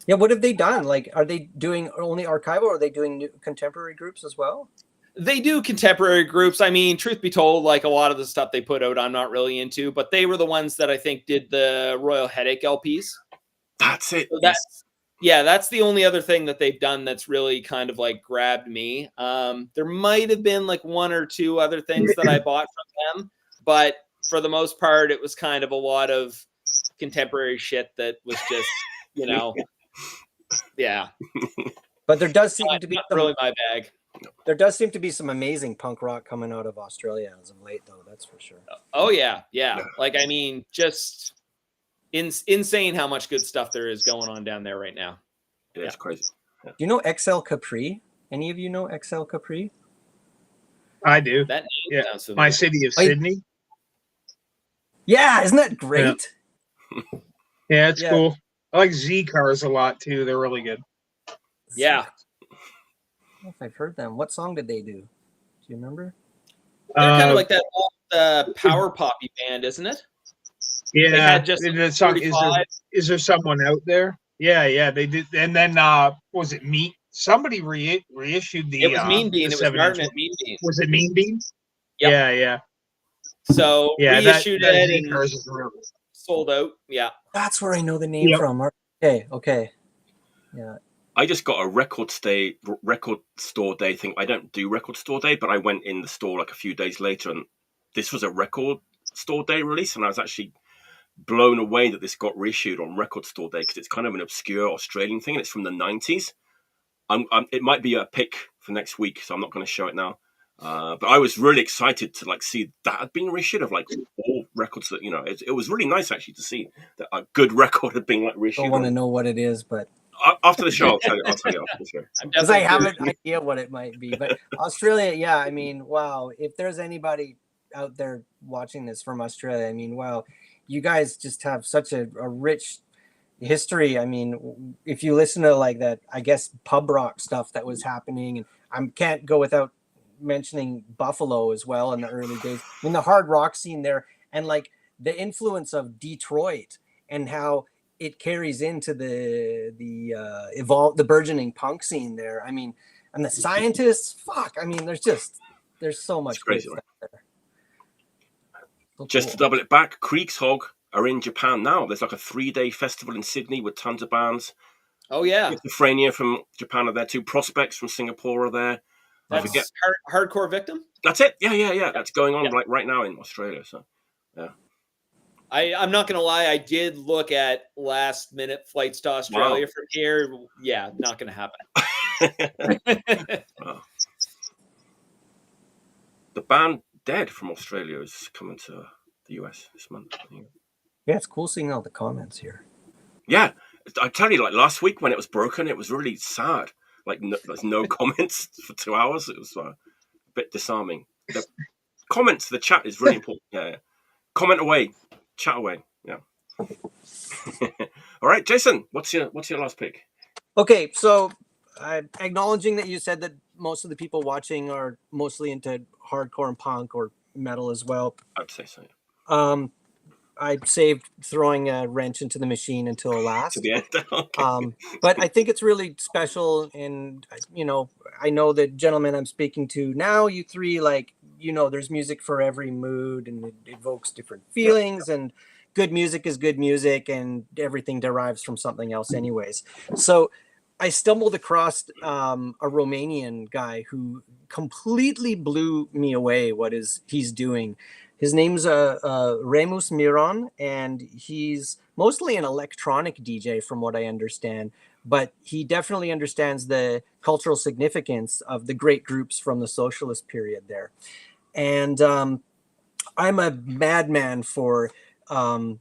Yeah, what have they done? Like, are they doing only archival, or are they doing new contemporary groups as well? They do contemporary groups. I mean, truth be told, like, a lot of the stuff they put out, I'm not really into, but they were the ones that I think did the Royal Headache LPs. That's it. So that's the only other thing that they've done that's really kind of like grabbed me. There might have been like one or two other things that I bought from them, but for the most part, it was kind of a lot of contemporary shit that was just, yeah. But there does seem to be not really my bag. There does seem to be some amazing punk rock coming out of Australia as of late, though. That's for sure. Oh yeah. Like, I mean, just insane how much good stuff there is going on down there right now. Yeah, it's crazy. Yeah. Do you know XL Capri? Any of you know XL Capri? I do. That name sounds familiar. My city of Sydney. Yeah, isn't that great? Yeah, it's cool. I like Z Cars a lot too. They're really good. Yeah. I don't know if I've heard them. What song did they do? Do you remember? They're kind of like that old power poppy band, isn't it? Yeah. They had just the song, is there someone out there? Yeah, they did. And then was it Meat? Somebody reissued the. It was Mean Bean. It was Martin and Mean Bean. Was it Mean Bean? Yep. Yeah. So reissued it and sold out. Yeah. That's where I know the name from. Okay. Yeah. I just got a record store day thing. I don't do record store day, but I went in the store like a few days later, and this was a record store day release, and I was actually blown away that this got reissued on record store day, because it's kind of an obscure Australian thing, and it's from the 90s. It might be a pick for next week, so I'm not going to show it now. But I was really excited to like see that had been reissued of like all records that it was really nice actually to see that a good record had been like reissued. I don't want to know what it is, but after the show, I'll tell you after the show. Because I have an idea what it might be. But Australia, yeah, I mean, wow. If there's anybody out there watching this from Australia, I mean, wow, you guys just have such a rich history. I mean, if you listen to like that, I guess, pub rock stuff that was happening, and I can't go without mentioning Buffalo as well in the early days. I mean, the hard rock scene there, and like the influence of Detroit and how it carries into the burgeoning punk scene there. I mean, and the Scientists, I mean, there's so much crazy, stuff there. So just to double it back, Kriegshög are in Japan now. There's like a 3-day festival in Sydney with tons of bands. Oh yeah, Schizophrenia from Japan are there too. Prospects from Singapore are there. That's Hardcore Victim. That's it. Yeah. That's going on like right now in Australia. So, yeah. I'm not gonna lie. I did look at last minute flights to Australia from here. Yeah, not gonna happen. Wow. The band Dead from Australia is coming to the US this month. Yeah, it's cool seeing all the comments here. Yeah, I tell you, like last week when it was broken, it was really sad. Like there's no comments for 2 hours. It was a bit disarming. The comments, the chat is really important. Yeah. Comment away, chat away. Yeah. All right, Jason, what's your last pick? Okay, so acknowledging that you said that most of the people watching are mostly into hardcore and punk or metal as well. I'd say so. Yeah. I saved throwing a wrench into the machine until last. To the end. Okay. But I think it's really special, and I know the gentleman I'm speaking to now, you three, like, there's music for every mood, and it evokes different feelings, and good music is good music, and everything derives from something else anyways. So I stumbled across a Romanian guy who completely blew me away what he's doing. His name's Remus Miron, and he's mostly an electronic DJ from what I understand, but he definitely understands the cultural significance of the great groups from the socialist period there. And I'm a madman for all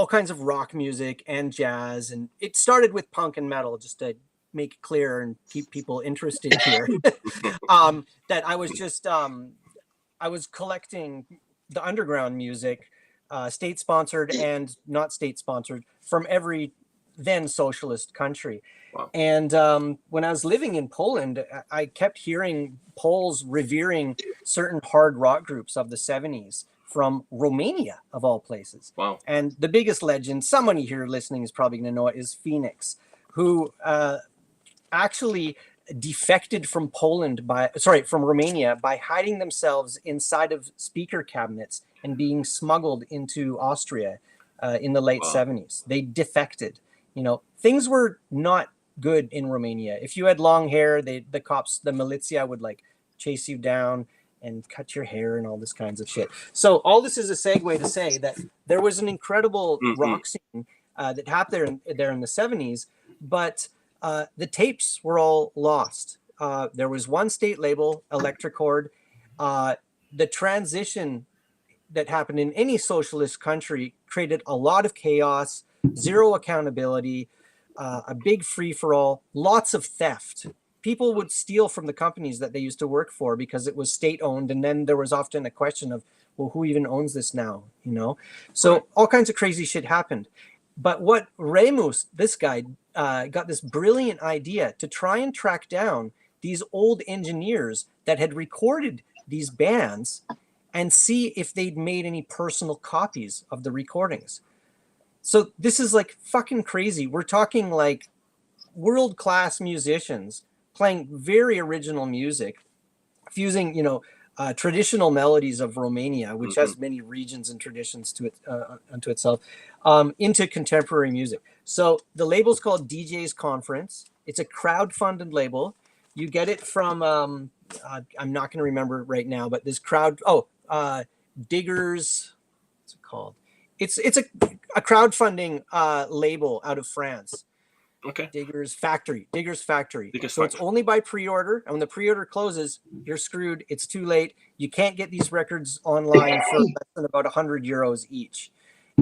kinds of rock music and jazz, and it started with punk and metal, just to make it clear and keep people interested here. That I was just I was collecting the underground music, state-sponsored and not state-sponsored, from every then socialist country. Wow. And when I was living in Poland, I kept hearing Poles revering certain hard rock groups of the 70s from Romania, of all places. Wow. And the biggest legend, someone here listening is probably going to know it, is Phoenix, who actually defected from from Romania by hiding themselves inside of speaker cabinets and being smuggled into Austria in the late 70s. They defected. Things were not good in Romania. If you had long hair, the cops, the militia would like chase you down and cut your hair and all this kinds of shit. So all this is a segue to say that there was an incredible rock scene that happened there in the 70s, but the tapes were all lost. There was one state label, Electricord. The transition that happened in any socialist country created a lot of chaos, zero accountability, a big free-for-all, lots of theft. People would steal from the companies that they used to work for because it was state-owned, and then there was often a question of, well, who even owns this now? So all kinds of crazy shit happened. But what Remus, this guy, got this brilliant idea to try and track down these old engineers that had recorded these bands and see if they'd made any personal copies of the recordings. So this is like fucking crazy. We're talking like world-class musicians playing very original music, fusing, traditional melodies of Romania, which has many regions and traditions to it unto itself, into contemporary music. So the label's called DJ's Conference. It's a crowd-funded label. You get it from I'm not going to remember right now, but this Diggers. What's it called? It's a crowdfunding label out of France. Okay. Diggers Factory. It's only by pre-order, and when the pre-order closes, you're screwed. It's too late. You can't get these records online for less than about €100 each.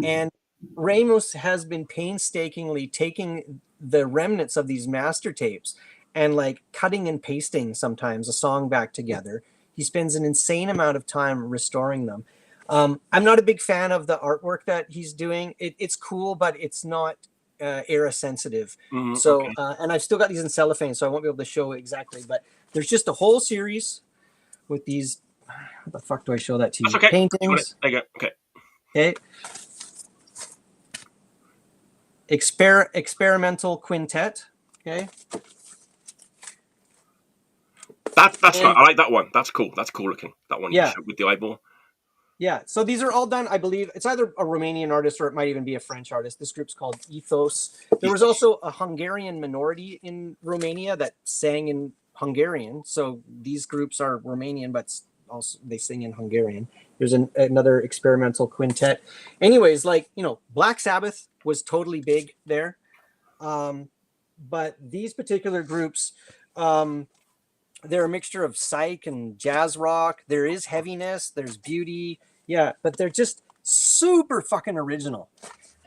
And Remus has been painstakingly taking the remnants of these master tapes and like cutting and pasting sometimes a song back together. He spends an insane amount of time restoring them. I'm not a big fan of the artwork that he's doing. It's cool, but it's not era sensitive. And I've still got these in cellophane, so I won't be able to show exactly, but there's just a whole series with these. How the fuck do I show that to you? That's okay. Paintings. There you go. Okay. Experimental quintet. Okay. That's right. I like that one. That's cool. That's cool looking. That one. Yeah. With the eyeball. Yeah, so these are all done, I believe. It's either a Romanian artist or it might even be a French artist. This group's called Ethos. There was also a Hungarian minority in Romania that sang in Hungarian. So these groups are Romanian, but also they sing in Hungarian. There's another experimental quintet. Anyways, like, you know, Black Sabbath was totally big there. But these particular groups, they're a mixture of psych and jazz rock. There is heaviness, there's beauty. Yeah, but they're just super fucking original.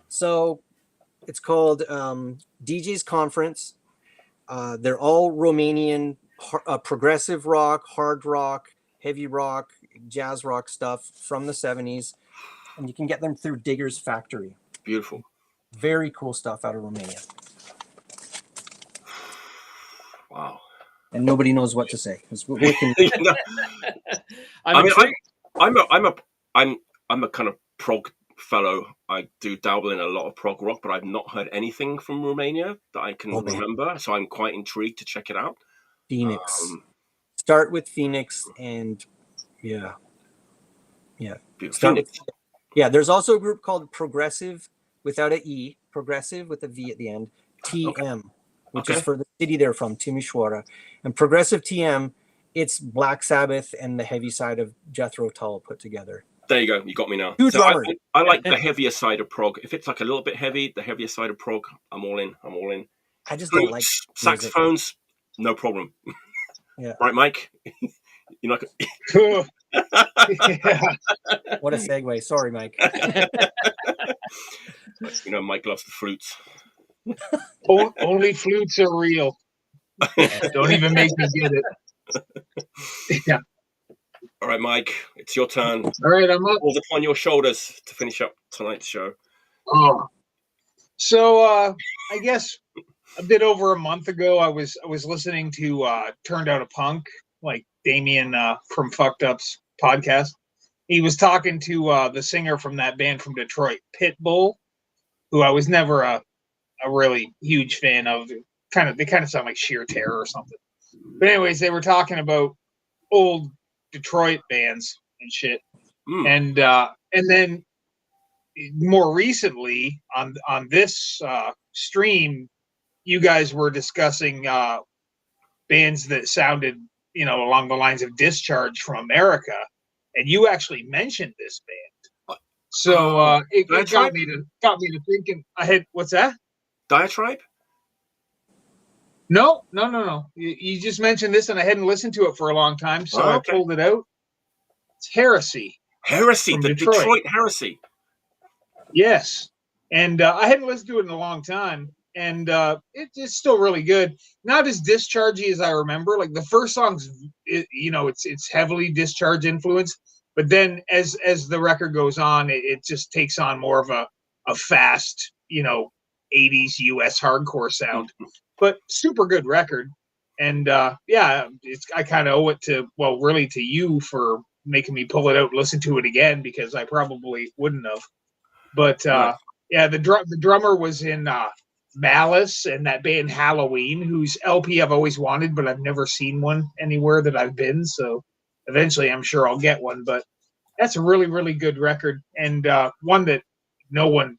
So it's called DJ's Conference. They're all Romanian progressive rock, hard rock, heavy rock, jazz rock stuff from the 70s. And you can get them through Digger's Factory. Beautiful. Very cool stuff out of Romania. Wow. And nobody knows what to say because we're looking. I'm a kind of prog fellow. I do dabble in a lot of prog rock, but I've not heard anything from Romania that I can remember. So I'm quite intrigued to check it out. Phoenix. Start with Phoenix, and yeah. Phoenix. There's also a group called Progressive without an E, Progressive with a V at the end. TM, which is for the city they're from, Timișoara. And Progressive TM, it's Black Sabbath and the heavy side of Jethro Tull put together. There you go. You got me now. Two So drummers. I like the heavier side of prog. If it's like a little bit heavy, the heavier side of prog, I'm all in. I just don't like saxophones. No problem. Yeah. Right, Mike? You're not. Yeah. What a segue. Sorry, Mike. You know, Mike loves the flutes. Only flutes are real. Don't even make me get it. Yeah. All right, Mike, it's your turn. All right, I'm up. Falls upon your shoulders to finish up tonight's show. Oh. So I guess a bit over a month ago, I was listening to Turned Out a Punk, like Damien from Fucked Up's podcast. He was talking to the singer from that band from Detroit, Pitbull, who I was never a really huge fan of. They kind of sound like sheer terror or something. But anyways, they were talking about old Detroit bands and shit. And then more recently on this stream, you guys were discussing bands that sounded, you know, along the lines of Discharge from America, and you actually mentioned this band. So it got me to thinking. I had what's that? Diatribe? No. You just mentioned this, and I hadn't listened to it for a long time, so I pulled it out. It's Heresy. Heresy, the Detroit Heresy. Yes, and I hadn't listened to it in a long time, and it's still really good. Not as dischargey as I remember. Like the first song's, it's heavily Discharge influenced, but then as the record goes on, it just takes on more of a fast, 80s US hardcore sound. But super good record, and I kind of owe it to you for making me pull it out and listen to it again, because I probably wouldn't have. But the drummer was in Malice and that band Halloween, whose LP I've always wanted, but I've never seen one anywhere that I've been. So eventually, I'm sure I'll get one. But that's a really, really good record, and one that no one,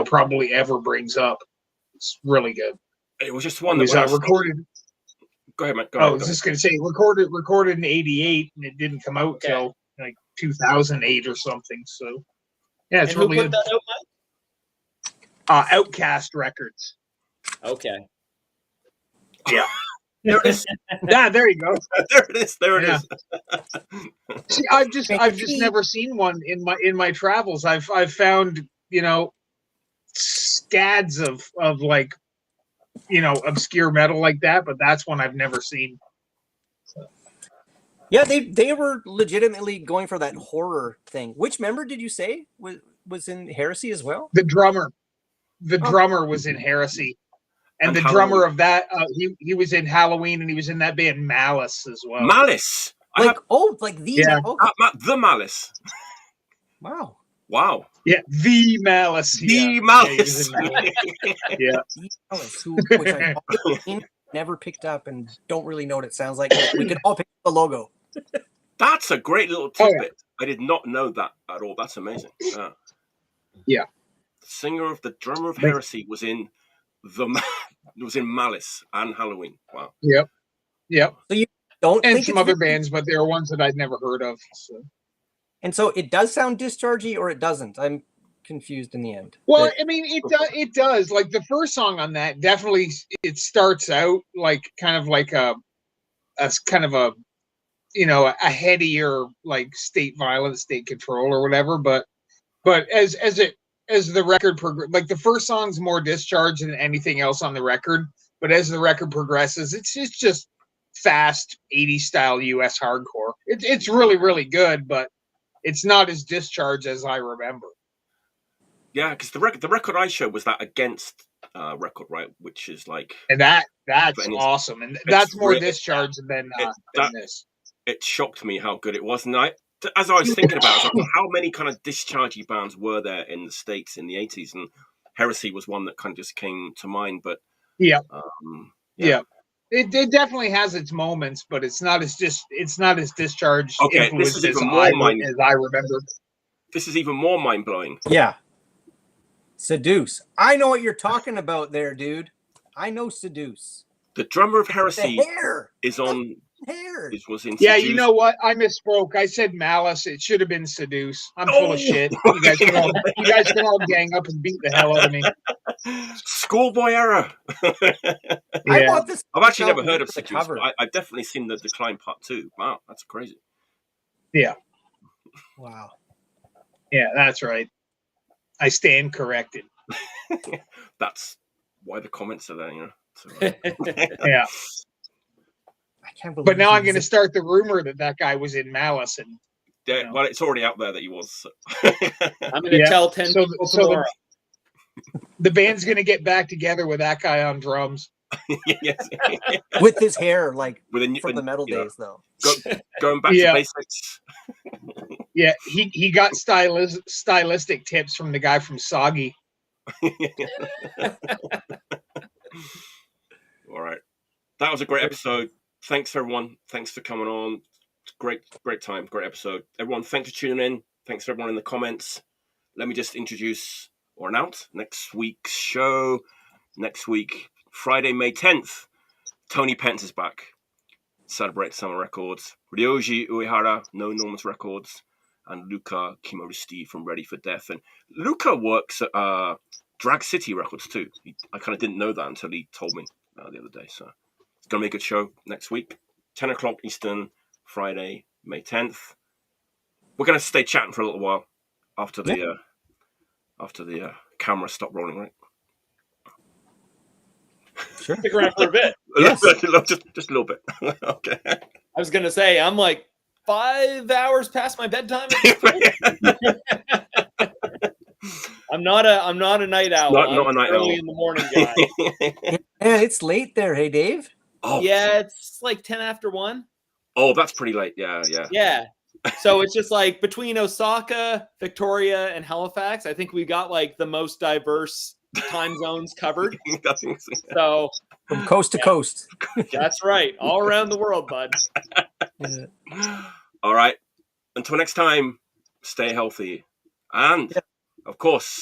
probably ever brings up. It's really good. It was just one that was recorded. Go ahead, Mike. I was just going to say, recorded in '88, and it didn't come out till like 2008 or something. So, yeah, it's really good. That out, Mike? Outcast Records. Okay. Yeah. There it is. Yeah, there you go. There it is. See, I've just never seen one in my travels. I've found scads of like obscure metal like that, but that's one I've never seen. So. Yeah, they were legitimately going for that horror thing. Which member did you say was in Heresy as well? The drummer was in Heresy, and the drummer of that he was in Halloween, and he was in that band Malice as well. Malice, the Malice. Wow. Yeah, the Malice. The Malice. Yeah. The Malice, which I never picked up and don't really know what it sounds like. We could all pick up the logo. That's a great little tidbit. I did not know that at all. That's amazing. Yeah. The drummer of Heresy was in Malice and Halloween. Wow. Yep. So you don't And think some it's other really- bands, but there are ones that I'd never heard of. So. And so it does sound dischargy, or it doesn't. I'm confused in the end. Well, I mean, it does. Like the first song on that, definitely, it starts out like kind of like a kind of a, you know, a headier like state violence, state control, or whatever. But as the record like the first song's more discharged than anything else on the record. But as the record progresses, it's just fast 80s style US hardcore. It's really, really good, but it's not as discharged as I remember. Yeah, because the record I showed was that Against record, right? Which is like, and that's awesome, and that's more discharged than this. It shocked me how good it was, and as I was thinking about it, I was like, how many kind of dischargy bands were there in the States in the 80s? And Heresy was one that kind of just came to mind. But yeah. It definitely has its moments, but it's not as discharged influenced as I remember. This is even more mind blowing. Yeah. Seduce. I know what you're talking about there, dude. I know Seduce. The drummer of Heresy is on. Was in yeah, Seduce. You know what? I misspoke. I said Malice. It should have been Seduce. I'm full of shit. You guys can all gang up and beat the hell out of me. Schoolboy error. Yeah. I've actually never heard of Seduce, but I've definitely seen the Decline Part 2. Wow, that's crazy. Yeah. Wow. Yeah, that's right. I stand corrected. That's why the comments are there, you know. So, yeah. I can't believe. But now I'm going to start the rumor that guy was in Malice, and well, it's already out there that he was. So. I'm going to tell 10 people tomorrow. The band's going to get back together with that guy on drums. Yes. With his hair, like from the metal yeah. days, though. Going back to basics. Yeah, he got stylistic tips from the guy from Soggy. All right. That was a great episode. Thanks, everyone. Thanks for coming on. Great time. Great episode. Everyone, thanks for tuning in. Thanks for everyone in the comments. Let me just introduce or announce next week's show. Next week, Friday, May 10th, Tony Pence is back. Celebrate Summer Records. Ryoji Uehara, No Enormous Records. And Luca Kimoristi from Ready for Death. And Luca works at Drag City Records too. I kind of didn't know that until he told me the other day. So it's going to be a good show next week. 10 o'clock Eastern, Friday, May 10th. We're going to stay chatting for a little while after the camera stopped rolling, right? Sure. Stick around for a bit. Yes. just a little bit. Okay. I was going to say, I'm like 5 hours past my bedtime. I'm not a night owl. Not a night early owl. In the morning guy. Yeah, it's late there. Hey, Dave. Oh. Yeah, it's like 10 after 1. Oh, that's pretty late. Yeah. Yeah. So it's just like between Osaka, Victoria, and Halifax, I think we got like the most diverse time zones covered. So from coast to coast. That's right. All around the world, bud. Yeah. All right. Until next time, stay healthy. And, of course,